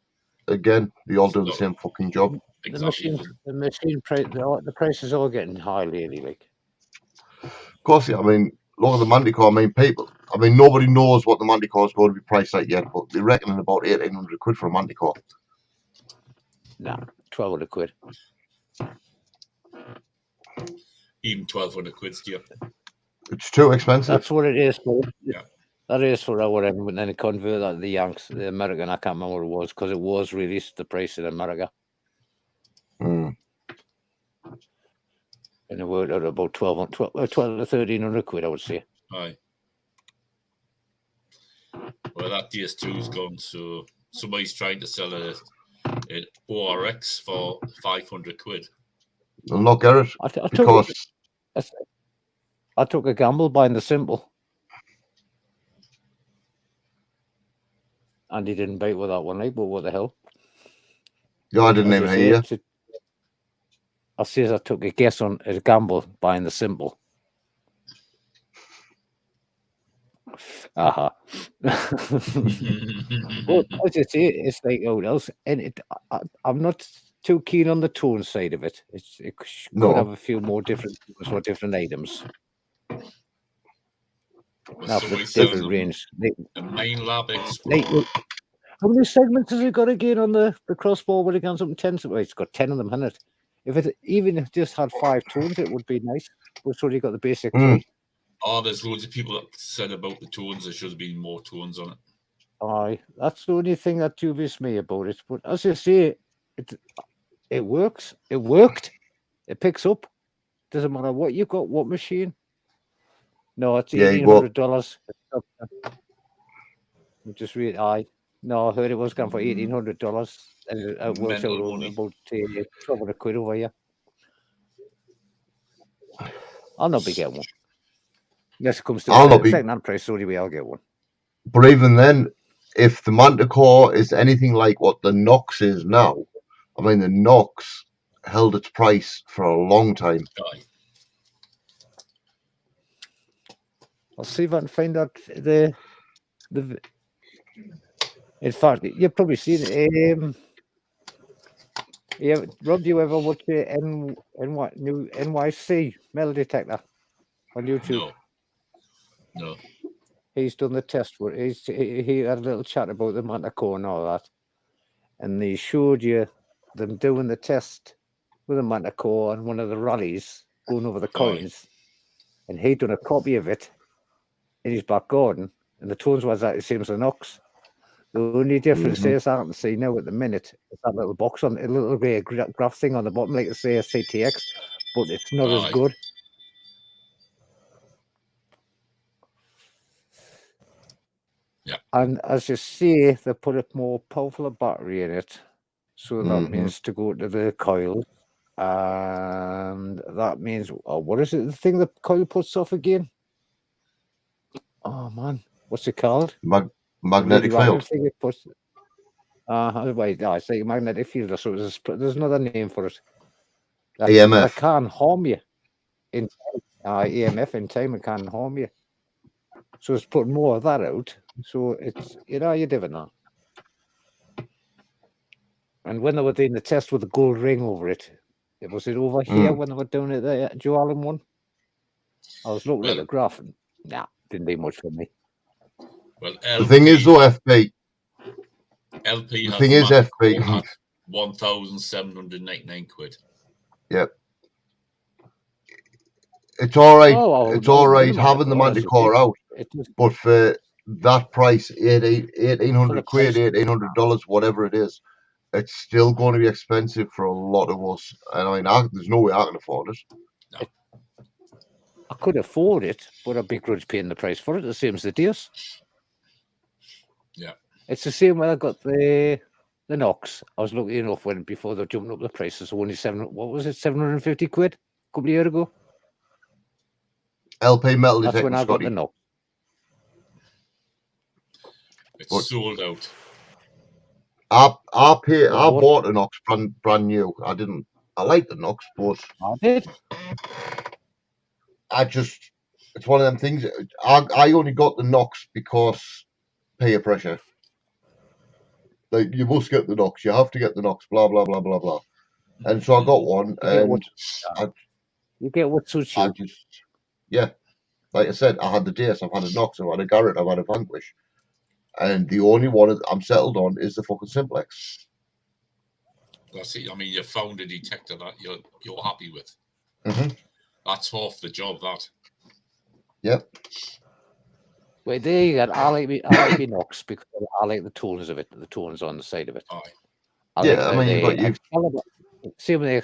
again, they all do the same fucking job. Exactly. The machine price, the prices are getting high lately. Like, of course, yeah. I mean, look at the Manticore. I mean, nobody knows what the Manticore is going to be priced at yet, but they're reckoning about 1,800 quid for a Manticore. Nah, 1,200 quid. Even 1,200 quid still. It's too expensive. That's what it is for. Yeah. That is for our end, but then convert that to the Yanks, the American. I can't remember what it was because it was released the price in America. Mm. And it worked out about 12 to 1,300 quid, I would say. Aye. Well, that DS2's gone, so somebody's trying to sell an ORX for 500 quid. They'll not get it I took a gamble buying the Simple. And he didn't bite with that one, like, but what the hell? Yeah, I didn't even hear you. I says I took a guess on a gamble buying the Simple. Well, as you say, it's like what else, and I'm not too keen on the tone side of it. It could have a few more different items. Now for the different range. The main lab Explorer. How many segments has it got again on the crossbar with against something 10? Well, it's got 10 of them, hasn't it? If it even just had 5 tones, it would be nice. But so you got the basic 3. Oh, there's loads of people that said about the tones. There should have been more tones on it. Aye, that's the only thing that dubious me about it. But as you say, it works. It worked. It picks up. Doesn't matter what you got, what machine. No, it's $1,800. Just read. No, I heard it was going for $1,800, and it works out about 1,200 quid over here. I'll not be getting one. Yes, it comes to the second-hand price, so anyway, I'll get one. But even then, if the Manticore is anything like what the Nox is now, I mean, the Nox held its price for a long time. I'll see if I can find out the. In fact, you've probably seen it. Rob, do you ever watch the NYC metal detector on YouTube? No. He's done the test where he had a little chat about the Manticore and all that, and he showed you them doing the test with the Manticore and one of the rallies going over the coins, and he'd done a copy of it in his back garden, and the tones was that the same as the Nox. The only difference is I can see now at the minute is that little box on a little grey graph thing on the bottom, like to say a CTX, but it's not as good. Yeah. And as you see, they put a more powerful battery in it. So that means to go to the coil. And that means, what is it? The thing the coil puts off again? Oh, man. What's it called? Magnetic field. Wait, no, it's like a magnetic field, so there's another name for it. EMF. That can harm you in EMF in time. It can harm you. So it's putting more of that out. So it's you never know. And when they were doing the test with the gold ring over it, was it over here when they were doing it there at Joe Allen one? I was looking at the graph and didn't do much for me. Well, the thing is though, FB. LP the has thing is, FB. at 1,799 quid. Yep. It's all right. Oh, it's all right having the Manticore out, but for that price, $1,800 quid, $1,800, whatever it is, it's still going to be expensive for a lot of us. And I mean, there's no way I can afford it. No. I could afford it, but I'd begrudge paying the price for it, the same as the Deers. Yeah. It's the same when I got the Knox. I was lucky enough before they jumped up the prices, only 750 quid a couple of years ago. LP metal detector. That's when I got the Knox. It's sold out. I bought a Knox brand new. I like the Knox, but I did. It's one of them things. I only got the Knox because peer pressure. Like, you must get the Knox. You have to get the Knox. Blah blah blah blah blah. And so I got one, you get what suits you. Like I said, I had the Deus, I've had a Knox, I've had a Garrett, I've had a Vanquish, and the only one I'm settled on is the fucking Simplex. That's it. I mean, you found a detector that you're happy with. Mm-hmm. That's half the job. That. Yep. Wait, there you go. I like me Knox because I like the tones of it. The tones on the side of it. Oh. You've got Excalibur. Same with the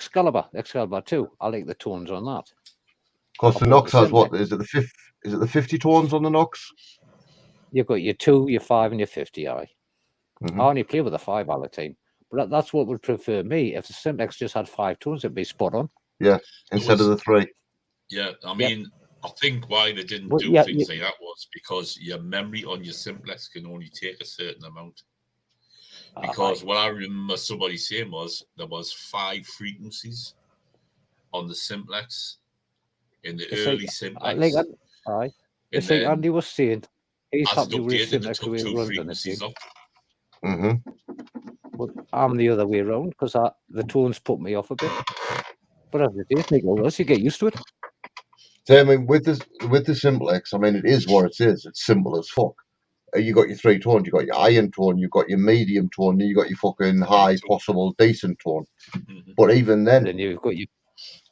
Excalibur too. I like the tones on that. Because the Knox has what? Is it the 50 tones on the Knox? You've got your 2, your 5, and your 50. Mm-hmm. I only play with the 5 all the time, but that's what would prefer me. If the Simplex just had 5 tones, it'd be spot on. Yeah, instead of the 3. Yeah, I mean, I think why they didn't do things like that was because your memory on your Simplex can only take a certain amount. Because what I remember somebody saying was there was 5 frequencies on the Simplex in the early Simplex. It's like Andy was saying, he's happy with his Simplex the way it runs on it. Mm-hmm. But I'm the other way around because the tones put me off a bit. But as it is, you get used to it. So I mean, with the Simplex, I mean, it is what it is. It's simple as fuck. You got your 3 tones. You got your iron tone. You got your medium tone. You got your fucking high possible decent tone. Mm-hmm. But even then, you've got your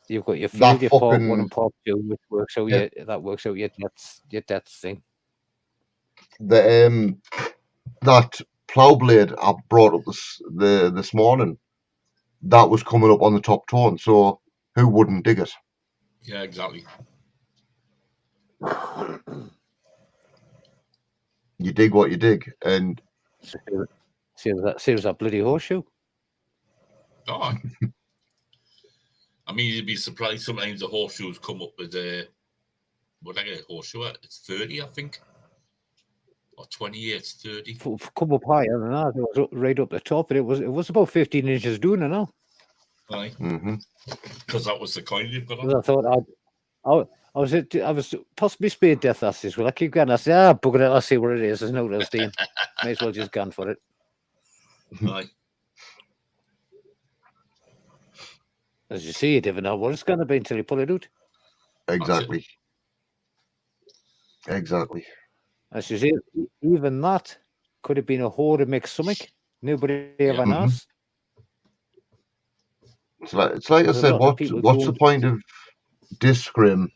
field, your part 1 and part 2, which works out that works out your depth thing. The that plow blade I brought up this morning, that was coming up on the top tone. So who wouldn't dig it? Yeah, exactly. You dig what you dig, and saves that bloody horseshoe. Oh, I mean, you'd be surprised. Sometimes the horseshoes come up with what I get a horseshoe at? It's 30, I think, or 28. It's 30. Come up higher than that. It was right up the top, and it was about 15 inches doing it now. Right. Mm-hmm. Because that was the coin you've got on. I thought I was possibly speed death asses. Well, I keep going. I say, bugger it. I'll see what it is. There's no else doing. May as well just gone for it. Right. As you see, you never know what it's going to be until you pull it out. Exactly. As you see, even that could have been a horde of mixed stomach. Nobody ever knows. It's like I said, what's the point of disc scrim?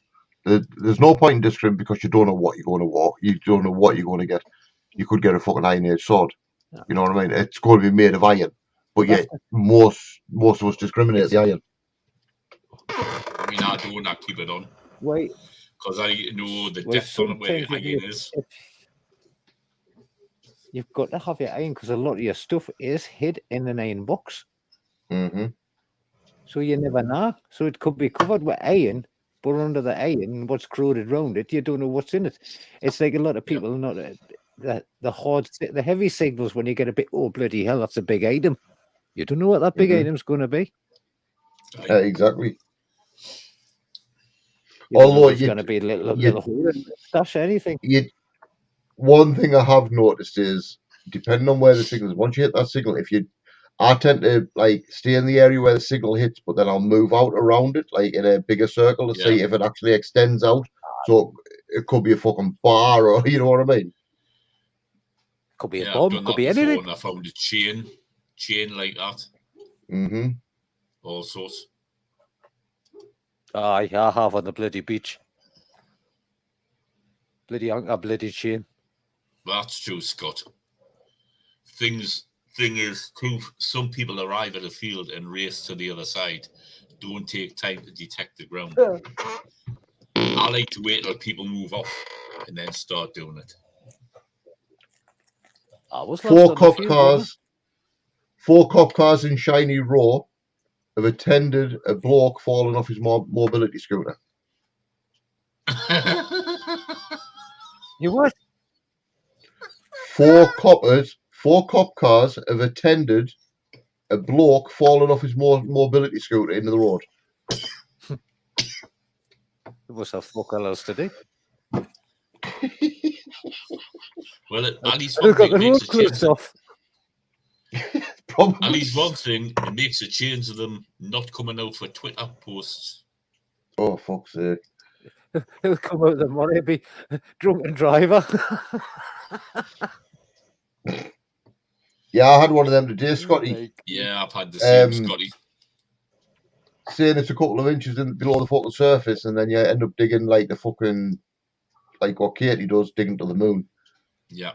There's no point in disc scrim because you don't know what you're going to walk. You don't know what you're going to get. You could get a fucking iron-edged sword. Yeah. You know what I mean? It's going to be made of iron. But yet, most of us discriminate the iron. I mean, I do not keep it on. Wait. Because I know the depth on it where iron is. You've got to have your iron because a lot of your stuff is hid in an iron box. Mm-hmm. So you never know. So it could be covered with iron, but under the iron, what's corroded around it, you don't know what's in it. It's like a lot of people the heavy signals when you get a bit, oh bloody hell, that's a big item. You don't know what that big item's going to be. Exactly. Although it's going to be a little stash, anything. One thing I have noticed is, depending on where the signal is, once you hit that signal, I tend to like stay in the area where the signal hits, but then I'll move out around it, like in a bigger circle, to see if it actually extends out. So it could be a fucking bar, or you know what I mean. Could be a bomb. Could be anything. And I found a chain like that. Mm-hmm. All sorts. I have on the bloody beach. Bloody chain. That's true, Scott. Thing is, some people arrive at a field and race to the other side. Don't take time to detect the ground. I like to wait till people move off and then start doing it. Four cop cars in Shiny Row have attended a bloke falling off his mobility scooter. You what? Four cop cars have attended a bloke falling off his mobility scooter into the road. What's that fuck else to do? Well, at least one thing makes a change. At least one thing, it makes a change of them not coming out for Twitter posts. Oh, fuck's sake. He'll come out the money, be drunken driver. Yeah, I had one of them today, Scotty. Yeah, I've had the same, Scotty. Saying it's a couple of inches below the fucking surface, and then you end up digging like the fucking, like what Katie does, digging to the moon. Yeah.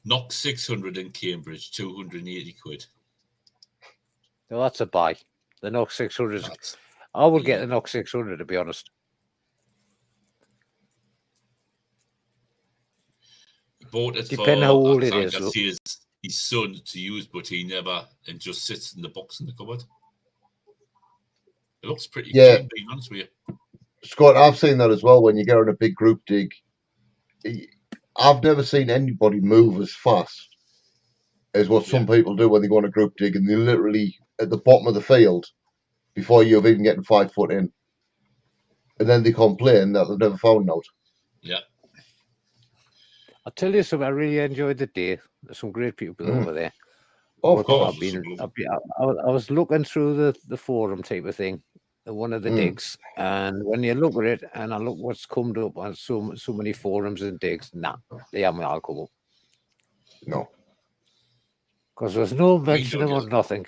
Knock 600 in Cambridge, 280 quid. No, that's a buy. The Knock 600. I would get the Knock 600, to be honest. He bought it depending how old it is. His son to use, but he never, and just sits in the box in the cupboard. It looks pretty clean, being honest with you. Scott, I've seen that as well when you go on a big group dig. I've never seen anybody move as fast as what some people do when they go on a group dig, and they're literally at the bottom of the field before you've even getting 5 foot in. And then they complain that they've never found out. Yeah. I'll tell you something, I really enjoyed the day. There's some great people over there. Oh, of course. I was looking through the forum type of thing, one of the digs, and when you look at it, and I look what's come up on so many forums and digs, they haven't all come up. No. Because there's no mention about nothing.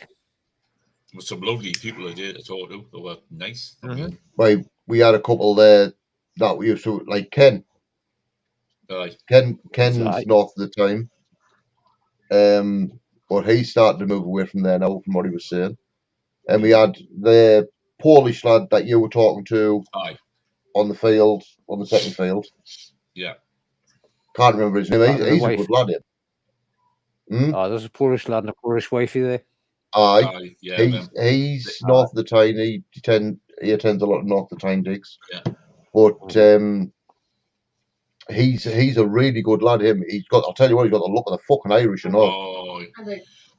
With some lovely people I did talk to, they were nice. Right, we had a couple there that we used to, like Ken. Ken's north of the time. But he started to move away from there now, from what he was saying. And we had the Polish lad that you were talking to on the field, on the second field. Yeah. Can't remember his name. He's a good lad, him. Oh, there's a Polish lad and a Polish wifey there. Aye. He's north of the Tyne. He attends a lot of north of the Tyne digs. Yeah. But he's a really good lad. I'll tell you what, he's got the look of the fucking Irish and all. Oh,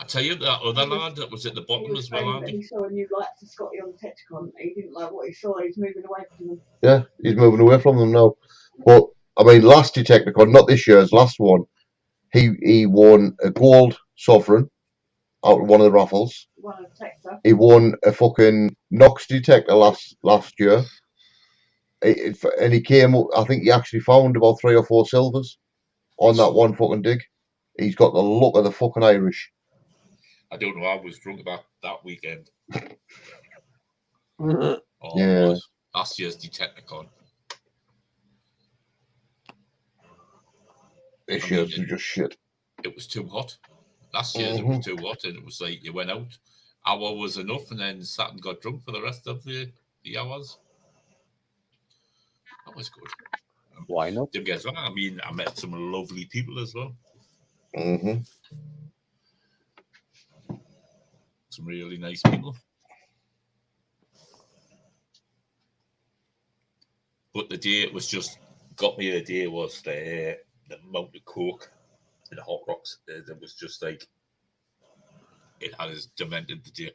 I tell you, that other lad that was at the bottom as well, Andy. He saw a new light to Scotty on the Tetcon. He didn't like what he saw. He's moving away from them. Yeah, he's moving away from them now. But I mean, last Detecticon, not this year's, last one, he won a gold sovereign out of one of the raffles. Won a detector. He won a fucking Knox detector last year. And he came up, I think he actually found about 3 or 4 silvers on that one fucking dig. He's got the look of the fucking Irish. I don't know, I was drunk about that weekend. Yeah. Last year's Detecticon. This year's was just shit. It was too hot. Last year's it was too hot, and it was like you went out. Hour was enough, and then sat and got drunk for the rest of the hours. That was good. Why not? Don't get wrong. I mean, I met some lovely people as well. Some really nice people. But the day it was just got me the idea was the amount of coke in the hot rocks. That was just like it had us demented the day.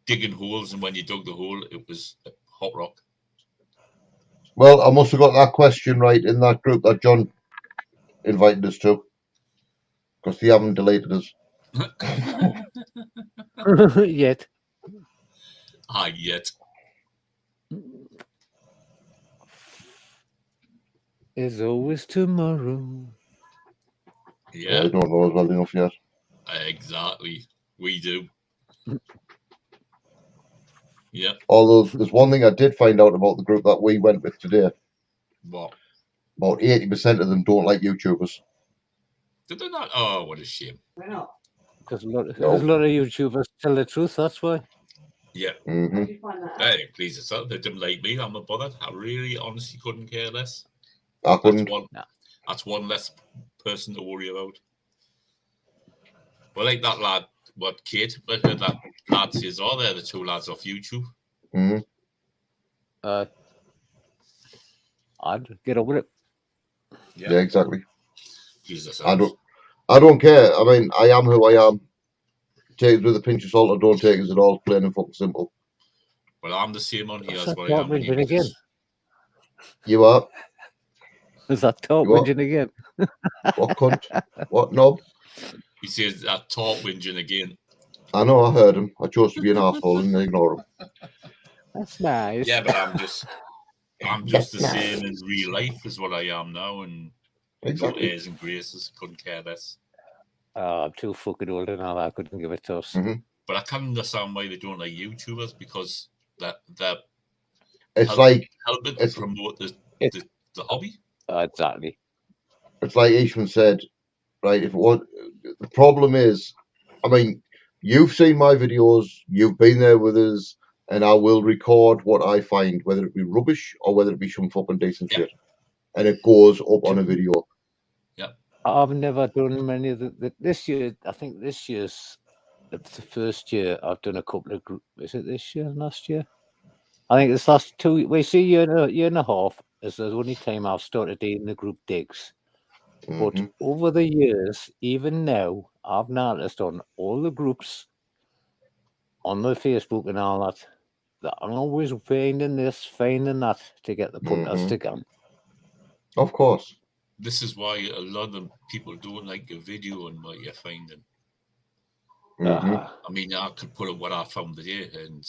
Digging holes, and when you dug the hole, it was a hot rock. Well, I must have got that question right in that group that John invited us to, because they haven't deleted us. Yet. Yet. There's always tomorrow. Yeah. I don't know as well enough yet. Exactly. We do. Yeah. Although there's one thing I did find out about the group that we went with today. What? About 80% of them don't like YouTubers. Did they not? Oh, what a shame. Why not? Because a lot of YouTubers tell the truth, that's why. Yeah. Mm-hmm. How did you find that out? Hey, please yourself. They didn't like me. I'm not bothered. I really, honestly couldn't care less. I couldn't. That's one less person to worry about. Well, like that lad, what kid? Like that lad says, oh, they're the two lads off YouTube. Mm-hmm. I'd get over it. Yeah, exactly. Jesus. I don't care. I mean, I am who I am. Take it with a pinch of salt or don't take it at all. Plain and fucking simple. Well, I'm the same on here as what I Talk am. whinging again. You are. Is that talk whinging again? What cunt? What knob? He says that talk whinging again. I know, I heard him. I chose to be an arsehole and ignore him. That's nice. Yeah, but I'm just the same in real life as what I am now, and exactly. Airs and graces, couldn't care less. I'm too fucking old and all. I couldn't give a toss. Mm-hmm. But I can understand why they don't like YouTubers, because they're helping to promote the hobby. Exactly. It's like Ishman said, right? If it was, the problem is, I mean, you've seen my videos, you've been there with us, and I will record what I find, whether it be rubbish or whether it be some fucking decent shit, and it goes up on a video. Yeah. I've never done many of this year. I think this year's the first year I've done a couple of groups. Is it this year and last year? I think this last 2 year and a half is the only time I've started doing the group digs. Mm-hmm. But over the years, even now, I've noticed on all the groups on the Facebook and all that, I'm always finding this, finding that to get the punters to come. Of course. This is why a lot of people don't like a video on what you're finding. Mm-hmm. I mean, I could put up what I found today, and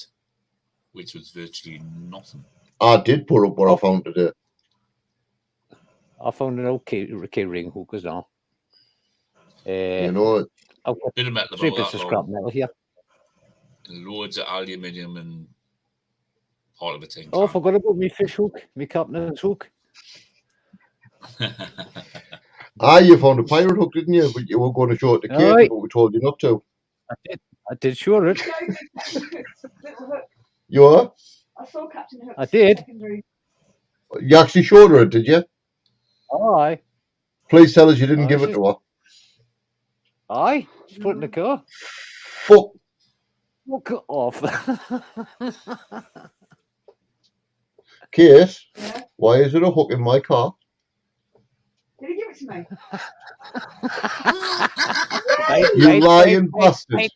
which was virtually nothing. I did put up what I found today. I found an okay ring hook as well. You know, I've got bit of metal, 3 bits of scrap metal here. And loads of aluminium and part of the thing. Oh, I forgot about my fish hook, my captain's hook. you found a pirate hook, didn't you? But you were going to show it to Kate, but we told you not to. I did show it. You were? I saw Captain Hook. I did. You actually showed her, did you? Aye. Please tell us you didn't give it to her. Aye. She's put in the car. Fuck. Fuck off. Kate, Yeah? why is there a hook in my car? Did he give it to me? You lying bastard.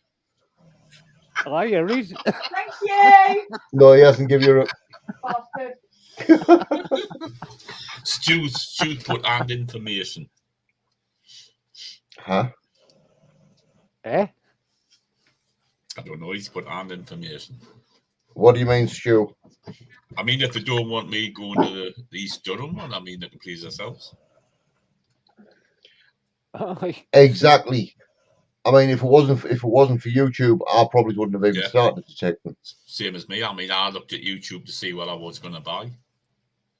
Aye, you read. Thank you, No, he hasn't given you a... bastard. Stu put and information. Huh? Eh? I don't know, he's put and information. What do you mean, Stu? I mean, if they don't want me going to the East Durham one, I mean, they can please themselves. Aye. Exactly. I mean, if it wasn't for YouTube, I probably wouldn't have even started detecting. Same as me. I mean, I looked at YouTube to see what I was going to buy.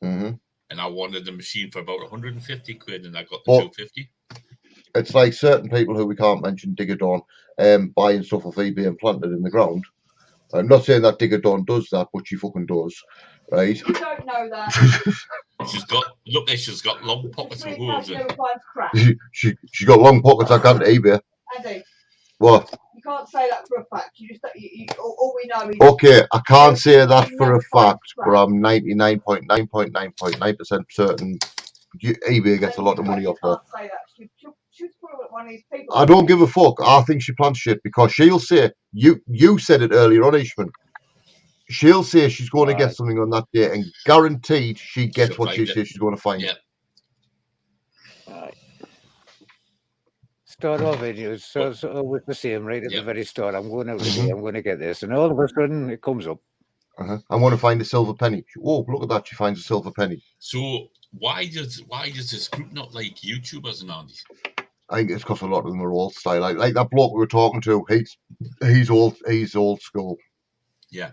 Mm-hmm. And I wanted the machine for about 150 quid, and I got the 250. It's like certain people who we can't mention, Digger Dawn, buying stuff off eBay and planting it in the ground. I'm not saying that Digger Dawn does that, but she fucking does, right? You don't know that. She's got long pockets with holes in. She's got long pockets. I can't eBay. Andy. What? You can't say that for a fact. You just all we know is. Okay, I can't say that for a fact, but I'm 99.9.9.9% certain eBay gets a lot of money off her. Say that. She's probably one of these people. I don't give a fuck. I think she plans shit because she'll say you said it earlier on, Ishman. She'll say she's going to get something on that day, and guaranteed she gets what she says she's going to find. Yeah. Start off videos, so it's always the same, right at the very start. I'm going out today, I'm going to get this, and all of a sudden it comes up. I'm going to find a silver penny. Oh, look at that! She finds a silver penny. So why does this group not like YouTubers and Andy? I think it's because a lot of them are old style. Like that bloke we were talking to. He's old school. Yeah.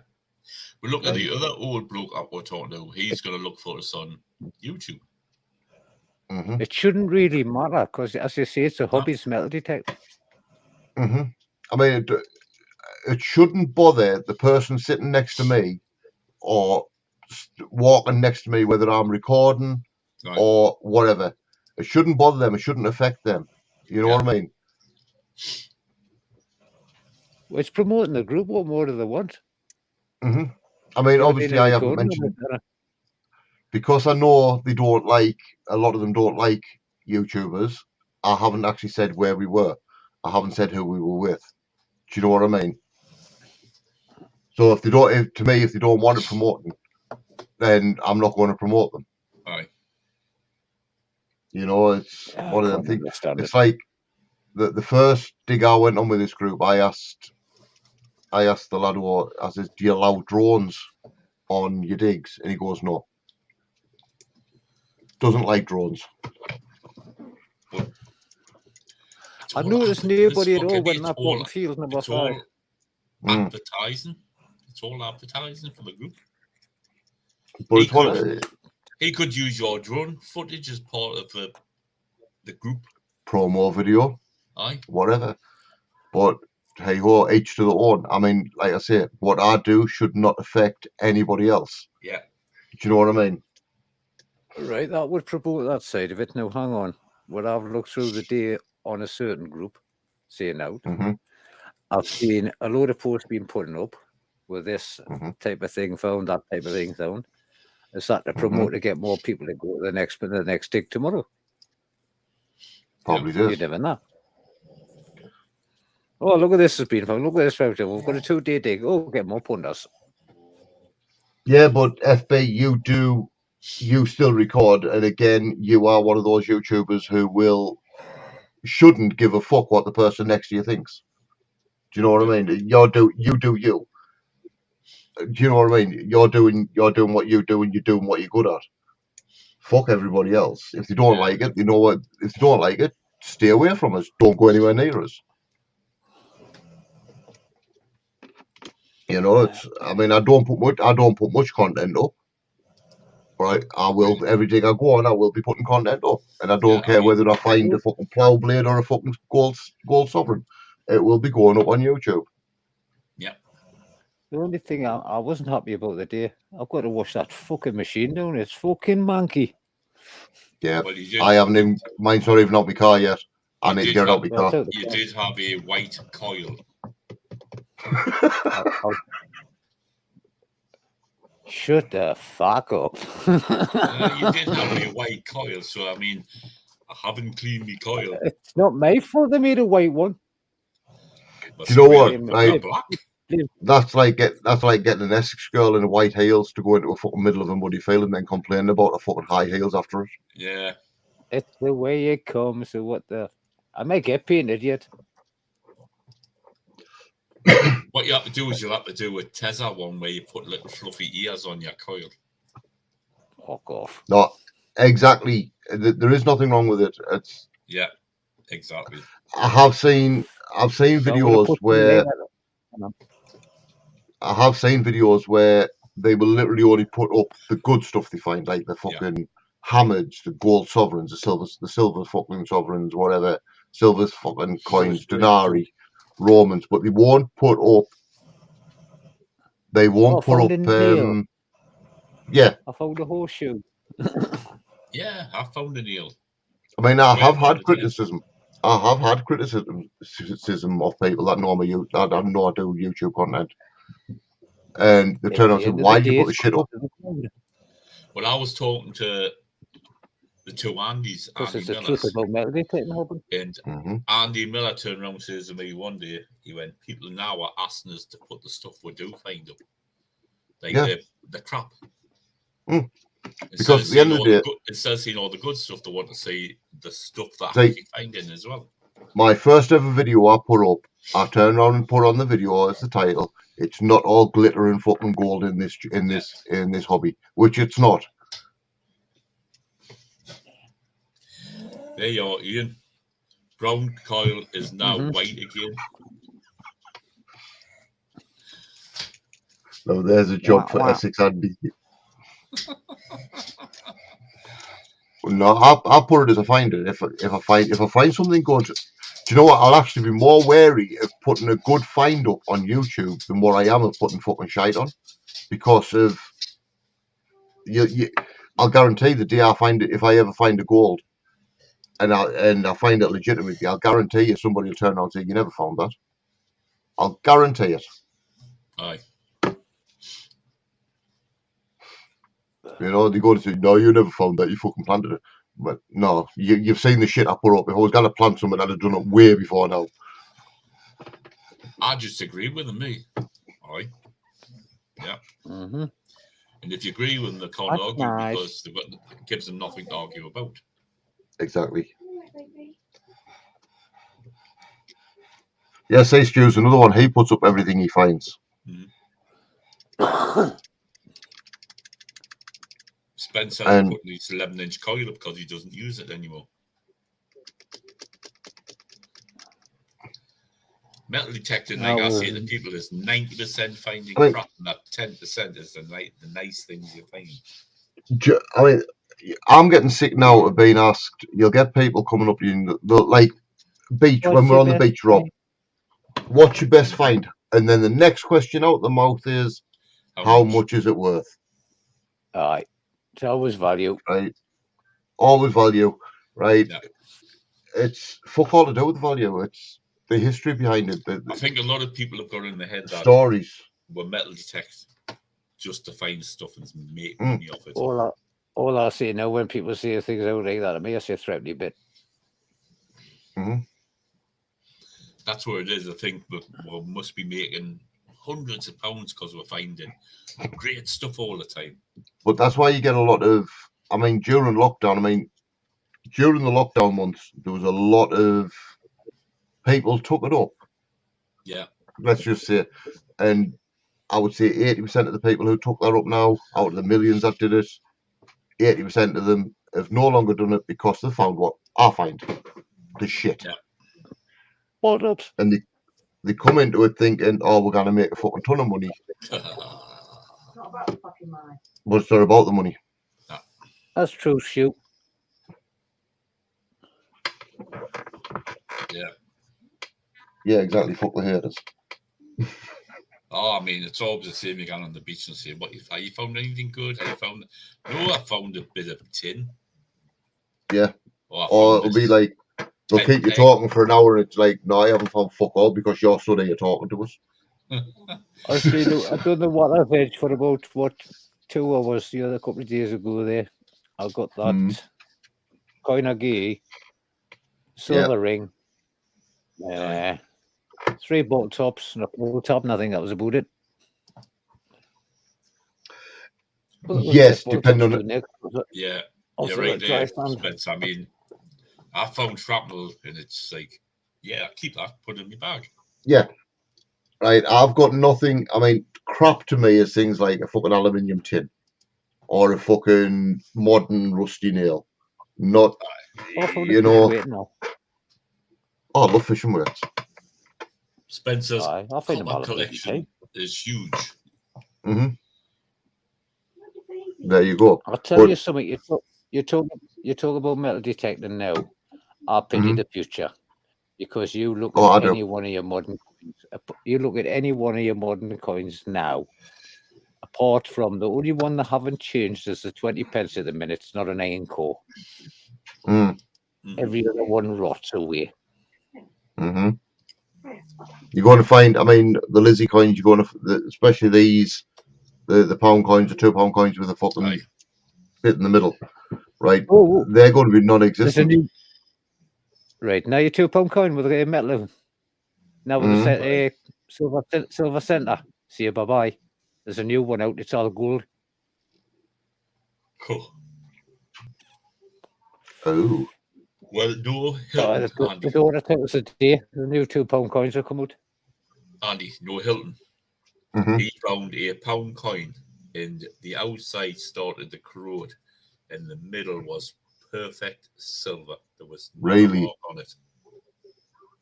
But look at the other old bloke that we're talking to. He's going to look for us on YouTube. It shouldn't really matter because, as you say, it's a hobby's metal detector. I mean, it shouldn't bother the person sitting next to me or walking next to me, whether I'm recording or whatever. It shouldn't bother them. It shouldn't affect them. You know what I mean? Well, it's promoting the group. What more do they want? I mean, obviously, I haven't mentioned because I know they don't like, a lot of them don't like YouTubers. I haven't actually said where we were. I haven't said who we were with. Do you know what I mean? So if they don't want it promoting, then I'm not going to promote them. Right. You know, it's one of them things. It's like the first dig I went on with this group. I asked the lad who says, "Do you allow drones on your digs?" And he goes, "No." Doesn't like drones. I noticed nobody at all went up on field number 5. Advertising. It's all advertising for the group. But he could use your drone footage as part of the group promo video. Aye. Whatever. But hey ho, each to their own. I mean, like I say, what I do should not affect anybody else. Yeah. Do you know what I mean? Right, that would promote that side of it. Now, hang on. What I've looked through the day on a certain group, saying out, I've seen a load of posts being put up with this type of thing found, that type of thing found. Is that to promote to get more people to go to the next dig tomorrow? Probably does. You never know. Oh, look at this has been found. Look at this photo. We've got a 2-day dig. Oh, get more punders. Yeah, but FB, you still record, and again, you are one of those YouTubers who shouldn't give a fuck what the person next to you thinks. Do you know what I mean? You do you. Do you know what I mean? You're doing what you do, and you're doing what you're good at. Fuck everybody else. If they don't like it, you know what? If they don't like it, stay away from us. Don't go anywhere near us. You know, I mean, I don't put much content up. Right, I will every dig I go on. I will be putting content up, and I don't care whether I find a fucking plough blade or a fucking gold sovereign. It will be going up on YouTube. Yeah. The only thing I wasn't happy about the day, I've got to wash that fucking machine down. It's fucking manky. Yeah, well, I haven't even. Mine's not even out my car yet. I need to get it out my car. You did have a white coil. Shut the fuck up. You did have a white coil, so I mean, I haven't cleaned my coil. It's not my fault they made a white one. Do you know what? Like, that's like getting an Essex girl in a white heels to go into a fucking middle of a muddy field and then complain about her fucking high heels after it. Yeah. It's the way it comes. So what the? I might get painted yet. What you have to do is you'll have to do a Tezza one where you put little fluffy ears on your coil. Fuck off. No, exactly. There is nothing wrong with it. It's exactly. I've seen videos where they will literally only put up the good stuff they find, like the fucking hammers, the gold sovereigns, the silver fucking sovereigns, whatever, silver fucking coins, denarii, Romans, but they won't put up. They won't put up. Yeah, I found a horseshoe. Yeah, I found a nail. I mean, I have had criticism. I have had criticism of people that know me. I know I do YouTube content, and they turn around and say, "Why did you put the shit up?" Well, I was talking to the two Andys, Because Andy it's the truth about metal detecting, and Andy Miller turned around and says to me one day, he went, "People now are asking us to put the stuff we do find up, like the crap." Because at the end of the day, it says all the good stuff. They want to see the stuff that I'm actually finding as well. My first ever video I put up, I turned around and put on the video as the title. It's not all glitter and fucking gold in this hobby, which it's not. There you are, Ian. Brown coil is now white again. So there's a job for Essex Andy. No, I'll put it as I find it. If I find something good, do you know what? I'll actually be more wary of putting a good find up on YouTube than what I am of putting fucking shite on, because of I'll guarantee the day I find it, if I ever find a gold, and I find it legitimately, I'll guarantee you somebody will turn around and say, "You never found that." I'll guarantee it. Aye. You know, they go to say, "No, you never found that. You fucking planted it." But no, you've seen the shit I put up. If I was going to plant something, I'd have done it way before now. I just agree with them, me. All right. Yeah. And if you agree with them, they can't argue because it gives them nothing to argue about. Exactly. Yeah, say Stu's another one. He puts up everything he finds. Spencer's putting his 11-inch coil up because he doesn't use it anymore. Metal detecting, like I say to people, is 90% finding crap, and that 10% is the nice things you find. I mean, I'm getting sick now of being asked. You'll get people coming up to you, like beach when we're on the beach, Rob. What's your best find? And then the next question out the mouth is, how much is it worth? Aye, it's always value. Right, always value. Right, it's fuck all to do with the value. It's the history behind it. I think a lot of people have got in their head that stories were metal detect just to find stuff and make money off it. All I see now when people say things out like that, I may say threatening a bit. That's where it is. I think we must be making hundreds of pounds because we're finding great stuff all the time. But that's why you get a lot of. I mean, during lockdown. I mean, during the lockdown months, there was a lot of people took it up. Yeah. Let's just say, and I would say 80% of the people who took that up now, out of the millions that did it, 80% of them have no longer done it because they found what I find, the shit. Yeah. What up? And they come into it thinking, "Oh, we're gonna make a fucking ton of money." Not about the fucking money. But it's not about the money. That's true, Stu. Yeah. Yeah, exactly. Fuck the haters. Oh, I mean, it's always the same. You go on the beach and say, "What have you found anything good? Have you found?" No, I found a bit of tin. Yeah. Or it'll be like they'll keep you talking for an hour. And it's like, no, I haven't found fuck all because you're stood here talking to us. I don't know what I've edged for about 2 hours the other couple of days ago. There, I got that coin of ghee, silver ring, 3 bottle tops and a full top. And I think that was about it. Yes, depending on it. Yeah, you're right there, Spence. I mean, I found shrapnel and it's like, yeah, keep that, put it in your bag. Yeah. Right, I've got nothing. I mean, crap to me is things like a fucking aluminium tin or a fucking modern rusty nail. Not, you know. Oh, I love fishing weights. Spencer's copper collection is huge. There you go. I'll tell you something. You talk about metal detecting now. I pity the future because you look at any one of your modern coins. You look at any one of your modern coins now. Apart from the only one that haven't changed is the 20 pence at the minute. It's not an iron core. Every other one rots away. Mm-hmm. You're going to find, I mean, the Lizzie coins, you're going to, especially these, the pound coins, the £2 coins with a fucking bit in the middle, right? Oh, they're going to be there's a non-existent. new. Right, now your £2 coin with a metal. Now with a silver centre. See you, bye-bye. There's a new one out. It's all gold. Cool. Oh. Well, no, Hilton, The daughter took us a day. The new £2 coins will come out. Andy, no Hilton. Mm-hmm. He found a pound coin, and the outside started to corrode, and the middle was perfect silver. There was no mark on it.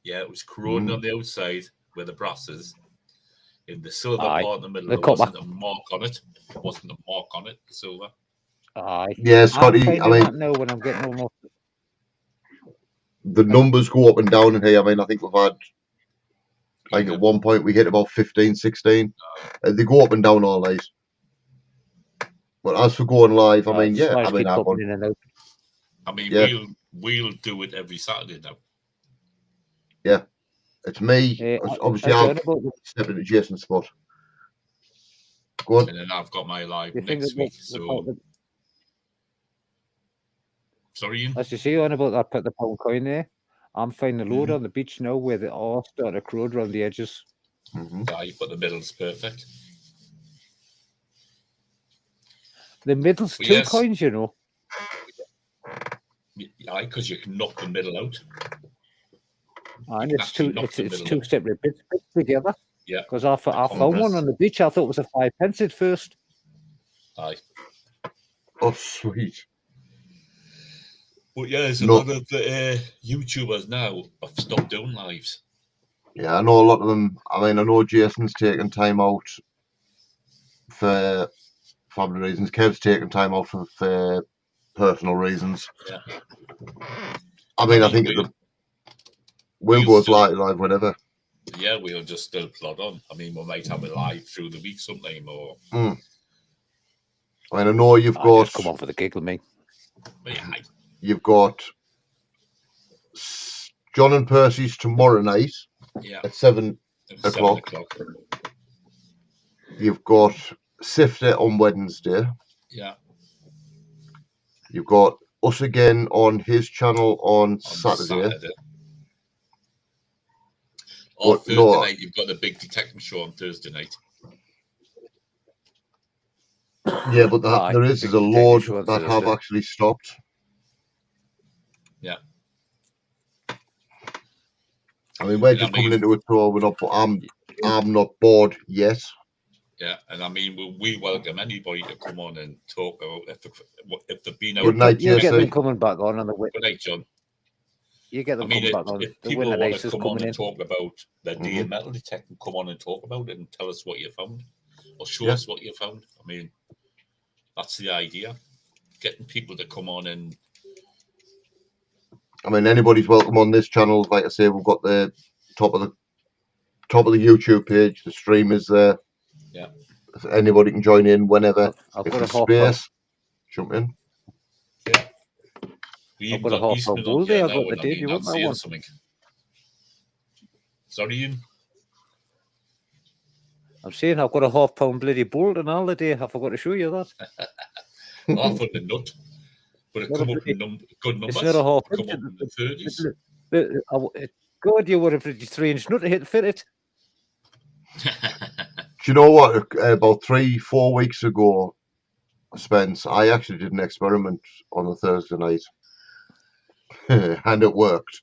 Yeah, it was corroding on the outside where the brass is. In the silver part in the middle, there wasn't a mark on it. There wasn't a mark on it, the silver. Aye. Yeah, Scotty, I mean, that now when I'm getting almost. The numbers go up and down in here. I mean, I think we've had, like at one point we hit about 15, 16. They go up and down all night. But as for going live, I mean, yeah, I mean, I mean, we'll do it every Saturday now. Yeah, it's me. Obviously, I'll step into Jason's spot. Go on. And then I've got my live next week. So, sorry, Ian? As you see on about that, put the pound coin there. I'm finding a load on the beach now where they all start to corrode around the edges. Yeah, you put the middle's perfect. The middle's two coins, you know. Yeah, because you can knock the middle out. And it's two separate bits together. Yeah. Because I found one on the beach. I thought it was a 5p at first. Aye. Oh, sweet. But yeah, there's a lot of YouTubers now have stopped doing lives. Yeah, I know a lot of them. I mean, I know Jason's taking time out for family reasons. Kev's taking time out for personal reasons. Yeah. I mean, I think we'll go live whenever. Yeah, we'll just still plod on. I mean, we might have it live through the week sometime or. I mean, I know you've got. Just come on for the giggle, me. Yeah. You've got John and Percy's tomorrow night at 7 o'clock. You've got Sifter on Wednesday. Yeah. You've got us again on his channel on Saturday. Or Thursday night, you've got the big detective show on Thursday night. Yeah, but there is a load that have actually stopped. Yeah. I mean, we're just coming into it, so we're not. I'm not bored yet. Yeah, and I mean, we welcome anybody to come on and talk about if they've been out. Good night, you get them coming back on the Good night, John. You get them coming back on. If people want to come on and talk about their day metal detecting, come on and talk about it and tell us what you found, or show us what you found. I mean, that's the idea. Getting people to come on and. I mean, anybody's welcome on this channel. Like I say, we've got the top of the YouTube page. The stream is there. Yeah. Anybody can join in whenever. I've if got there's a space, jump in. Yeah. I've got a half-pound bull there. I've got the date. You want that one? Something. Sorry, Ian? I'm saying I've got a half-pound bloody bolt and all the day. I forgot to show you that. Half on the nut. But it come up with good numbers. It's not a half. Come up in the 30s. God, you were a 3-inch nut to fit it. Do you know what? About 3-4 weeks ago, Spence, I actually did an experiment on a Thursday night. And it worked.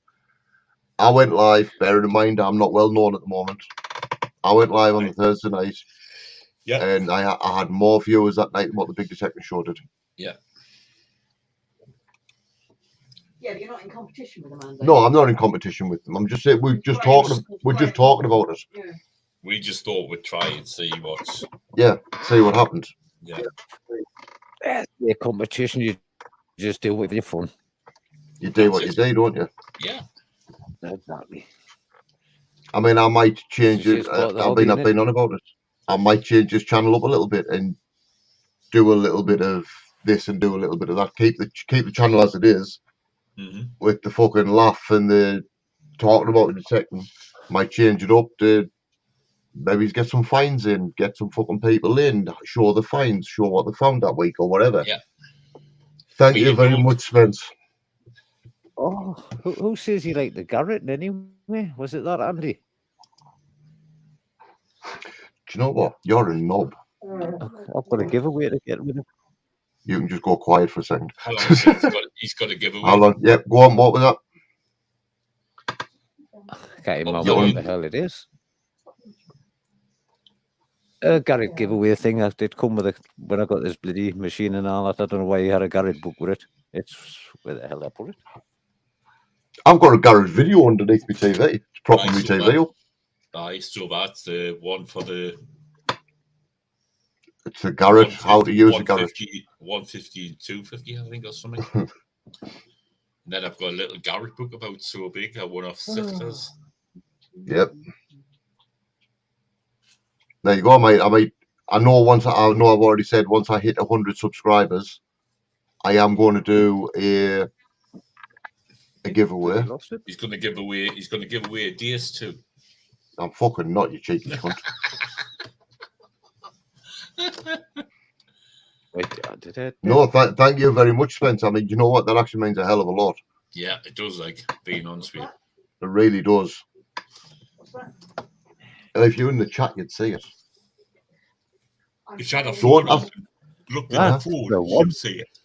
I went live, bearing in mind I'm not well known at the moment. I went live on the Thursday night. Yeah. And I had more viewers that night than what the Big Detective Show did. Yeah. Yeah, but you're not in competition with them, Andy. No, I'm not in competition with them. I'm just saying we're just talking about it. Yeah. We just thought we'd try and see what. Yeah, see what happened. Yeah. Yeah, competition. You just do it with your fun. You do what you do, don't you? Yeah. Exactly. I mean, I might change it. I've been on about it. I might change this channel up a little bit and do a little bit of this and do a little bit of that. Keep the channel as it is, with the fucking laugh and the talking about detecting, might change it up to maybe get some fines in, get some fucking people in, show the fines, show what they found that week or whatever. Yeah. Thank you very much, Spence. Oh, who says he liked the Garrett anyway? Was it that Andy? Do you know what? You're a knob. I've got a giveaway to get rid of. You can just go quiet for a second. How long is it? He's got a giveaway. How long? Yep, go on. What was that? I can't remember what the hell it is. A Garrett giveaway thing. I did come with it when I got this bloody machine and all that. I don't know why he had a Garrett book with it. It's where the hell I put it. I've got a Garrett video underneath my TV. It's proper my TV. Aye, so that's the one for the. It's a Garrett. How to use a Garrett. 150 and 250, I think, or something. And then I've got a little Garrett book about so big. I one off sifters. Yep. There you go, mate. I know I've already said once I hit 100 subscribers, I am going to do a giveaway. He's going to give away a DS2. I'm fucking not, you cheeky cunt. No, thank you very much, Spence. I mean, you know what? That actually means a hell of a lot. Yeah, it does, like, being honest with you. It really does. And if you're in the chat, you'd see it. If you had a phone up, look at the phone, you'd see it.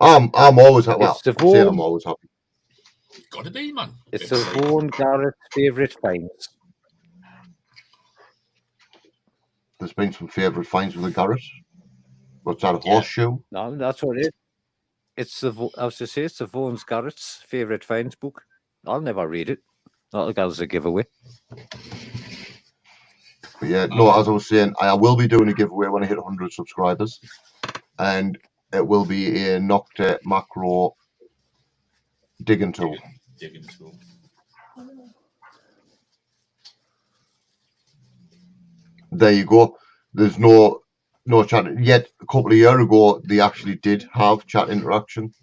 I'm always happy. Well, I'm always happy. Got to be, man. It's the Vaughan Garrett's favourite finds. There's been some favourite finds with the Garrett. What's that, a horseshoe? No, that's what it is. It's I was to say, it's the Vaughan Garrett's favourite finds book. I'll never read it. Not like as a giveaway. But yeah, no, as I was saying, I will be doing a giveaway when I hit 100 subscribers. And it will be a Nocta macro digging tool. Digging tool. There you go. There's no chat. Yet a couple of years ago, they actually did have chat interaction.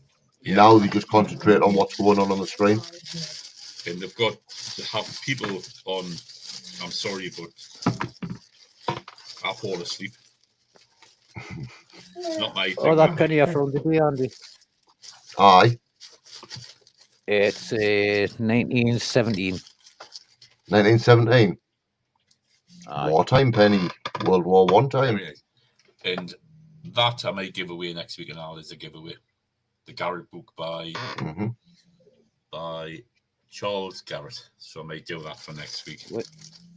Yeah. Now they just concentrate on what's going on the screen. And they've got to have people on. I'm sorry, but I'll fall asleep. Not my thing. Oh, that penny I found the day, Andy. Aye. It's 1917. 1917. Aye. Wartime penny. World War I time. And that I might give away next week, and all is a giveaway. The Garrett book by Charles Garrett. So I might do that for next week.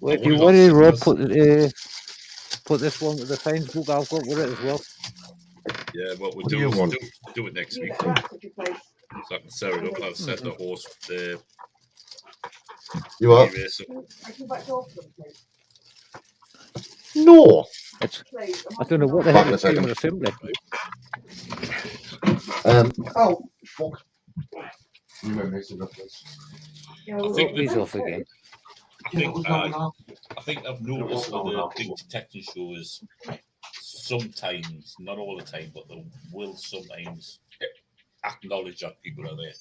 Wait, you want to put this one with the finds book I've got with it as well? Yeah, what we'll do it next week. So I can set it up. I'll set the horse there. You are? No. I don't know what the hell it's doing with a simplex. Oh, fuck. I think he's off again. I think I've noticed with the big detective shows, sometimes, not all the time, but they will sometimes acknowledge that people are there.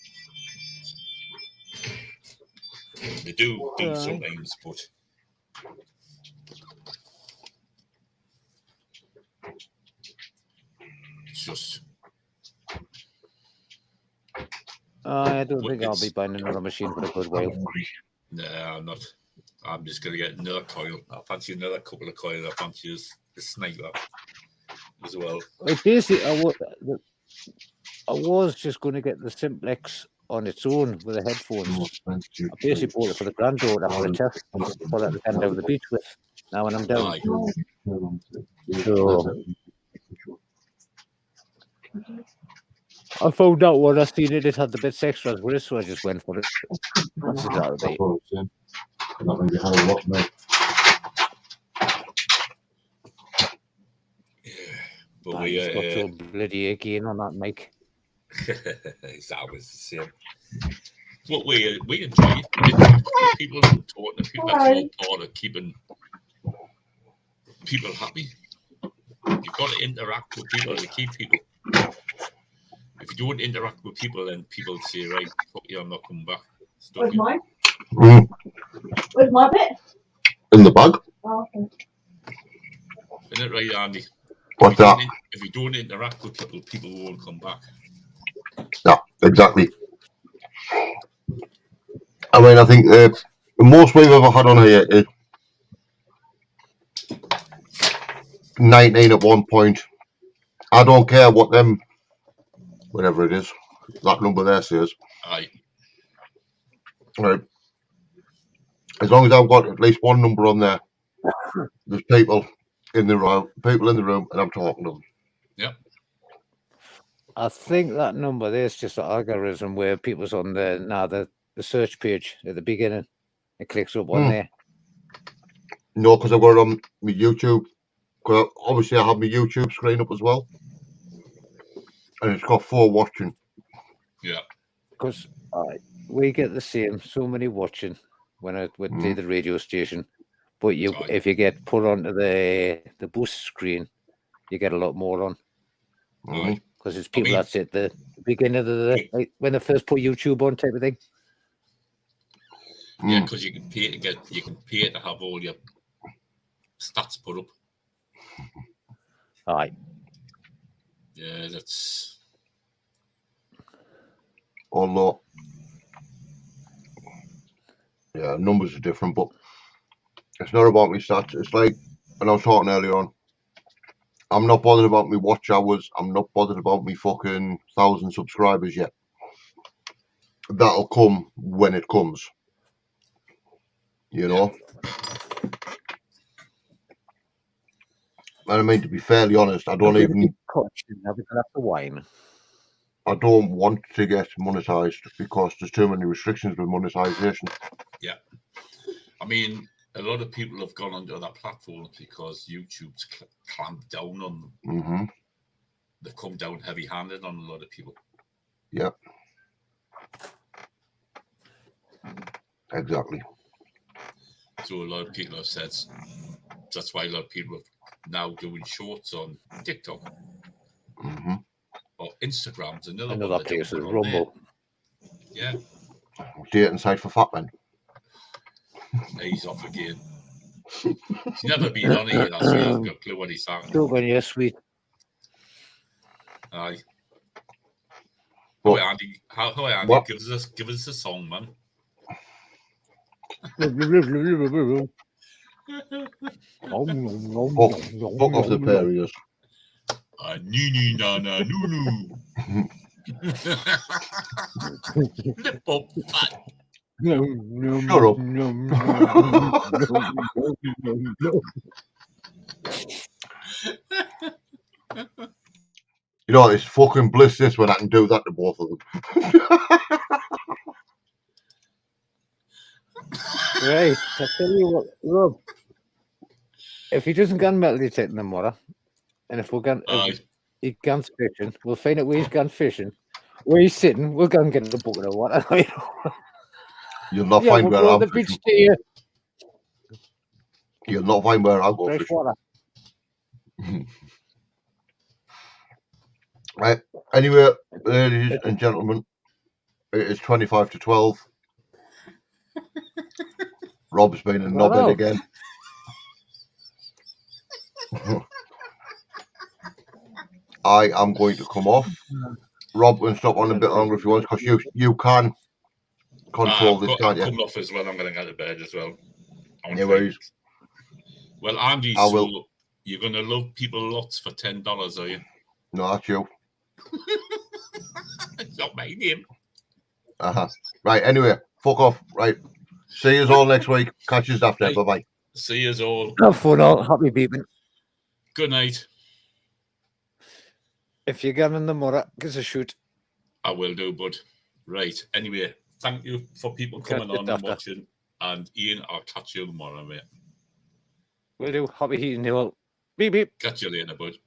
They do sometimes, but it's just. I don't think I'll be buying another machine for a good while. No, I'm not. I'm just going to get another coil. I fancy another couple of coils. I fancy the sniper as well. Basically, I was just going to get the simplex on its own with the headphones. I basically bought it for the granddaughter for a test for that to come down the beach with. Now when I'm down. So I found out when I seen it had the bits extras with it, so I just went for it. What's it all about? But we got so bloody again on that mic. It's always the same. But we enjoy it. People talking to people. That's all part of keeping people happy. You've got to interact with people to keep people. If you don't interact with people, then people say, right, fuck you, I'm not coming back. Where's mine? Mm. Where's my bit? In the bag. Oh, okay. Isn't it right, Andy? What's that? If you don't interact with people, people won't come back. Yeah, exactly. I mean, I think the most we've ever had on here is 19 at one point. I don't care what them, whatever it is, that number there says. Aye. Right. As long as I've got at least one number on there, there's people in the room, and I'm talking to them. Yep. I think that number there's just an algorithm where people's on the search page at the beginning. It clicks up on there. No, because I've got it on my YouTube. Cause obviously, I have my YouTube screen up as well, and it's got 4 watching. Yeah. Because we get the same, so many watching when I would do the radio station, but if you get put onto the boost screen, you get a lot more on. Because it's people that's at the beginning of like when they first put YouTube on type of thing. Yeah, because you can pay to have all your stats put up. Aye. Yeah, that's. Although, yeah, numbers are different, but it's not about me stats. It's like, and I was talking earlier on, I'm not bothered about me watch hours. I'm not bothered about me fucking 1,000 subscribers yet. That'll come when it comes. You know? And I mean, to be fairly honest, I don't want to get monetized because there's too many restrictions with monetization. Yeah. I mean, a lot of people have gone onto that platform because YouTube's clamped down on them. They've come down heavy-handed on a lot of people. Yeah. Exactly. So a lot of people have said that's why a lot of people are now doing shorts on TikTok or Instagram's another place is Rumble. Yeah. Dating site for fat men. He's off again. He's never been on here, that's why he hasn't got a clue what he's talking about. When you're sweet. Aye. Well, how Andy? Give us a song, man. Fuck off the periods. Nee na na noo. Lip up fat. Shut up. You know, it's fucking bliss this when I can do that to both of them. Right, I tell you what, Rob, if he doesn't go metal detecting tomorrow, and if we're going, he goes fishing, we'll find out where he's gone fishing. Where he's sitting, we'll go and get the bucket of water. You'll not find where I'm fishing. You'll not find where I'll go fresh fishing. Water. Right. Anyway, ladies and gentlemen, it is 25 to 12. Rob's been a knobhead again. I am going to come off. Rob can stop on a bit longer if you want, because you can control this, can't you? I'm coming off as well. I'm going to go to bed as well. No worries. Well, Andy, so you're going to love people lots for $10, are you? No, that's you. It's not my name. Right, anyway, fuck off. Right. See you all next week. Catch you after. Right. Bye-bye. See you all. Have fun all. Happy beeping. Good night. If you're going in the morning, give us a shoot. I will do, bud. Right. Anyway, thank you for people coming on and watching. And Ian, I'll catch you tomorrow, mate. Will do. Happy eating you all. Beep, beep. Catch you later, bud.